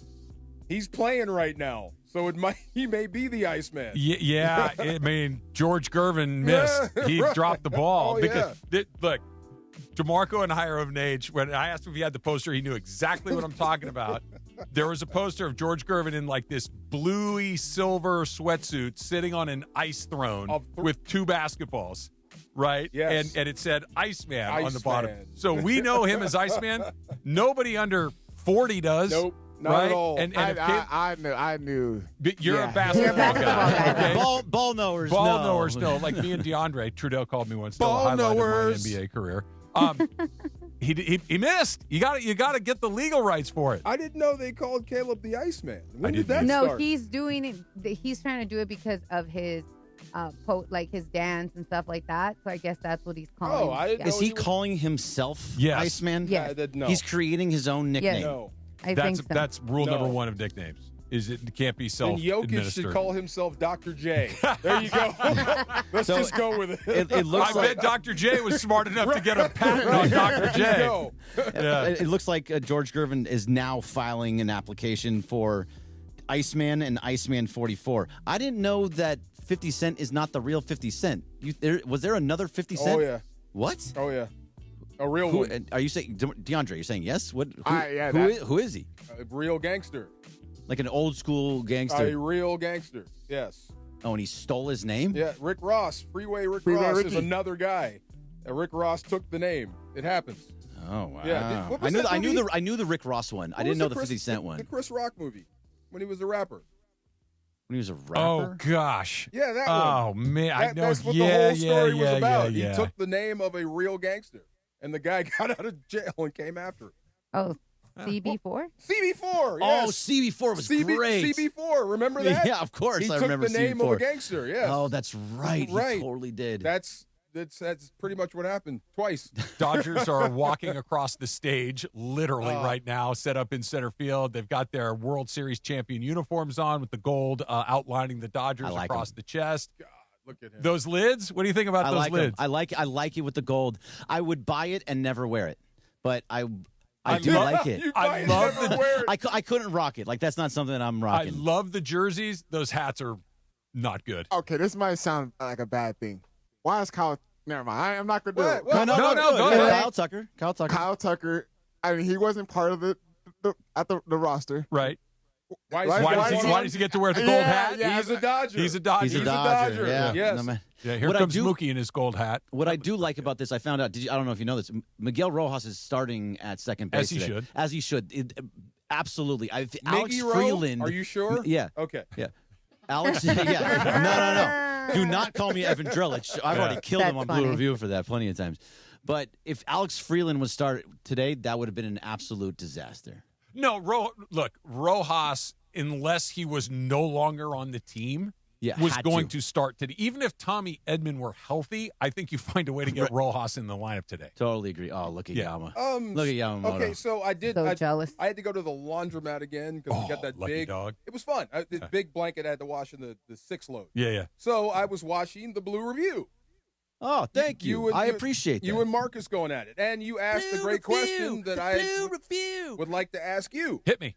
he's playing right now. So he may be the Iceman. Yeah. I mean, George Gervin missed. He dropped the ball. Look, DeMarco and I are of an age. When I asked him if he had the poster, he knew exactly what I'm talking about. There was a poster of George Gervin in like this bluey silver sweatsuit sitting on an ice throne with two basketballs. Right? Yes. And it said Iceman on the bottom. So we know him as Iceman. Nobody under 40 does. Nope. Not right? at all. And I knew. But you're a basketball guy. Okay? Ball knowers. Ball knowers know. Like me and DeAndre, Trudell called me once. Ball knowers. My NBA career. He missed. You got to get the legal rights for it. I didn't know they called Caleb the Iceman. When did didn't. that start? He's doing it. He's trying to do it because of his his dance and stuff like that. So I guess that's what he's calling. I didn't know. Is he calling himself Yes. Iceman? Yeah. I didn't know. He's creating his own nickname. No. I think so. That's rule number one of nicknames. Is it can't be Then self-administered. Jokic should call himself Dr. J. There you go. Let's just go with it. It looks I bet Dr. J was smart enough to get a patent on Dr. J. It looks like George Gervin is now filing an application for Iceman and Iceman 44. I didn't know that 50 Cent is not the real 50 Cent. Was there another 50 Cent? Oh, yeah. What? Oh, yeah. A real one. Are you saying, DeAndre, you're saying yes? What? Yeah, who is he? A real gangster. Like an old school gangster? A real gangster, yes. Oh, and he stole his name? Yeah, Rick Ross. Freeway Ross Ricky. is another guy. Rick Ross took the name. It happens. Oh, wow. Yeah. What was I that knew the Rick Ross one. I What didn't was know the the Chris- 50 Cent one. The Chris Rock movie when he was a rapper. When he was a rapper? Oh, gosh. Yeah, that one. Oh, man. I know. That's what the whole story was about. Yeah. He took the name of a real gangster, and the guy got out of jail and came after him. Oh, CB4? CB4, yes. Oh, CB4 was great. CB4, remember that? Yeah, of course. He I took remember the name CB4. of a gangster, yes. Oh, that's right. Right. He totally did. That's That's pretty much what happened twice. Dodgers are walking across the stage literally right now, set up in center field. They've got their World Series champion uniforms on with the gold outlining the Dodgers across the chest. God, look at him. Those lids? What do you think about those lids? I like it with the gold. I would buy it and never wear it, but I do like it. I love the. I couldn't rock it. Like, that's not something that I'm rocking. I love the jerseys. Those hats are not good. Okay, this might sound like a bad thing. Why is Kyle? Never mind. I'm not gonna do it. No, go ahead. Kyle Tucker. I mean, he wasn't part of the roster. Right. Why does he get to wear the gold hat? Yeah, he's a Dodger. He's a Dodger. Yeah. Yes. Yeah, here comes Mookie in his gold hat. What I do like about this, I found out, I don't know if you know this, Miguel Rojas is starting at second base today. As he should. Absolutely. Alex Freeland. Are you sure? Yeah. Okay. Yeah. Alex, No. Do not call me Evan Drellich. I've already killed him on Blue Review for that plenty of times. But if Alex Freeland would start today, that would have been an absolute disaster. No, look, Rojas, unless he was no longer on the team, was going to start today. Even if Tommy Edman were healthy, I think you find a way to get Rojas in the lineup today. Totally agree. Oh, look at Yama. Look at Yamamoto. Okay, so I did. So jealous. I had to go to the laundromat again because we got that lucky big dog. It was fun. This big blanket I had to wash in the 6 load. Yeah. So I was washing the Blue Review. Oh, thank you. I appreciate that. You and Marcus going at it. And you asked a great question that I would like to ask you. Hit me.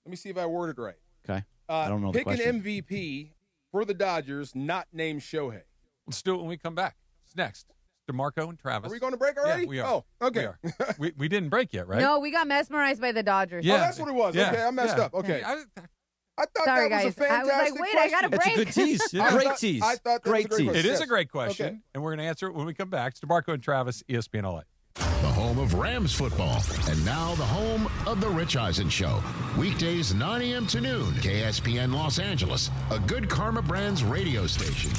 Let me see if I worded right. Okay. I don't know the pick question. Pick an MVP for the Dodgers, not named Shohei. Let's do it when we come back. It's next. DeMarco and Travis. Are we going to break already? Yeah, we are. Oh, okay. We didn't break yet, right? No, we got mesmerized by the Dodgers. Yeah. Oh, that's what it was. Okay, I messed up. Okay. I thought Sorry, that was guys. a fantastic I was like, wait, question. I got a break. It's a good tease. Great tease. I thought that great was a great tease. It is Yes. a great question, Okay. and we're going to answer it when we come back. It's DeMarco and Travis, ESPN LA. The home of Rams football, and now the home of the Rich Eisen Show. Weekdays 9 a.m. to noon, KSPN Los Angeles, a Good Karma Brands radio station.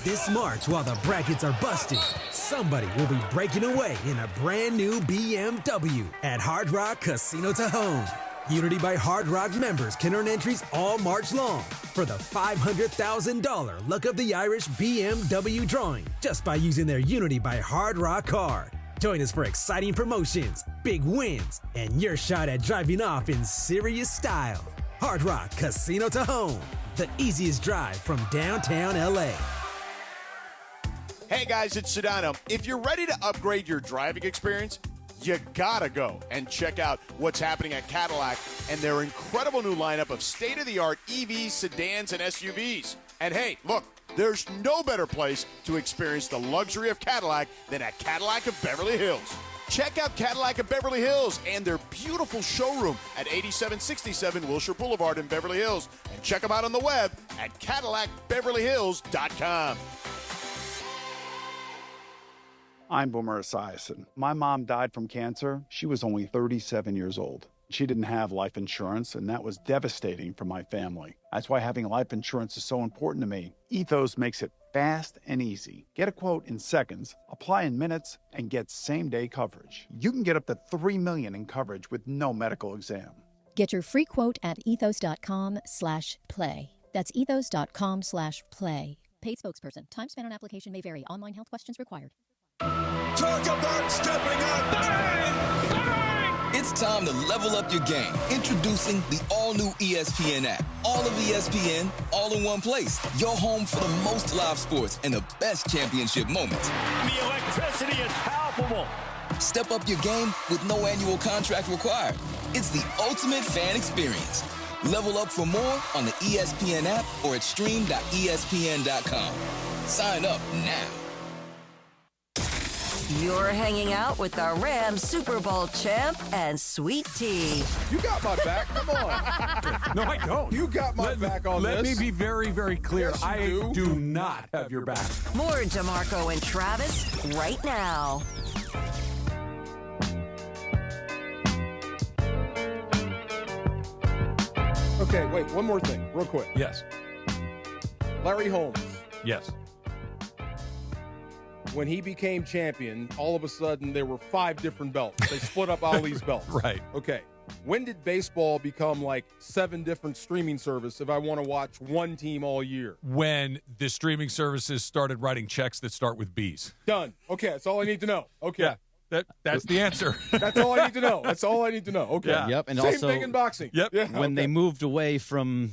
This March, while the brackets are busted, somebody will be breaking away in a brand new BMW at Hard Rock Casino Tajon. Unity by Hard Rock members can earn entries all March long for the $500,000 Luck of the Irish BMW drawing just by using their Unity by Hard Rock card. Join us for exciting promotions, big wins, and your shot at driving off in serious style. Hard Rock Casino Tajon, the easiest drive from downtown LA. Hey guys, it's Sedano. If you're ready to upgrade your driving experience, you gotta go and check out what's happening at Cadillac and their incredible new lineup of state-of-the-art EVs, sedans, and SUVs. And hey, look, there's no better place to experience the luxury of Cadillac than at Cadillac of Beverly Hills. Check out Cadillac of Beverly Hills and their beautiful showroom at 8767 Wilshire Boulevard in Beverly Hills. And check them out on the web at CadillacBeverlyHills.com. I'm Boomer Esiason. My mom died from cancer. She was only 37 years old. She didn't have life insurance, and that was devastating for my family. That's why having life insurance is so important to me. Ethos makes it fast and easy. Get a quote in seconds, apply in minutes, and get same-day coverage. You can get up to $3 million in coverage with no medical exam. Get your free quote at ethos.com/play. That's ethos.com/play. Paid spokesperson. Time spent on application may vary. Online health questions required. Talk about stepping up! Bang! It's time to level up your game. Introducing the all-new ESPN app. All of ESPN, all in one place. Your home for the most live sports and the best championship moments. The electricity is palpable. Step up your game with no annual contract required. It's the ultimate fan experience. Level up for more on the ESPN app or at stream.espn.com. Sign up now. You're hanging out with the Rams Super Bowl champ and Sweet Tea. You got my back. Come on. No, I don't. You got my back on this. Let me be very, very clear. Yes, I do not have your back. More DeMarco and Travis right now. Okay, wait, one more thing, real quick. Yes. Larry Holmes. Yes. When he became champion, all of a sudden there were 5 different belts. They split up all these belts. Right. Okay. when did baseball become like 7 different streaming services if I want to watch one team all year? When the streaming services started writing checks that start with B's. Done. Okay, that's all I need to know. Okay. Yeah, that's the answer. That's all I need to know. That's all I need to know. Okay. Yeah. Yep. And Same also, thing in boxing. Yep. Yeah, when they moved away from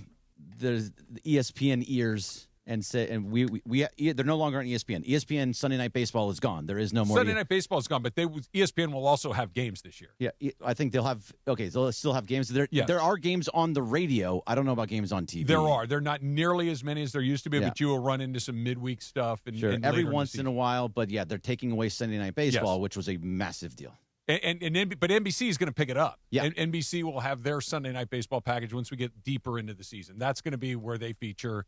the ESPN ears and said, and they're no longer on ESPN. ESPN Sunday Night Baseball is gone. There is no more. Sunday Night Baseball is gone, but ESPN will also have games this year. Yeah, I think they'll have. Okay, so they'll still have games. There are games on the radio. I don't know about games on TV. There are. They're not nearly as many as there used to be, but you will run into some midweek stuff. And, sure, and every later once in a while. But yeah, they're taking away Sunday Night Baseball, which was a massive deal. But NBC is going to pick it up. Yeah. And NBC will have their Sunday Night Baseball package once we get deeper into the season. That's going to be where they feature,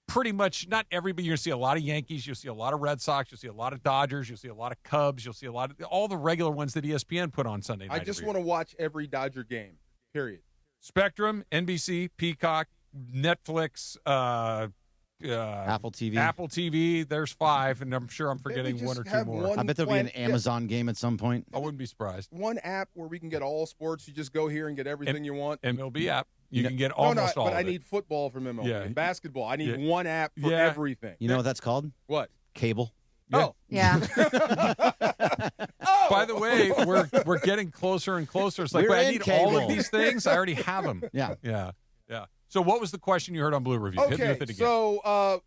pretty much not everybody. You're going to see a lot of Yankees. You'll see a lot of Red Sox. You'll see a lot of Dodgers. You'll see a lot of Cubs. You'll see a lot of all the regular ones that ESPN put on Sunday night. I just want to watch every Dodger game, period. Spectrum, NBC, Peacock, Netflix, Apple TV. Apple TV. There's 5, and I'm sure I'm forgetting one or two more. I bet there'll be an Amazon game at some point. I wouldn't be surprised. One app where we can get all sports. You just go here and get everything you want. MLB app. You can get almost all but of I it. need football from MLB. Yeah. And basketball. I need one app for everything. You know what that's called? What? Cable. Oh. Yeah. By the way, we're getting closer and closer. It's like, We're I in need cable. all of these things. I already have them. Yeah. Yeah. So what was the question you heard on Blue Review? Hit me Okay, with it again. so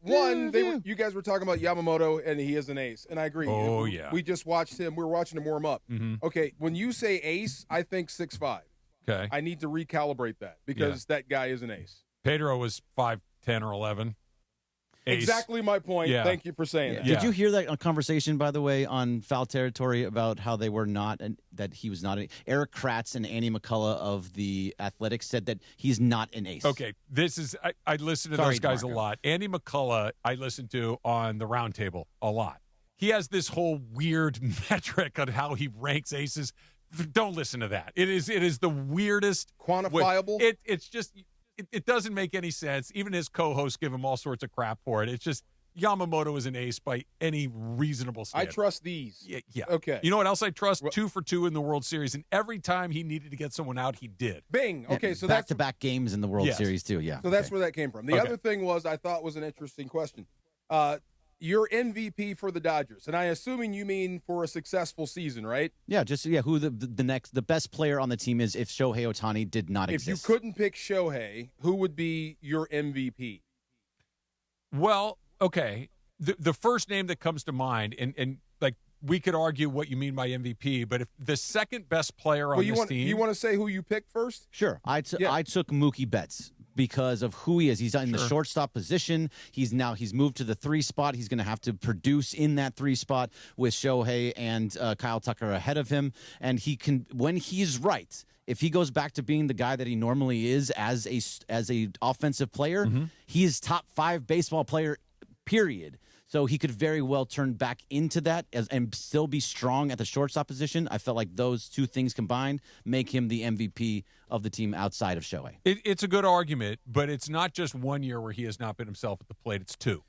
you guys were talking about Yamamoto, and he is an ace, and I agree. Oh, yeah. We just watched him. We were watching him warm up. Mhm. Okay, when you say ace, I think 6'5". Okay. I need to recalibrate that because that guy is an ace. Pedro was 5'10" or 11. Ace. Exactly my point. Yeah. Thank you for saying that. Did you hear that conversation, by the way, on Foul Territory about how they were not, and that he was not? Eric Kratz and Andy McCullough of the Athletics said that he's not an ace. Okay, this is I listen to Sorry, those guys Marco. a lot. Andy McCullough, I listen to on the Roundtable a lot. He has this whole weird metric on how he ranks aces. Don't listen to that. It is the weirdest, quantifiable. It's just it doesn't make any sense. Even his co-hosts give him all sorts of crap for it. It's just Yamamoto is an ace by any reasonable standard. I trust these. Yeah. Okay. You know what else I trust? 2 for 2 in the World Series, and every time he needed to get someone out, he did. Bing. Okay, so that's back-to-back games in the World Yes. Series too. Yeah. So that's where that came from. The Okay. other thing was I thought was an interesting question. Your MVP for the Dodgers, and I assuming you mean for a successful season, right? Yeah, who the best player on the team is if Shohei Ohtani did not If exist. you couldn't pick Shohei, who would be your MVP? Well, okay. The first name that comes to mind, and like we could argue what you mean by MVP, but if the second best player on this team, you want to say who you picked first? Sure. I took Mookie Betts because of who he is. He's in the shortstop position. He's moved to the 3 spot. He's going to have to produce in that 3 spot with Shohei and Kyle Tucker ahead of him. And he can, when he's right, if he goes back to being the guy that he normally is as a offensive player, he is top 5 baseball player, period. So he could very well turn back into that and still be strong at the shortstop position. I felt like those two things combined make him the MVP of the team outside of Shohei. It's a good argument, but it's not just 1 year where he has not been himself at the plate. It's 2.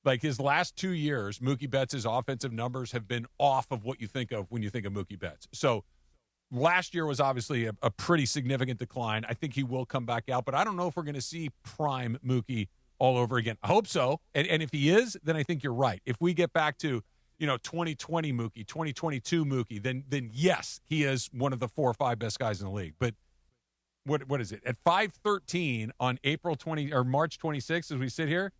Like his last 2 years, Mookie Betts' offensive numbers have been off of what you think of when you think of Mookie Betts. So last year was obviously a pretty significant decline. I think he will come back out, but I don't know if we're going to see prime Mookie all over again. I hope so. And if he is, then I think you're right. If we get back to, 2020 Mookie, 2022 Mookie, then yes, he is one of the 4 or 5 best guys in the league. But what is it? At 5:13 on March 26th, as we sit here,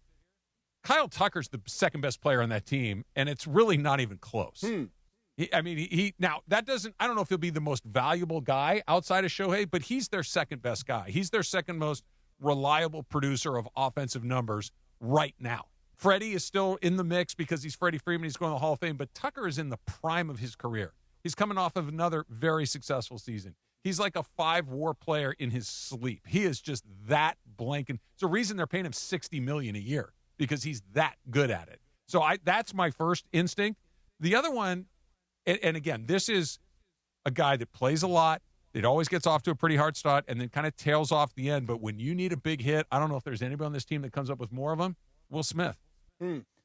Kyle Tucker's the second best player on that team, and it's really not even close. Now that doesn't, I don't know if he'll be the most valuable guy outside of Shohei, but he's their second best guy. He's their second most reliable producer of offensive numbers right now. Freddie is still in the mix because he's Freddie Freeman. He's going to the Hall of Fame, but Tucker is in the prime of his career. He's coming off of another very successful season. He's like a 5-WAR player in his sleep. He is just that blanking. It's the reason they're paying him $60 million a year, because he's that good at it. So that's my first instinct. The other one, and again, this is a guy that plays a lot. It always gets off to a pretty hard start and then kind of tails off the end. But when you need a big hit, I don't know if there's anybody on this team that comes up with more of them. Will Smith.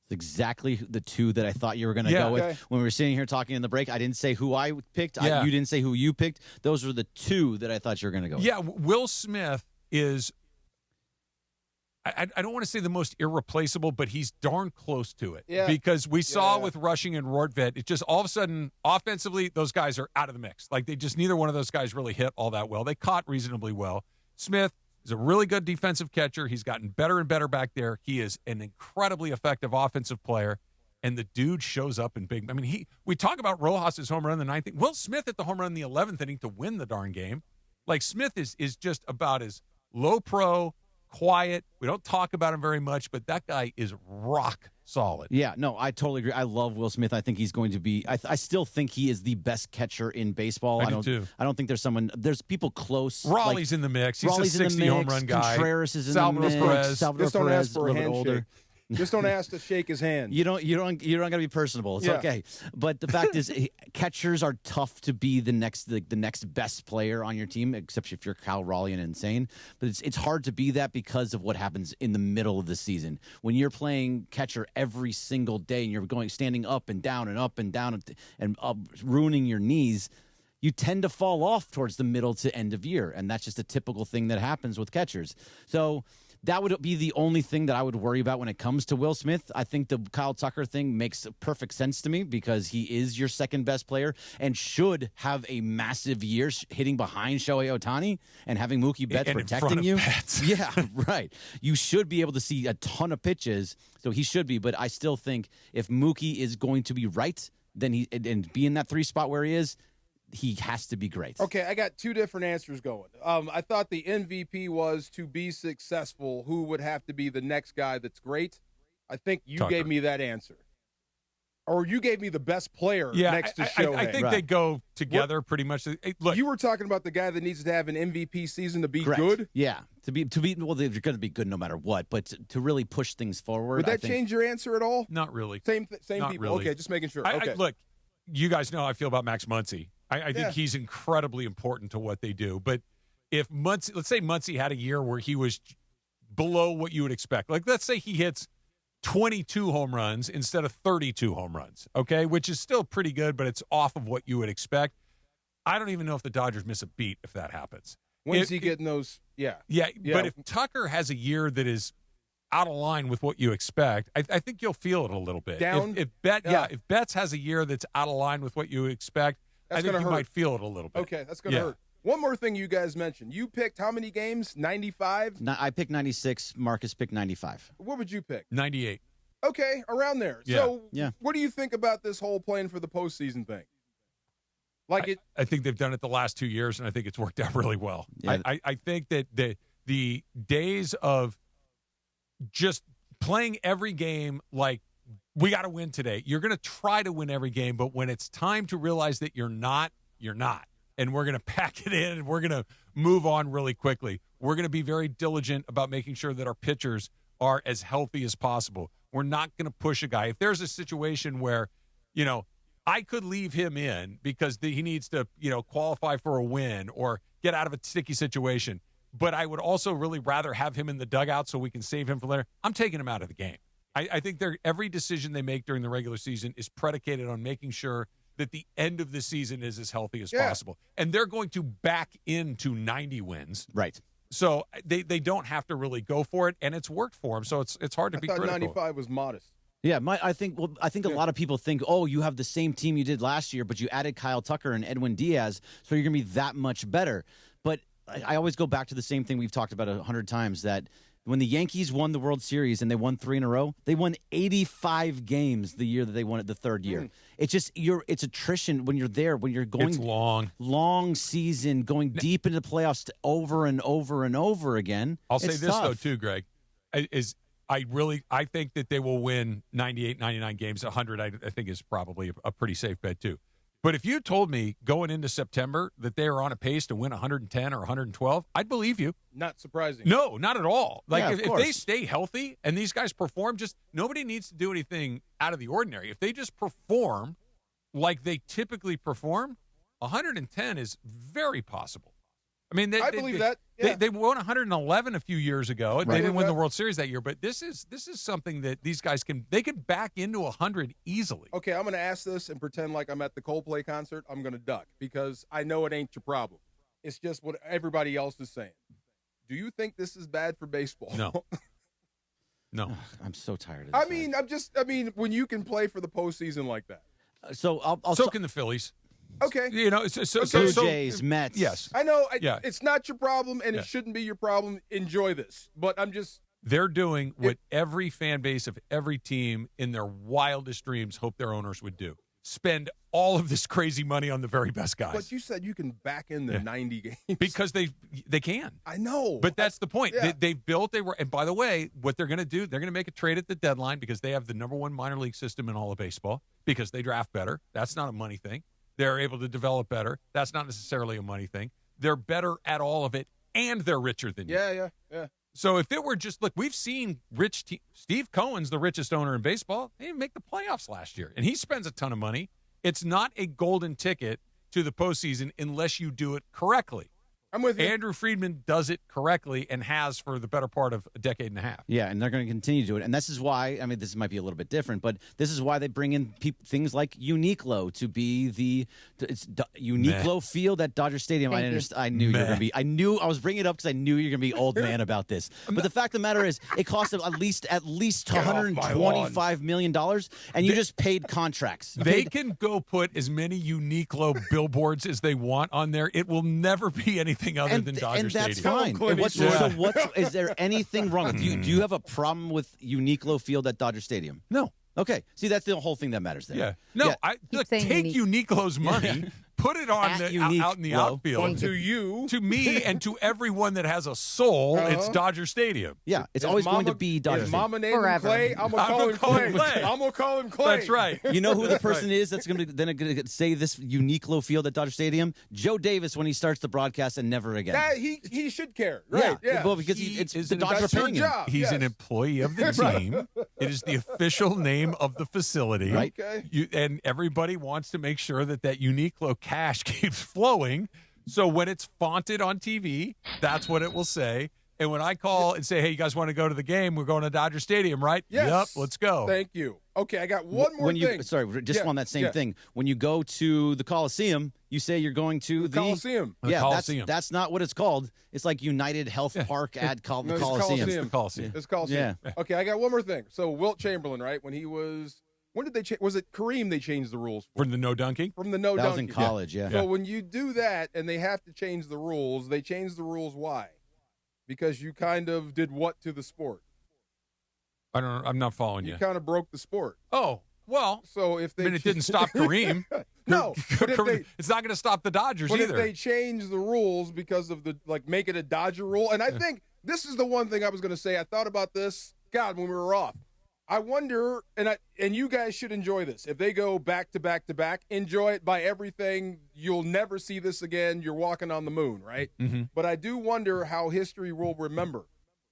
Exactly the two that I thought you were going to go with. When we were sitting here talking in the break, I didn't say who I picked. You didn't say who you picked. Those were the two that I thought you were going to go with. Yeah, Will Smith is, I don't want to say the most irreplaceable, but he's darn close to it. Yeah. Because we saw with Rushing and Rortvedt, it just all of a sudden, offensively, those guys are out of the mix. Like, neither one of those guys really hit all that well. They caught reasonably well. Smith is a really good defensive catcher. He's gotten better and better back there. He is an incredibly effective offensive player, and the dude shows up in big. I mean, we talk about Rojas' home run in the 9th inning. Will Smith hit the home run in the 11th inning to win the darn game. Like, Smith is just about as low pro, quiet. We don't talk about him very much, but that guy is rock solid. Yeah, no, I totally agree. I love Will Smith. I think he's going to be. I still think he is the best catcher in baseball. I do too. I don't think there's someone. There's people close. Raleigh's in the mix. He's a 60 home run guy. Contreras is in Salvador the mix. Perez. Salvador Just don't Perez, ask for a a little bit older. handshake. Just don't ask to shake his hand. You don't got to be personable. It's okay. But the fact is, catchers are tough to be the next best player on your team, except if you're Cal Raleigh and insane. But it's hard to be that because of what happens in the middle of the season when you're playing catcher every single day and you're standing up and down and ruining your knees. You tend to fall off towards the middle to end of year, and that's just a typical thing that happens with catchers. So that would be the only thing that I would worry about when it comes to Will Smith. I think the Kyle Tucker thing makes perfect sense to me because he is your second best player and should have a massive year hitting behind Shohei Ohtani and having Mookie Betts protecting you. Yeah, right. You should be able to see a ton of pitches, so he should be. But I still think if Mookie is going to be right, then and be in that 3 spot where he is, he has to be great. Okay, I got 2 different answers going. I thought the MVP was to be successful, who would have to be the next guy that's great. I think you Tucker. gave me that answer. Or you gave me the best player next to Shohei. I think they go together pretty much. Look, you were talking about the guy that needs to have an MVP season to be Correct. good? Yeah, to be well, they're going to be good no matter what, but to really push things forward. Would that change your answer at all? Not really. Same Not people. really. Okay, just making sure. Okay. Look, you guys know how I feel about Max Muncy. I think he's incredibly important to what they do. But if Muncy, let's say Muncy had a year where he was below what you would expect. Like, let's say he hits 22 home runs instead of 32 home runs, okay, which is still pretty good, but it's off of what you would expect. I don't even know if the Dodgers miss a beat if that happens. When's he getting those? Yeah. But if Tucker has a year that is out of line with what you expect, I think you'll feel it a little bit. Down? If Betts has a year that's out of line with what you expect, I think you might feel it a little bit. Okay, that's going to hurt. One more thing you guys mentioned. You picked how many games? 95? I picked 96. Marcus picked 95. What would you pick? 98. Okay, around there. Yeah. So yeah. What do you think about this whole playing for the postseason thing? I think they've done it the last 2 years, and I think it's worked out really well. Yeah. I think that the days of just playing every game like we got to win today. You're going to try to win every game, but when it's time to realize that you're not, you're not. And we're going to pack it in, and we're going to move on really quickly. We're going to be very diligent about making sure that our pitchers are as healthy as possible. We're not going to push a guy. If there's a situation where, I could leave him in because he needs to, qualify for a win or get out of a sticky situation, but I would also really rather have him in the dugout so we can save him for later. I'm taking him out of the game. I think every decision they make during the regular season is predicated on making sure that the end of the season is as healthy as possible. And they're going to back into 90 wins. Right. So they don't have to really go for it, and it's worked for them. So it's hard to be critical. 95 was modest. Yeah, I think a lot of people think, oh, you have the same team you did last year, but you added Kyle Tucker and Edwin Diaz, so you're going to be that much better. But I always go back to the same thing we've talked about 100 times, that when the Yankees won the World Series and they won 3 in a row, they won 85 games the year that they won it the third year. It's just it's attrition when you're there, when you're going it's long season, going deep into the playoffs over and over and over again. I'll say this tough. though too, Greg, I think that they will win 98, 99 games. 100 I think is probably a pretty safe bet too. But if you told me going into September that they are on a pace to win 110 or 112, I'd believe you. Not surprising. No, not at all. Like if they course. stay healthy and these guys perform, just nobody needs to do anything out of the ordinary. If they just perform like they typically perform, 110 is very possible. I mean, I believe that. Yeah. They won 111 a few years ago. Right. They didn't win the World Series that year, but this is something that these guys can back into 100 easily. Okay, I'm going to ask this and pretend like I'm at the Coldplay concert. I'm going to duck because I know it ain't your problem. It's just what everybody else is saying. Do you think this is bad for baseball? No. No. I'm so tired of this. I mean, when you can play for the postseason like that. So So can the Phillies. Okay. You know, Blue Jays, Mets. Yes. I know. Yeah. It's not your problem, and it shouldn't be your problem. Enjoy this. But I'm just. They're doing what every fan base of every team in their wildest dreams hope their owners would do. Spend all of this crazy money on the very best guys. But you said you can back in the 90 games. Because they can. I know. But that's the point. Yeah. They've built and by the way, what they're going to do, they're going to make a trade at the deadline because they have the number one minor league system in all of baseball because they draft better. That's not a money thing. They're able to develop better. That's not necessarily a money thing. They're better at all of it, and they're richer than you. Yeah. So if it were just, look, we've seen Steve Cohen's the richest owner in baseball. He didn't make the playoffs last year, and he spends a ton of money. It's not a golden ticket to the postseason unless you do it correctly. I'm with you. Andrew Friedman does it correctly and has for the better part of a decade and a half. Yeah, and they're going to continue to do it. And this is why, I mean, this might be a little bit different, but this is why they bring in things like Uniqlo to be Uniqlo Field at Dodger Stadium. I knew you were going to be. I was bringing it up because I knew you were going to be old man about this. But the fact of the matter is, it cost them at least $125 million, and you just paid contracts. They can go put as many Uniqlo billboards as they want on there. It will never be anything other than Dodger Stadium. And that's fine. Is there anything wrong? Do you have a problem with Uniqlo Field at Dodger Stadium? No. Okay. See, that's the whole thing that matters there. Yeah. No, take Uniqlo's money, put it on out in the outfield. To me, and to everyone that has a soul, it's Dodger Stadium. Yeah, it's always going to be Dodger Stadium. Mama named him Clay. I'm going to call him Clay. I'm going to call him Clay. That's right. You know who the person is that's going to say this Uniqlo Field at Dodger Stadium? Joe Davis when he starts the broadcast and never again. He should care. Right. Yeah. Well, because it's the Dodgers paying him. He's an employee of the team. It is the official name of the facility. Right. Okay. And everybody wants to make sure that Uniqlo cash keeps flowing. So when it's fonted on TV, that's what it will say. And when I call and say, hey, you guys want to go to the game? We're going to Dodger Stadium, right? Yes. Yep, let's go. Thank you. Okay, I got one more thing. Sorry, just on that same thing. When you go to the Coliseum, you say you're going to the Coliseum. Yeah, Coliseum. That's not what it's called. It's like United Health Park the Coliseum. It's the Coliseum. It's Coliseum. Yeah. Okay, I got one more thing. So Wilt Chamberlain, right? When did they change? Was it Kareem they changed the rules for? From the no dunking? From the no dunking. That was in college, yeah. So when you do that and they have to change the rules, they change the rules why? Because you kind of did what to the sport? I'm not following you. You kind of broke the sport. Oh, well. So if they it didn't stop Kareem. No, but it's not going to stop the Dodgers but either. If they change the rules because of make it a Dodger rule, and I think this is the one thing I was going to say. I thought about this, God, when we were off. I wonder, and you guys should enjoy this. If they go back to back to back, enjoy it by everything. You'll never see this again. You're walking on the moon, right? Mm-hmm. But I do wonder how history will remember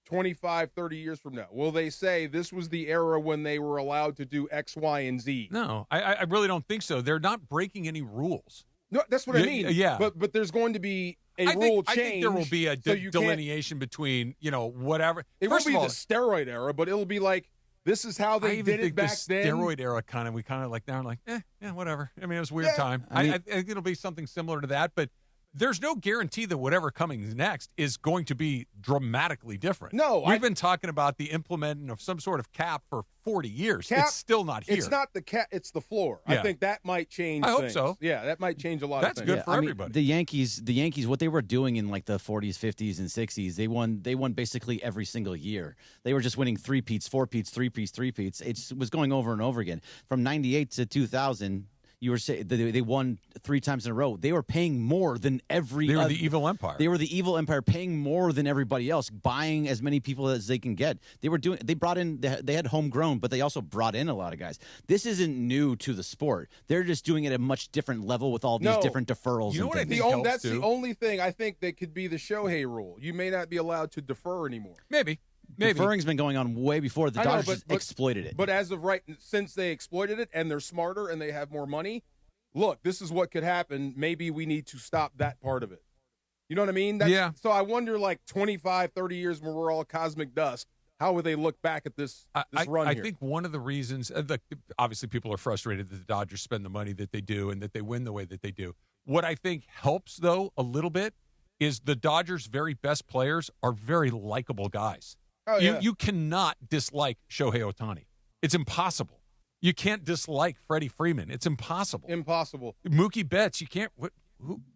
25, 30 years from now. Will they say this was the era when they were allowed to do X, Y, and Z? No, I really don't think so. They're not breaking any rules. No, that's what I mean. Yeah. But there's going to be rule change. I think there will be a delineation between, whatever. It won't be the steroid era, but it'll be like, this is how they did it back then. Steroid era we kind of like now like, whatever. I mean, it was a weird time. I think it'll be something similar to that, but there's no guarantee that whatever coming next is going to be dramatically different. No. We've been talking about the implementing of some sort of cap for 40 years. It's still not here. It's not the cap, it's the floor. Yeah. I think that might change I hope things. so. Yeah, that might change a lot That's of things. good for everybody. The Yankees, what they were doing in like the 40s, 50s, and 60s, they won basically every single year. They were just winning three-peats, four-peats, three-peats. It just was going over and over again. From 98 to 2000, you were saying they won 3 times in a row. They were paying more than every. They were the evil empire. They were the evil empire, paying more than everybody else, buying as many people as they can get. They brought in. They had homegrown, but they also brought in a lot of guys. This isn't new to the sport. They're just doing it at a much different level with all these different deferrals. You know what I think that's the only thing I think that could be the Shohei rule. You may not be allowed to defer anymore. Maybe. Deferring's been going on way before the Dodgers exploited it. But as of since they exploited it and they're smarter and they have more money, look, this is what could happen. Maybe we need to stop that part of it. You know what I mean? So I wonder, like 25, 30 years when we're all cosmic dust, how would they look back at this run here? I think one of the reasons, obviously people are frustrated that the Dodgers spend the money that they do and that they win the way that they do. What I think helps, though, a little bit is the Dodgers' very best players are very likable guys. Oh, yeah. You cannot dislike Shohei Ohtani. It's impossible. You can't dislike Freddie Freeman. It's impossible. Impossible. Mookie Betts, you can't.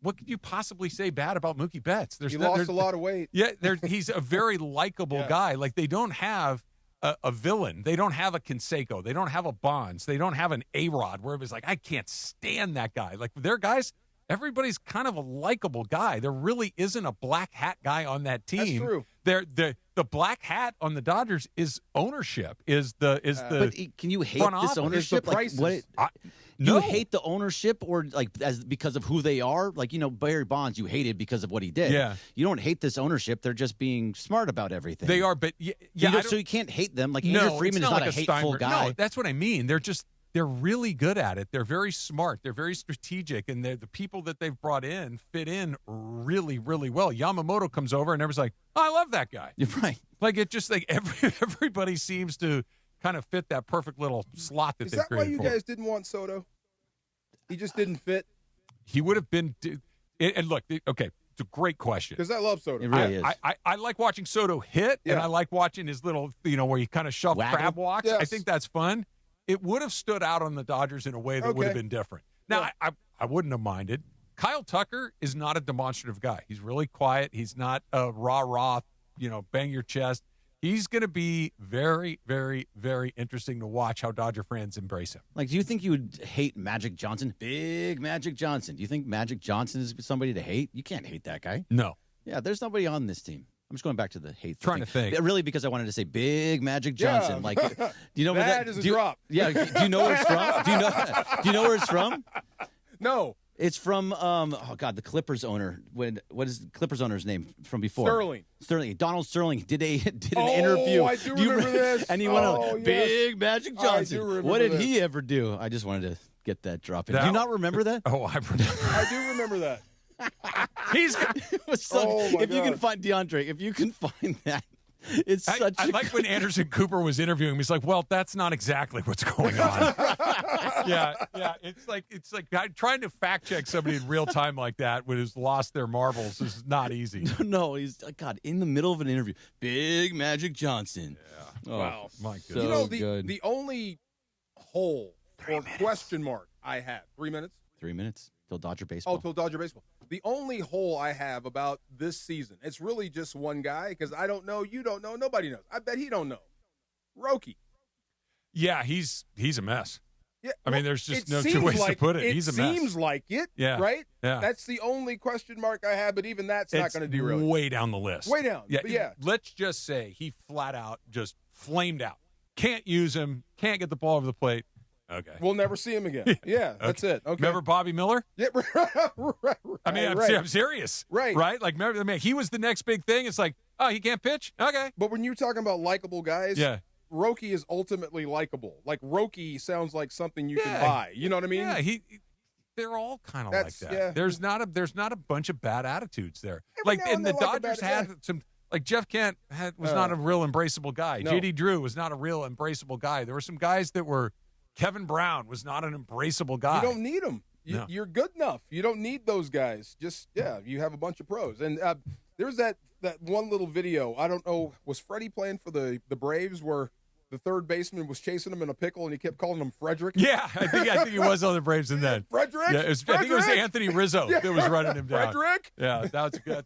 What could you possibly say bad about Mookie Betts? He lost a lot of weight. Yeah, he's a very likable guy. Like, they don't have a villain. They don't have a Canseco. They don't have a Bonds. They don't have an A-Rod where it was like, I can't stand that guy. Like, their guys, everybody's kind of a likable guy. There really isn't a black hat guy on that team. That's true. The black hat on the Dodgers is ownership. But can you hate this ownership? No. You hate the ownership, or because of who they are? Like, Barry Bonds, you hated because of what he did. Yeah. You don't hate this ownership. They're just being smart about everything. They are, but so you can't hate them. Like, Andrew Freeman is not a hateful guy. No, that's what I mean. They're really good at it. They're very smart. They're very strategic, and the people that they've brought in fit in really, really well. Yamamoto comes over, and everyone's like, oh, I love that guy. You're right. Like, it just like everybody seems to kind of fit that perfect little slot that they've created. Is that why you guys didn't want Soto? He just didn't fit? He would have been – and look, okay, it's a great question. Because I love Soto. It really is. I like watching Soto hit, and I like watching his little, where he kind of shoved crab walks. Yes. I think that's fun. It would have stood out on the Dodgers in a way that would have been different. Now, I wouldn't have minded. Kyle Tucker is not a demonstrative guy. He's really quiet. He's not a rah-rah, bang your chest. He's going to be very, very, very interesting to watch how Dodger fans embrace him. Like, do you think you would hate Magic Johnson? Big Magic Johnson. Do you think Magic Johnson is somebody to hate? You can't hate that guy. No. Yeah, there's nobody on this team. I'm just going back to the hate. Trying to think. Really, because I wanted to say Big Magic Johnson. Yeah. Like, do you know where that is a drop? Yeah. Do you know where it's from? Do you know where it's from? No. It's from the Clippers owner. What is the Clippers owner's name from before? Sterling. Donald Sterling did an interview. I do remember this. And he went Big Magic Johnson. I do remember what did this. he ever do? I just wanted to get that drop in. Do you not remember that? Oh, I remember. I do remember that. He's if you can find DeAndre, if you can find that. It's such I like when Anderson Cooper was interviewing him. He's like, well, that's not exactly what's going on. Yeah. It's like trying to fact check somebody in real time like that when who's lost their marbles is not easy. No, he's in the middle of an interview. Big Magic Johnson. Yeah. Oh, wow. My so goodness. good. The only hole or question mark I have, 3 minutes? 3 minutes till Dodger baseball. Till Dodger baseball. The only hole I have about this season, it's really just one guy because I don't know, you don't know, nobody knows. I bet he don't know. Roki. Yeah, he's a mess. Yeah, I mean, there's just no two ways to put it. He's a mess. It seems like it, right? Yeah. That's the only question mark I have, but even that's not going to derail it. Way down the list. Way down. Yeah, But yeah. Let's just say he flat out just flamed out. Can't use him. Can't get the ball over the plate. Okay. We'll never see him again. Yeah, that's it. Okay. Remember Bobby Miller? Yeah, right. I mean, I'm serious. Right. Like, remember, he was the next big thing. It's like, oh, he can't pitch? Okay. But when you're talking about likable guys, Roki is ultimately likable. Like, Roki sounds like something you can buy. You know what I mean? Yeah, they're all kind of like that. Yeah. There's not a bunch of bad attitudes there. And the Dodgers had some. Like, Jeff Kent was not a real embraceable guy. No. J.D. Drew was not a real embraceable guy. There were some guys that were. Kevin Brown was not an embraceable guy. You don't need them. You're good enough. You don't need those guys. Just, you have a bunch of pros. And there's that one little video. I don't know, was Freddie playing for the Braves where the third baseman was chasing him in a pickle and he kept calling him Frederick? Yeah, I think he was on the Braves in that. Frederick? Yeah, I think it was Anthony Rizzo that was running him down. Frederick? Yeah, that's good.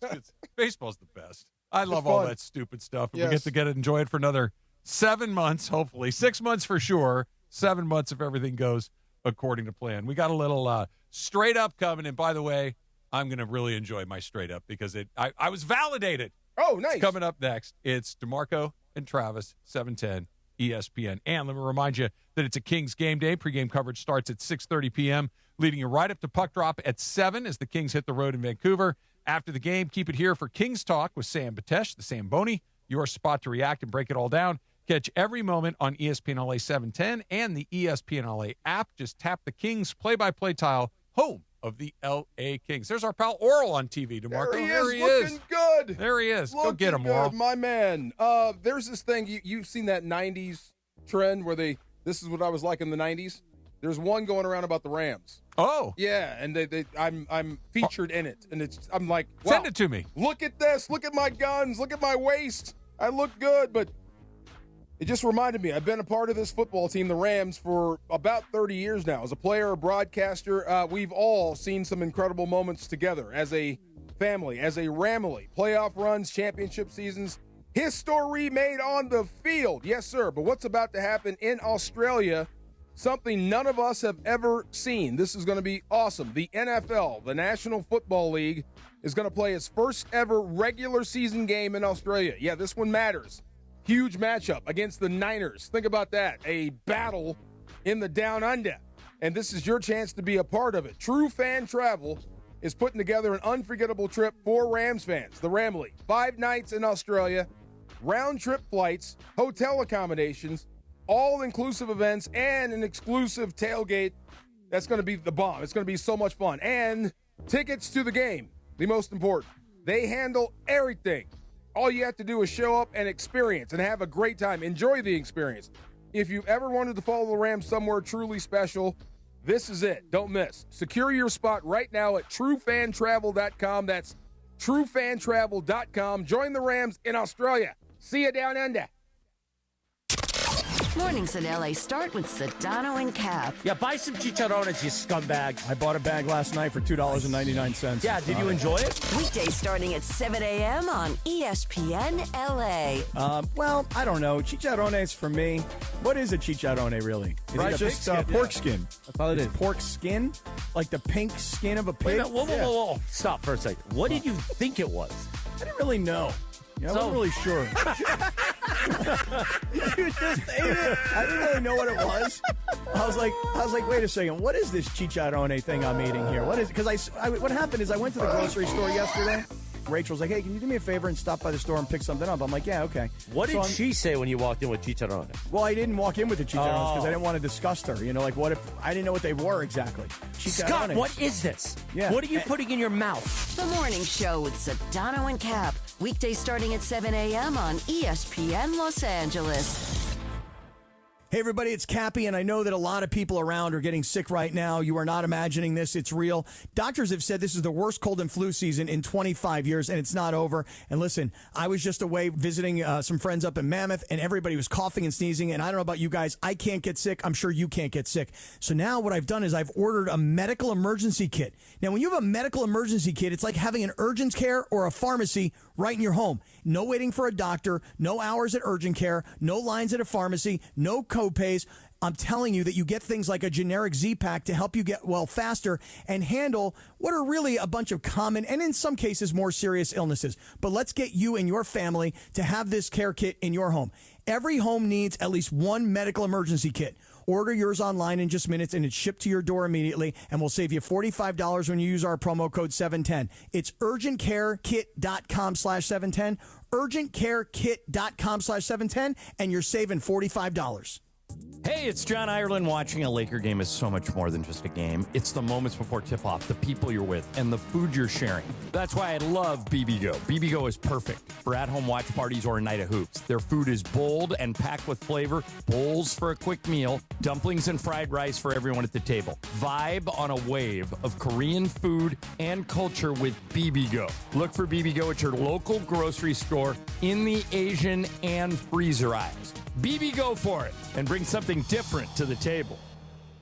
Baseball's the best. I love all that stupid stuff. And Yes. we get to enjoy it for another 7 months, hopefully. 6 months for sure. 7 months if everything goes according to plan. We got a little straight up coming. And by the way, I'm going to really enjoy my straight up because I was validated. Oh, nice. It's coming up next. It's DeMarco and Travis, 710 ESPN. And let me remind you that it's a Kings game day. Pregame coverage starts at 6:30 p.m., leading you right up to puck drop at 7 as the Kings hit the road in Vancouver. After the game, keep it here for Kings Talk with Sam Batesh, the Sam Boney, your spot to react and break it all down. Catch every moment on ESPN LA 710 and the ESPN LA app. Just tap the Kings play-by-play tile, home of the L.A. Kings. There's our pal Oral on TV, DeMarco. There he is, looking good. There he is. Looking Go get him, good, Oral. my man. There's this thing, you've seen that 90s trend where this is what I was like in the 90s. There's one going around about the Rams. Oh. Yeah, and I'm featured in it. And I'm like, wow, send it to me. Look at this. Look at my guns. Look at my waist. I look good, but it just reminded me, I've been a part of this football team, the Rams, for about 30 years now. As a player, a broadcaster, we've all seen some incredible moments together as a family, as a Ramily. Playoff runs, championship seasons, history made on the field. Yes, sir. But what's about to happen in Australia, something none of us have ever seen. This is going to be awesome. The NFL, the National Football League, is going to play its first ever regular season game in Australia. Yeah, this one matters. Huge matchup against the Niners. Think about that. A battle in the Down Under. And this is your chance to be a part of it. True Fan Travel is putting together an unforgettable trip for Rams fans. The Ramily. 5 nights in Australia, round-trip flights, hotel accommodations, all-inclusive events, and an exclusive tailgate. That's going to be the bomb. It's going to be so much fun. And tickets to the game, the most important. They handle everything. All you have to do is show up and experience and have a great time. Enjoy the experience. If you've ever wanted to follow the Rams somewhere truly special, this is it. Don't miss. Secure your spot right now at truefantravel.com. That's truefantravel.com. Join the Rams in Australia. See you down under. Mornings in LA start with Sedano and Cap. Yeah, buy some chicharrones, you scumbag. I bought a bag last night for $2.99. Yeah, did you enjoy it? Weekdays starting at 7 a.m. on ESPN LA. Well, I don't know. Chicharrones for me. What is a chicharrone really? Is it just pork skin? That's all it is. Pork skin? Like the pink skin of a pig? Wait, whoa. Stop for a second. What did you think it was? I didn't really know. I wasn't really sure. You just ate it. I didn't really know what it was. I was like, wait a second. What is this chicharrone thing I'm eating here? What is it? Because what happened is I went to the grocery store yesterday. Rachel's like, hey, can you do me a favor and stop by the store and pick something up? I'm like, yeah, okay. What did she say when you walked in with chicharrones? Well, I didn't walk in with the chicharrones because I didn't want to disgust her. You know, like what if I didn't know what they were exactly? Scott, what is this? Yeah. What are you putting in your mouth? The Morning Show with Sedano and Cap. Weekdays starting at 7 a.m. on ESPN Los Angeles. Hey, everybody, it's Cappy, and I know that a lot of people around are getting sick right now. You are not imagining this. It's real. Doctors have said this is the worst cold and flu season in 25 years, and it's not over. And listen, I was just away visiting some friends up in Mammoth, and everybody was coughing and sneezing, and I don't know about you guys. I can't get sick. I'm sure you can't get sick. So now what I've done is I've ordered a medical emergency kit. Now, when you have a medical emergency kit, it's like having an urgent care or a pharmacy right in your home. No waiting for a doctor, no hours at urgent care, no lines at a pharmacy, no co-pays. I'm telling you that you get things like a generic Z-Pack to help you get well faster and handle what are really a bunch of common and in some cases more serious illnesses. But let's get you and your family to have this care kit in your home. Every home needs at least one medical emergency kit. Order yours online in just minutes, and it's shipped to your door immediately, and we'll save you $45 when you use our promo code 710. It's urgentcarekit.com/710, urgentcarekit.com/710, and you're saving $45. Hey, it's John Ireland. Watching a Laker game is so much more than just a game. It's the moments before tip-off, the people you're with, and the food you're sharing. That's why I love BBGO. BBGO is perfect for at-home watch parties or a night of hoops. Their food is bold and packed with flavor, bowls for a quick meal, dumplings and fried rice for everyone at the table. Vibe on a wave of Korean food and culture with BBGO. Look for BBGO at your local grocery store in the Asian and freezer aisles. BBGO for it and bring something different to the table.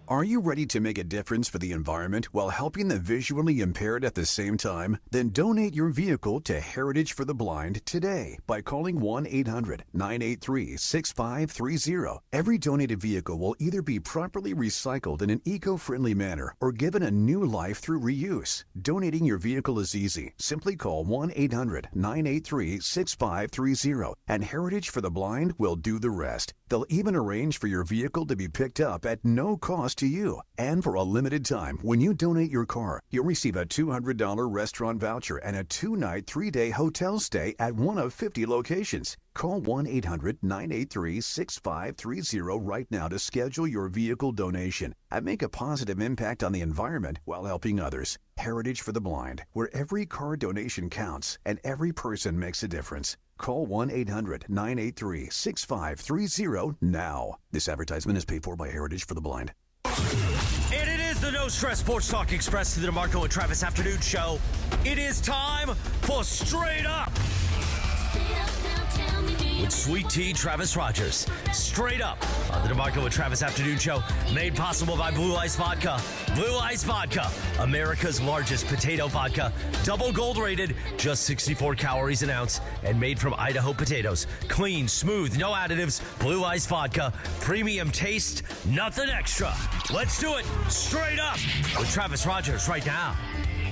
Are you ready to make a difference for the environment while helping the visually impaired at the same time? Then donate your vehicle to Heritage for the Blind today by calling 1-800-983-6530. Every donated vehicle will either be properly recycled in an eco-friendly manner or given a new life through reuse. Donating your vehicle is easy. Simply call 1-800-983-6530 and Heritage for the Blind will do the rest. They'll even arrange for your vehicle to be picked up at no cost to you. And for a limited time, when you donate your car, you'll receive a $200 restaurant voucher and a 2-night, 3-day hotel stay at one of 50 locations. Call 1-800-983-6530 right now to schedule your vehicle donation and make a positive impact on the environment while helping others. Heritage for the Blind, where every car donation counts and every person makes a difference. Call 1-800-983-6530 now. This advertisement is paid for by Heritage for the Blind. And it is the No Stress Sports Talk Express to the DeMarco and Travis Afternoon Show. It is time for Straight Up with Sweet Tea Travis Rogers. Straight Up on the DeMarco and Travis Afternoon Show, made possible by Blue Ice Vodka. Blue Ice Vodka, America's largest potato vodka. Double gold rated, just 64 calories an ounce, and made from Idaho potatoes. Clean, smooth, no additives. Blue Ice Vodka, premium taste, nothing extra. Let's do it. Straight Up with Travis Rogers right now.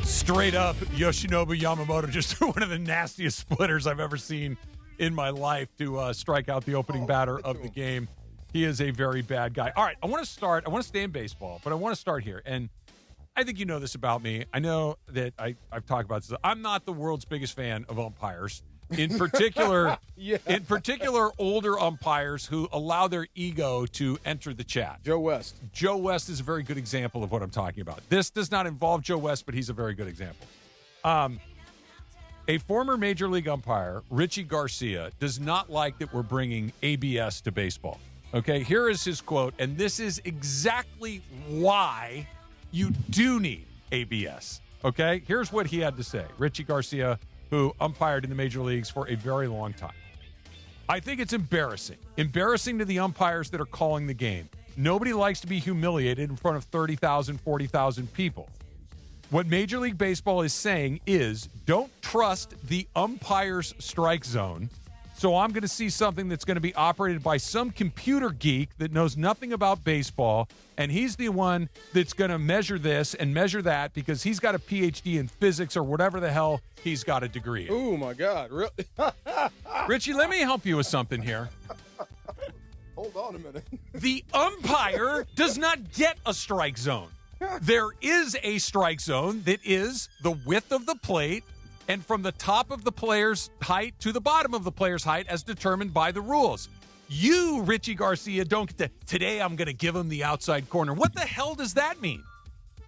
Straight up, Yoshinobu Yamamoto just threw one of the nastiest splitters I've ever seen in my life to strike out the opening batter of the game. He is a very bad guy. All right, I want to stay in baseball, but I want to start here. And I think you know this about me. I know that I've talked about this. I'm not the world's biggest fan of umpires. In particular, in particular, older umpires who allow their ego to enter the chat. Joe West. Joe West is a very good example of what I'm talking about. This does not involve Joe West, but he's a very good example. A former Major League umpire, Richie Garcia, does not like that we're bringing ABS to baseball. Okay, here is his quote, and this is exactly why you do need ABS. Okay, here's what he had to say. Richie Garcia, who umpired in the major leagues for a very long time. I think it's embarrassing to the umpires that are calling the game. Nobody likes to be humiliated in front of 30,000, 40,000 people. What Major League Baseball is saying is, don't trust the umpire's strike zone. So I'm going to see something that's going to be operated by some computer geek that knows nothing about baseball, and he's the one that's going to measure this and measure that because he's got a PhD in physics or whatever the hell he's got a degree in. Oh, my God. Really? Richie, let me help you with something here. Hold on a minute. The umpire does not get a strike zone. There is a strike zone that is the width of the plate and from the top of the player's height to the bottom of the player's height as determined by the rules. You, Richie Garcia, don't get to, today I'm going to give him the outside corner. What the hell does that mean?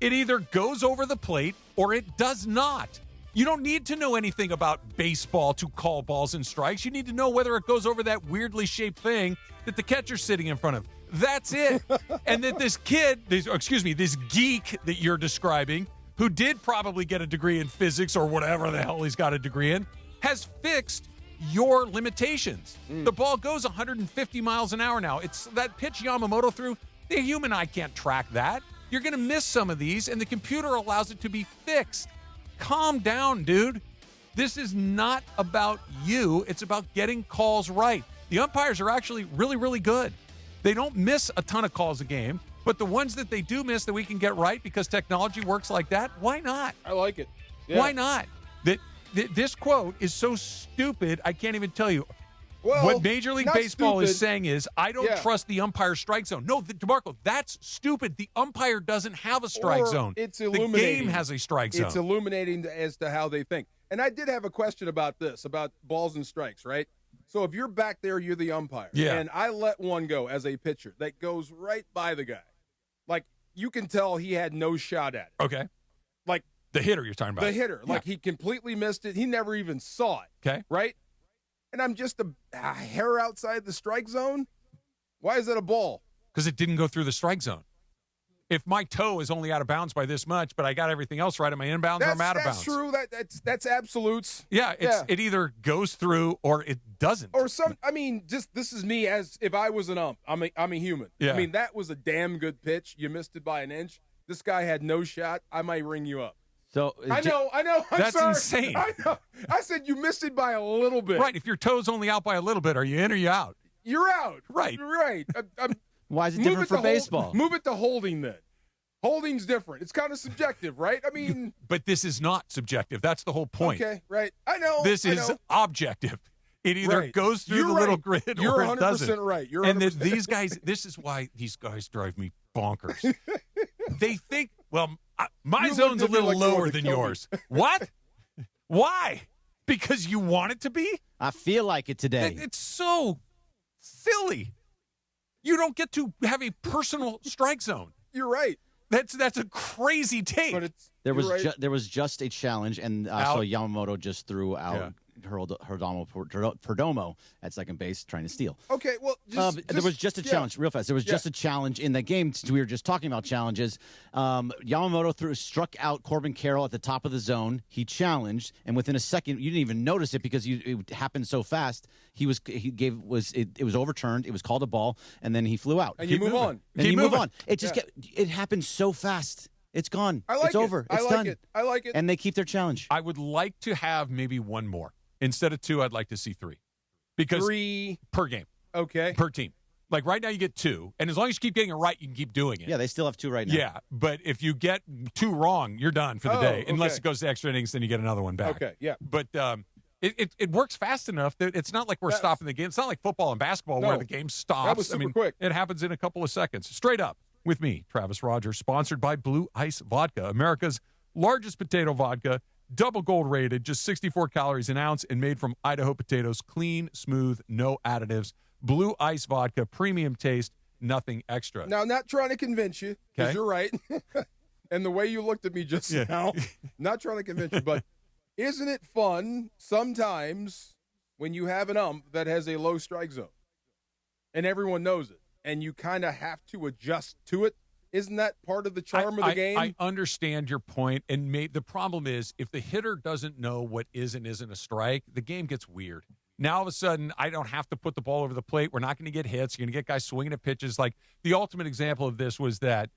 It either goes over the plate or it does not. You don't need to know anything about baseball to call balls and strikes. You need to know whether it goes over that weirdly shaped thing that the catcher's sitting in front of. That's it. And that this geek that you're describing, who did probably get a degree in physics or whatever the hell he's got a degree in, has fixed your limitations. The ball goes 150 miles an hour now. It's that pitch Yamamoto threw. The human eye can't track that. You're going to miss some of these, and the computer allows it to be fixed. Calm down, dude. This is not about you. It's about getting calls right. The umpires are actually really, really good. They don't miss a ton of calls a game, but the ones that they do miss that we can get right because technology works like that, why not? I like it. Yeah. Why not? This quote is so stupid, I can't even tell you. Well, what Major League Baseball stupid. is saying is, I don't trust the umpire strike zone. No, DeMarco, that's stupid. The umpire doesn't have a strike zone. It's the illuminating. game has a strike zone. It's illuminating as to how they think. And I did have a question about this, about balls and strikes, right? So if you're back there, you're the umpire. Yeah. And I let one go as a pitcher that goes right by the guy. Like, you can tell he had no shot at it. Okay. Like, the hitter you're talking about. The hitter. Like, he completely missed it. He never even saw it. Okay. Right? And I'm just a hair outside the strike zone? Why is it a ball? Because it didn't go through the strike zone. If my toe is only out of bounds by this much, but I got everything else right, am I inbounds or am I out of bounds? That's true. That's absolutes. Yeah, it either goes through or it doesn't. Or this is me as if I was an ump. I'm a human. Yeah. I mean, that was a damn good pitch. You missed it by an inch. This guy had no shot. I might ring you up. So I know. That's sorry. insane. I know. I said you missed it by a little bit. Right. If your toe's only out by a little bit, are you in or you out? You're out. Right. Right. Why is it different for baseball? Move it to holding then. Holding's different. It's kind of subjective, right? I mean, but this is not subjective. That's the whole point. Okay, right. I know. This is objective. It either goes through the little grid You're or it doesn't. You're 100% right. You're 100% and these guys, this is why these guys drive me bonkers. They think, well, my zone's a little lower than yours. What? Why? Because you want it to be? I feel like it today. It's so silly. You don't get to have a personal strike zone. You're right. That's a crazy take. But there was just a challenge, and so Yamamoto just threw out Perdomo at second base trying to steal. Okay, well, there was just a challenge, real fast. There was just a challenge in that game. We were just talking about challenges. Yamamoto struck out Corbin Carroll at the top of the zone. He challenged, and within a second, you didn't even notice it because it happened so fast. It was overturned. It was called a ball, and then he flew out. And you move on. And you move on. It just it happened so fast. It's gone. It's over. It's done. I like it. And they keep their challenge. I would like to have maybe one more. Instead of 2, I'd like to see 3. Because 3 per game. Okay. Per team. Like right now you get 2. And as long as you keep getting it right, you can keep doing it. Yeah, they still have 2 right now. Yeah. But if you get 2 wrong, you're done for the day. Unless it goes to extra innings, then you get another one back. Okay, yeah. But it works fast enough that it's not like we're stopping the game. It's not like football and basketball where the game stops. That was super quick. It happens in a couple of seconds. Straight up with me, Travis Rogers, sponsored by Blue Ice Vodka, America's largest potato vodka. Double gold rated, just 64 calories an ounce, and made from Idaho potatoes. Clean, smooth, no additives. Blue Ice Vodka, premium taste, nothing extra. Now, not trying to convince you, because you're right. And the way you looked at me just now, not trying to convince you, but isn't it fun sometimes when you have an ump that has a low strike zone and everyone knows it, and you kind of have to adjust to it? Isn't that part of the charm of the game? I understand your point, and the problem is if the hitter doesn't know what is and isn't a strike, the game gets weird. Now, all of a sudden, I don't have to put the ball over the plate. We're not going to get hits. You're going to get guys swinging at pitches. Like the ultimate example of this was that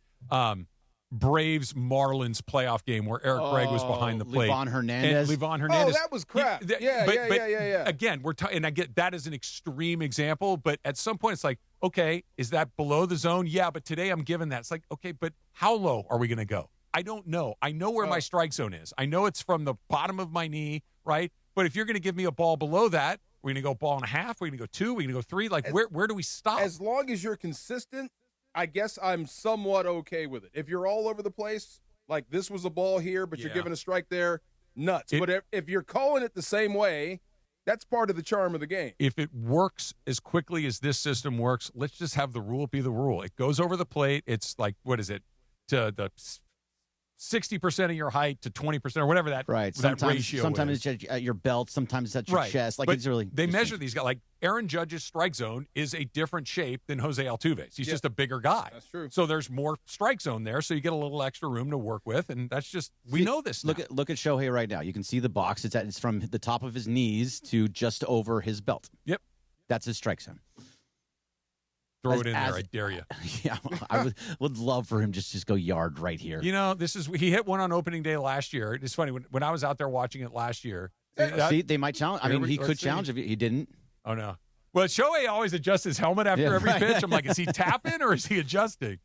Braves-Marlins playoff game where Eric Gregg was behind the plate. Livan Hernandez. Oh, that was crap. Yeah. Again, and I get that is an extreme example, but at some point it's like, okay, is that below the zone? Yeah, but today I'm given that. It's like, okay, but how low are we going to go? I don't know. I know where my strike zone is. I know it's from the bottom of my knee, right? But if you're going to give me a ball below that, we're going to go ball and a half, we're going to go 2, we're going to go 3. Like, where do we stop? As long as you're consistent, I guess I'm somewhat okay with it. If you're all over the place, like this was a ball here, but you're giving a strike there, nuts. But if you're calling it the same way, that's part of the charm of the game. If it works as quickly as this system works, let's just have the rule be the rule. It goes over the plate. It's like, what is it? To the 60% of your height to 20% or whatever that, that ratio sometimes is. it's at your belt, sometimes it's at your chest. Like, but it's really they measure these guys. Like Aaron Judge's strike zone is a different shape than Jose Altuve's. He's just a bigger guy. That's true. So there's more strike zone there, so you get a little extra room to work with, and that's just we know this. Look at Shohei right now. You can see the box. It's from the top of his knees to just over his belt. Yep, that's his strike zone. Throw it in there, I dare you. Yeah, I would love for him just go yard right here. You know, he hit one on opening day last year. It's funny, when I was out there watching it last year. See, they might challenge. I mean, he could challenge if he didn't. Oh, no. Well, Shohei always adjusts his helmet after every pitch. I'm like, is he tapping or is he adjusting?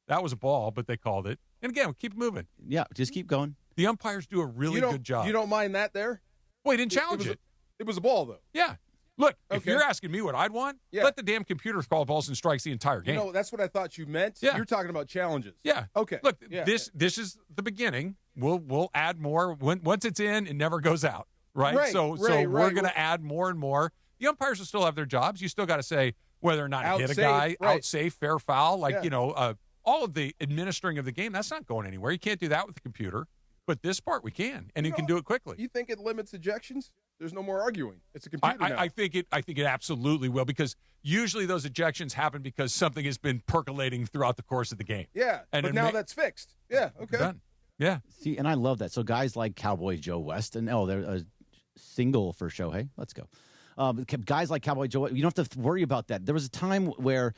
That was a ball, but they called it. And again, we'll keep moving. Yeah, just keep going. The umpires do a really good job. You don't mind that there? Well, he didn't challenge it. It was a ball, though. Yeah. Look, if you're asking me what I'd want, let the damn computer call balls and strikes the entire game. You know, that's what I thought you meant. Yeah. You're talking about challenges. Yeah. Okay. Look, this is the beginning. We'll add more. Once it's in, it never goes out. Right? So we're going to add more and more. The umpires will still have their jobs. You still got to say whether or not out hit a safe, guy, out safe, fair foul. Like, all of the administering of the game, that's not going anywhere. You can't do that with the computer. But this part we can, and you can do it quickly. You think it limits ejections? There's no more arguing. It's a computer now. I think it absolutely will, because usually those ejections happen because something has been percolating throughout the course of the game. Yeah, but now that's fixed. Yeah, okay. Done. Yeah. See, and I love that. So guys like Cowboy Joe West, and they're a single for Shohei. Let's go. Guys like Cowboy Joe West, you don't have to worry about that. There was a time where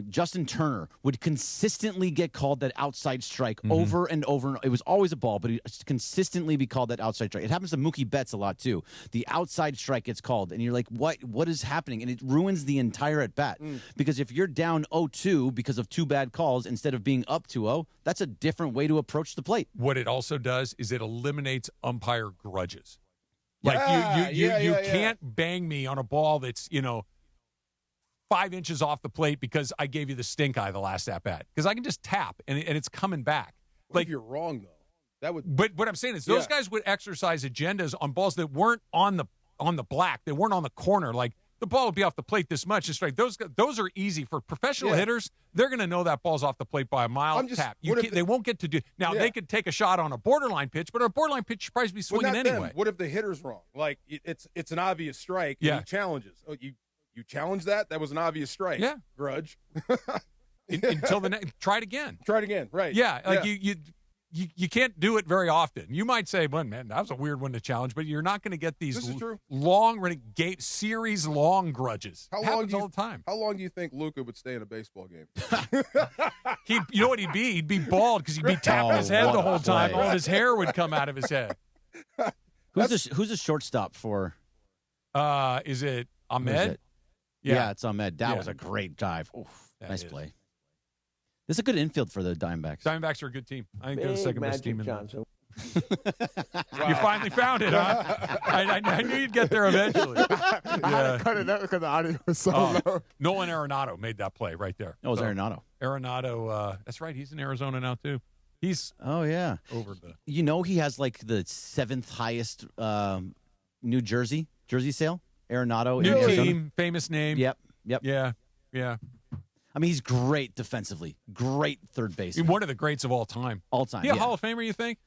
Justin Turner would consistently get called that outside strike over and over. It was always a ball, but he consistently be called that outside strike. It happens to Mookie Betts a lot too. The outside strike gets called, and you're like, what is happening? And it ruins the entire at bat. Because if you're down 0-2 because of 2 bad calls instead of being up 2-0, that's a different way to approach the plate. What it also does is it eliminates umpire grudges. Like you can't bang me on a ball that's, 5 inches off the plate because I gave you the stink eye the last at-bat. Because I can just tap, and it's coming back. What if you're wrong, though? That would. But what I'm saying is those guys would exercise agendas on balls that weren't on the black. They weren't on the corner. Like, the ball would be off the plate this much. It's right. Those are easy for professional hitters. They're going to know that ball's off the plate by a mile. Tap. They won't get to do. Now they could take a shot on a borderline pitch, but a borderline pitch should probably be swinging anyway. What if the hitter's wrong? Like it's an obvious strike. And he challenges. Oh, you challenge that? That was an obvious strike. Yeah, grudge. Until the next. Try it again. Try it again. Right. Yeah. Like you can't do it very often. You might say, well, man, that was a weird one to challenge, but you're not going to get these long-running series-long grudges. Happens all the time. How long do you think Luka would stay in a baseball game? You know what he'd be? He'd be bald because he'd be tapping his head the whole time. All his hair would come out of his head. Who's the shortstop for? Is it Ahmed? Yeah, it's Ahmed. That was a great dive. Oof, nice play. This is a good infield for the Diamondbacks. Diamondbacks are a good team. I think they're the second best team in Johnson. You finally found it, huh? I knew you'd get there eventually. I had to cut it out because the audio was so low. Nolan Arenado made that play right there. Oh, it was Arenado. Arenado, that's right. He's in Arizona now, too. He's over the... You know he has, like, the 7th highest New jersey sale? Arenado. New in Arizona. team, famous name. Yep. Yeah. I mean, he's great defensively. Great third baseman. One of the greats of all time. All time. He a Hall of Famer, you think?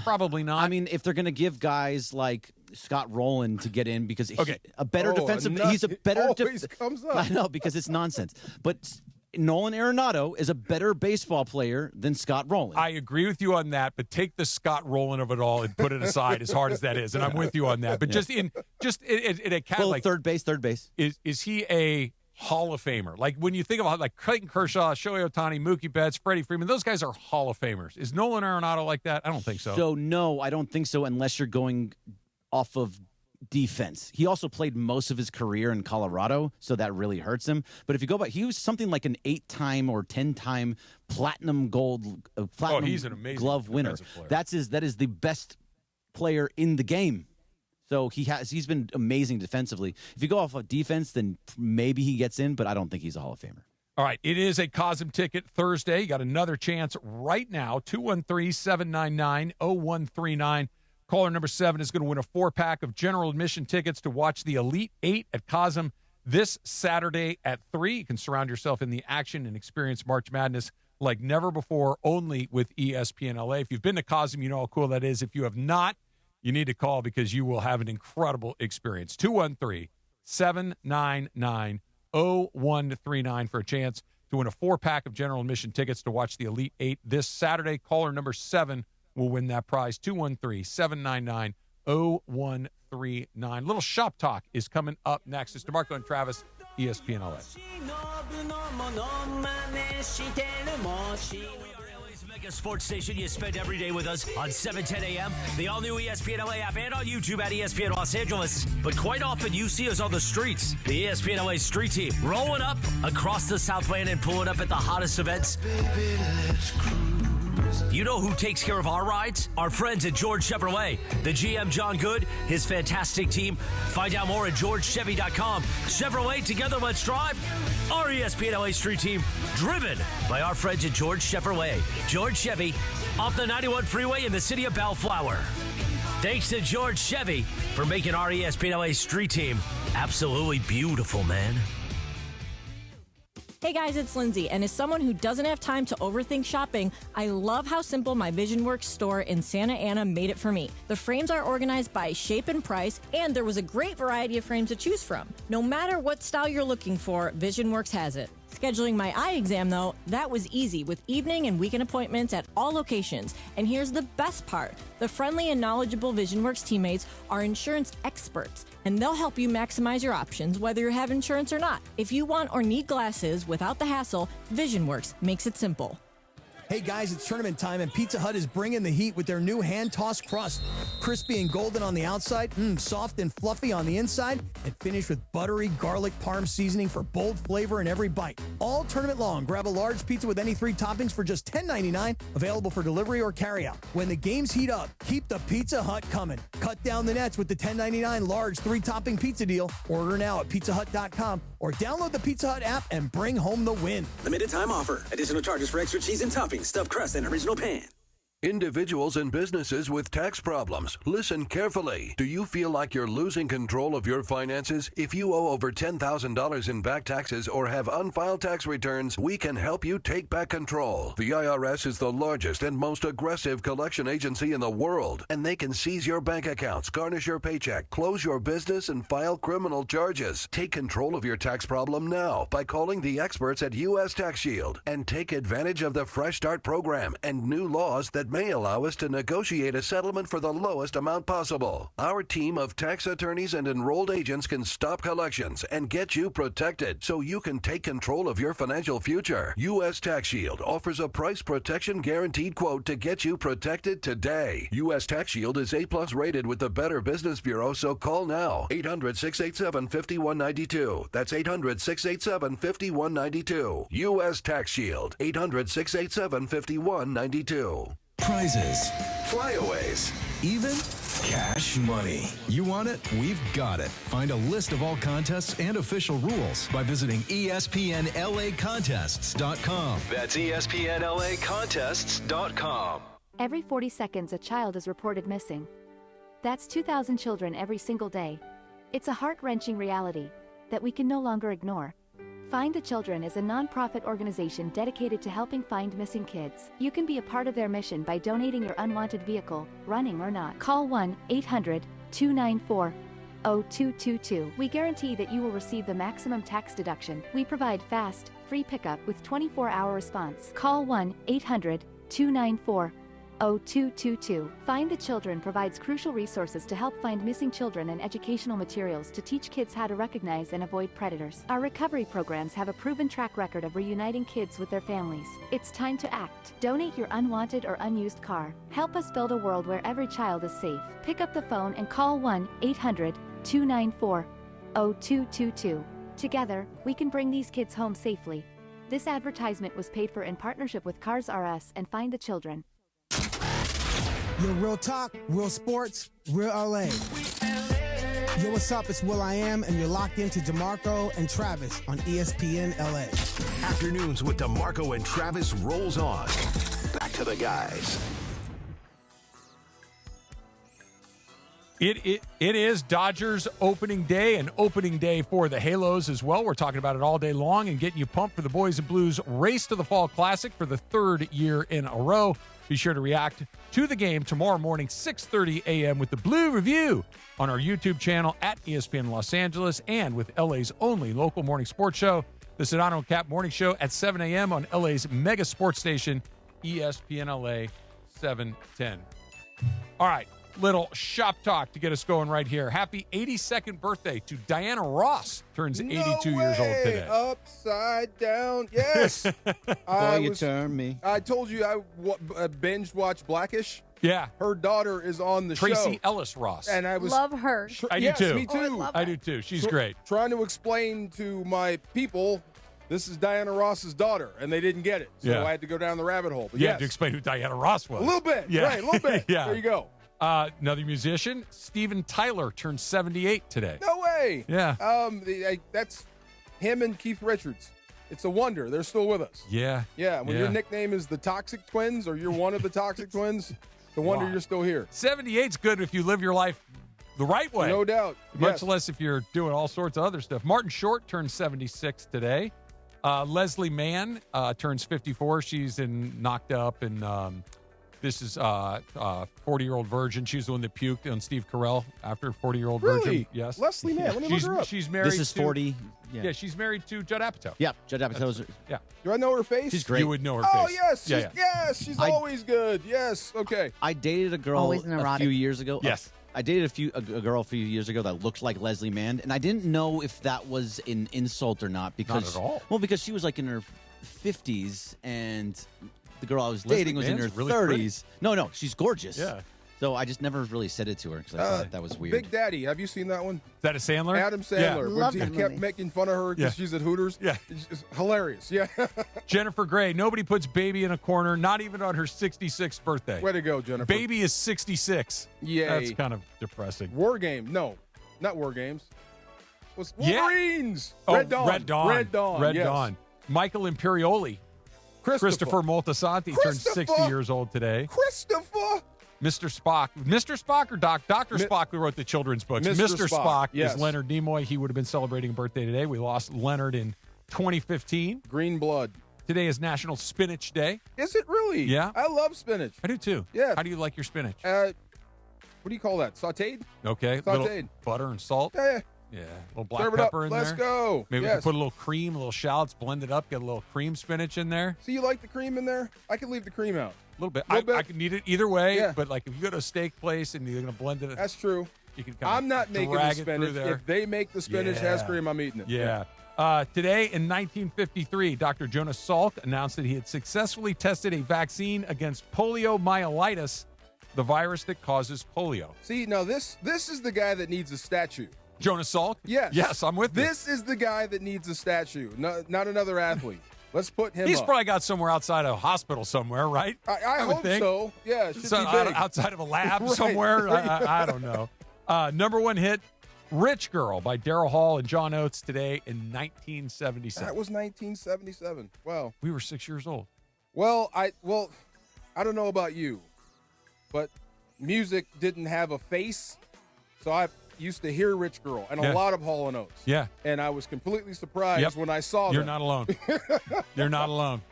Probably not. I mean, if they're going to give guys like Scott Rowland to get in because he's a better defensive, he's a better. Always comes up. I know because it's nonsense. But Nolan Arenado is a better baseball player than Scott Rowland. I agree with you on that, but take the Scott Rowland of it all and put it aside as hard as that is, and I'm with you on that. But just in a kind of like third base. Is he a Hall of Famer? Like when you think about like Clayton Kershaw, Shohei Ohtani, Mookie Betts, Freddie Freeman, those guys are Hall of Famers. Is Nolan Arenado like that? I don't think so. So no, I don't think so unless you're going off of defense. He also played most of his career in Colorado, so that really hurts him. But if you go back, he was something like an 8-time or 10-time platinum he's an amazing glove winner. That is the best player in the game. So he's been amazing defensively. If you go off of defense, then maybe he gets in, but I don't think he's a Hall of Famer. All right, it is a Cosm Ticket Thursday. You got another chance right now, 213-799-0139. Caller number 7 is going to win a 4-pack of general admission tickets to watch the Elite 8 at Cosm this Saturday at 3. You can surround yourself in the action and experience March Madness like never before, only with ESPN LA. If you've been to Cosm, you know how cool that is. If you have not, you need to call because you will have an incredible experience. 213-799-0139 for a chance to win a 4-pack of general admission tickets to watch the Elite 8 this Saturday. Caller number 7 will win that prize. 213-799-0139. Little shop talk is coming up next. It's DeMarco and Travis, ESPN LA. A sports station you spend every day with us on 7:10 a.m., the all-new ESPN LA app, and on YouTube at ESPN Los Angeles. But quite often you see us on the streets. The ESPN LA street team rolling up across the Southland and pulling up at the hottest events. Baby, let's cruise. You know who takes care of our rides? Our friends at George Chevrolet. The GM, John Good, his fantastic team. Find out more at georgechevy.com. Chevrolet, together let's drive. Our ESPN LA street team, driven by our friends at George Chevrolet. George Chevy, off the 91 freeway in the city of Bellflower. Thanks to George Chevy for making our ESPN LA street team absolutely beautiful, man. Hey guys, it's Lindsay, and as someone who doesn't have time to overthink shopping, I love how simple my VisionWorks store in Santa Ana made it for me. The frames are organized by shape and price, and there was a great variety of frames to choose from. No matter what style you're looking for, VisionWorks has it. Scheduling my eye exam, though, that was easy with evening and weekend appointments at all locations. And here's the best part. The friendly and knowledgeable VisionWorks teammates are insurance experts, and they'll help you maximize your options whether you have insurance or not. If you want or need glasses without the hassle, VisionWorks makes it simple. Hey guys, it's tournament time, and Pizza Hut is bringing the heat with their new hand-tossed crust. Crispy and golden on the outside, soft and fluffy on the inside, and finished with buttery garlic parm seasoning for bold flavor in every bite. All tournament long, grab a large pizza with any 3 toppings for just $10.99, available for delivery or carryout. When the games heat up, keep the Pizza Hut coming. Cut down the nets with the $10.99 large 3-topping pizza deal. Order now at pizzahut.com or download the Pizza Hut app and bring home the win. Limited time offer. Additional charges for extra cheese and toppings, stuffed crust, and original pan. Individuals and businesses with tax problems, listen carefully. Do you feel like you're losing control of your finances? If you owe over $10,000 in back taxes or have unfiled tax returns, we can help you take back control. The IRS is the largest and most aggressive collection agency in the world, and they can seize your bank accounts, garnish your paycheck, close your business, and file criminal charges. Take control of your tax problem now by calling the experts at U.S. Tax Shield and take advantage of the Fresh Start program and new laws that may allow us to negotiate a settlement for the lowest amount possible. Our team of tax attorneys and enrolled agents can stop collections and get you protected so you can take control of your financial future. U.S. Tax Shield offers a price protection guaranteed quote to get you protected today. U.S. Tax Shield is A+ rated with the Better Business Bureau, so call now. 800-687-5192. That's 800-687-5192. U.S. Tax Shield. 800-687-5192. Prizes, flyaways, even cash money. You want it? We've got it. Find a list of all contests and official rules by visiting ESPNLAcontests.com. That's ESPNLAcontests.com. Every 40 seconds, a child is reported missing. That's 2,000 children every single day. It's a heart-wrenching reality that we can no longer ignore. Find the Children is a non-profit organization dedicated to helping find missing kids. You can be a part of their mission by donating your unwanted vehicle, running or not. Call 1-800-294-0222. We guarantee that you will receive the maximum tax deduction. We provide fast, free pickup with 24-hour response. Call 1-800-294-0222. Find the Children provides crucial resources to help find missing children and educational materials to teach kids how to recognize and avoid predators. Our recovery programs have a proven track record of reuniting kids with their families. It's time to act. Donate your unwanted or unused car. Help us build a world where every child is safe. Pick up the phone and call 1-800-294-0222. Together, we can bring these kids home safely. This advertisement was paid for in partnership with Cars R Us and Find the Children. Yo, real talk, real sports, real LA. Yo, what's up? It's Will I Am, and you're locked into DeMarco and Travis on ESPN LA. Afternoons with DeMarco and Travis rolls on. Back to the guys. It is Dodgers opening day, and opening day for the Halos as well. We're talking about it all day long and getting you pumped for the Boys and Blues race to the Fall Classic for the third year in a row. Be sure to react to the game tomorrow morning, 6:30 a.m. with the Blue Review on our YouTube channel at ESPN Los Angeles and with LA's only local morning sports show, the Sedano and Cap Morning Show at 7 a.m. on LA's mega sports station, ESPN LA 710. All right, little shop talk to get us going right here. Happy 82nd birthday to Diana Ross. Turns 82 years old today. Upside down. Yes. You turn me. I told you I binge watched Blackish. Yeah. Her daughter is on the Tracy show. Tracy Ellis Ross. And I was love her. I yes, do too. Me too. I do too. She's great. Trying to explain to my people, this is Diana Ross's daughter, and they didn't get it. So I had to go down the rabbit hole. But you had to explain who Diana Ross was. A little bit. Yeah. Right, a little bit. Yeah. There you go. Another musician, Steven Tyler, turned 78 today. No way. Yeah. That's him and Keith Richards. It's a wonder they're still with us. Yeah. Yeah. When your nickname is the Toxic Twins, or you're one of the Toxic Twins, the wonder you're still here. 78's good if you live your life the right way. No doubt. Much less if you're doing all sorts of other stuff. Martin Short turned 76 today. Leslie Mann turns 54. She's in Knocked Up, and this is 40-Year-Old Virgin. She's the one that puked on Steve Carell after 40-Year-Old Virgin. Really? Yes. Leslie Mann. Let me look her up. She's married. This is 40. Yeah, she's married to Judd Apatow. Yeah, Judd Apatow's. Yeah. Do I know her face? She's great. You would know her Oh, face. yes. Yes, she's always good. Yes. Okay. I dated a girl Always a few years ago. Yes. I dated a girl a few years ago that looked like Leslie Mann, and I didn't know if that was an insult or not. Because, Not at all. Well, because she was like in her 50s, and the girl I was Leslie dating was in her Mann's really 30s. pretty. No, she's gorgeous. Yeah. So I just never really said it to her because I thought that was weird. Big Daddy. Have you seen that one? Is that a Sandler? Adam Sandler. Love When that he kept movie. making fun of her because she's at Hooters. Yeah. It's hilarious. Yeah. Jennifer Grey. Nobody puts Baby in a corner, not even on her 66th birthday. Way to go, Jennifer. Baby is 66. Yay. That's kind of depressing. War Game. No, not War Games. Was Wolverines. Red Dawn. Red Dawn. Red Dawn. Red yes. Dawn. Michael Imperioli. Christopher Moltisanti turned 60 years old today. Christopher. Mr. Spock. Mr. Spock or Dr. Spock, who wrote the children's books. Mr. Spock, yes. is Leonard Nimoy. He would have been celebrating a birthday today. We lost Leonard in 2015. Green blood. Today is National Spinach Day. Is it really? Yeah. I love spinach. I do too. Yeah. How do you like your spinach? What do you call that? Sauteed? Okay. Sauteed. Little butter and salt. Yeah. Yeah. A little black Serve it pepper up. in Let's there. go. Maybe we Yes. can put a little cream, a little shallots, blend it up, get a little cream spinach in there. So you like the cream in there? I can leave the cream out. A little bit. Little bit. I could need it either way, Yeah. but like if you go to a steak place and you're going to blend it. That's true. You can kind I'm not making the drag it through spinach. there. If they make the spinach has cream, I'm eating it. Yeah. Today in 1953, Dr. Jonas Salk announced that he had successfully tested a vaccine against poliomyelitis, the virus that causes polio. See, now this is the guy that needs a statue. Jonas Salk? Yes. Yes, I'm with you. This is the guy that needs a statue, not another athlete. Let's put him He's up. probably got somewhere outside a hospital somewhere, right? I would hope think. so. Yeah, it should So, be big. outside of a lab Right. somewhere? I don't know. Number one hit, Rich Girl by Daryl Hall and John Oates today in 1977. That was 1977. Wow. We were 6 years old. Well, I don't know about you, but music didn't have a face, so I used to hear Rich Girl and a lot of Hall & Oates. Yeah. And I was completely surprised when I saw You're them. not alone. You're not alone.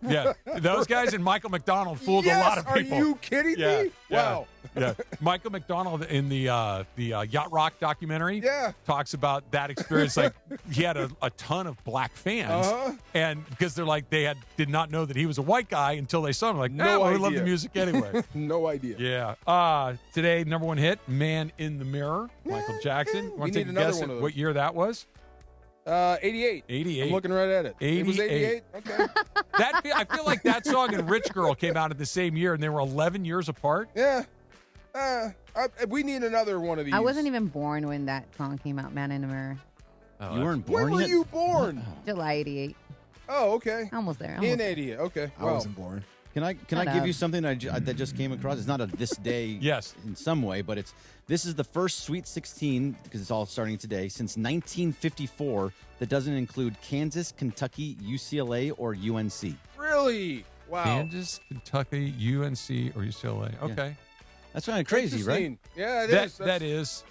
Yeah. Those guys and Michael McDonald fooled a lot of people. Are you kidding me? Wow. Yeah. Michael McDonald in the Yacht Rock documentary talks about that experience. Like he had a ton of black fans, and because they're like they did not know that he was a white guy until they saw him. Like, No we love idea. the music anyway. No idea. Yeah. Today, number one hit, "Man in the Mirror," Michael Jackson. Want to take a guess at what year that was? 88. 88. I'm looking right at it. It was 88? Okay. I feel like that song and "Rich Girl" came out at the same year, and they were 11 years apart. Yeah. We need another one of these. I wasn't even born when that song came out, Man in the Mirror. You weren't born When were yet? you born? July 88. Oh, okay. Almost there. In 88. Okay. I wasn't born. Can I give you something that just came across? It's not a this day in some way, but this is the first Sweet 16, because it's all starting today, since 1954 that doesn't include Kansas, Kentucky, UCLA, or UNC. Really? Wow. Kansas, Kentucky, UNC, or UCLA. Okay. That's kind of crazy, right? Interesting. Yeah, it is.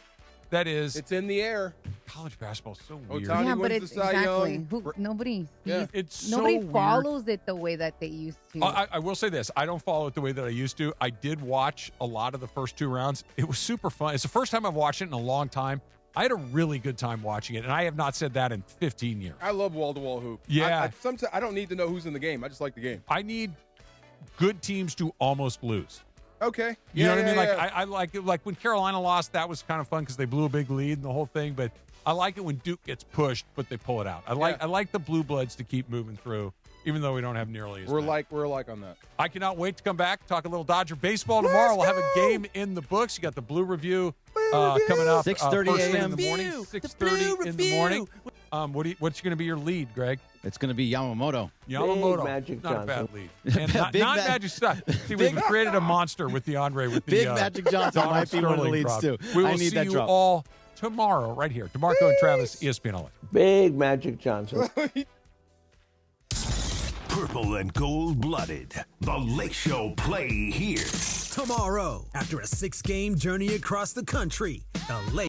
That is. It's in the air. College basketball is so weird. Ohtani Yeah, but wins it's the Cy exactly. Young. Nobody Yeah. It's nobody so weird. follows it the way that they used to. I will say this. I don't follow it the way that I used to. I did watch a lot of the first two rounds. It was super fun. It's the first time I've watched it in a long time. I had a really good time watching it, and I have not said that in 15 years. I love wall-to-wall hoop. Yeah. Sometimes I don't need to know who's in the game. I just like the game. I need good teams to almost lose. Okay. You know what I mean? Like yeah. I like it. Like when Carolina lost, that was kind of fun because they blew a big lead and the whole thing. But I like it when Duke gets pushed, but they pull it out. I like the Blue Bloods to keep moving through, even though we don't have nearly as many. We're like on that. I cannot wait to come back, talk a little Dodger baseball tomorrow. We'll have a game in the books. You got the Blue Review coming up. 6:30 first thing a.m. in the morning. 6:30 in the morning. What's going to be your lead, Greg? It's going to be Yamamoto. Yamamoto. Magic Not a bad Johnson. lead. And not Big Magic stuff. See, we've created a monster with DeAndre. With the Big Magic Johnson Donald might be one of the Sterling leads, prop. too. We will I need see that you drop. all tomorrow right here. DeMarco and Travis, ESPN LA. Big Magic Johnson. Purple and gold-blooded. The Lake Show play here. Tomorrow, after a 6-game journey across the country, the Lake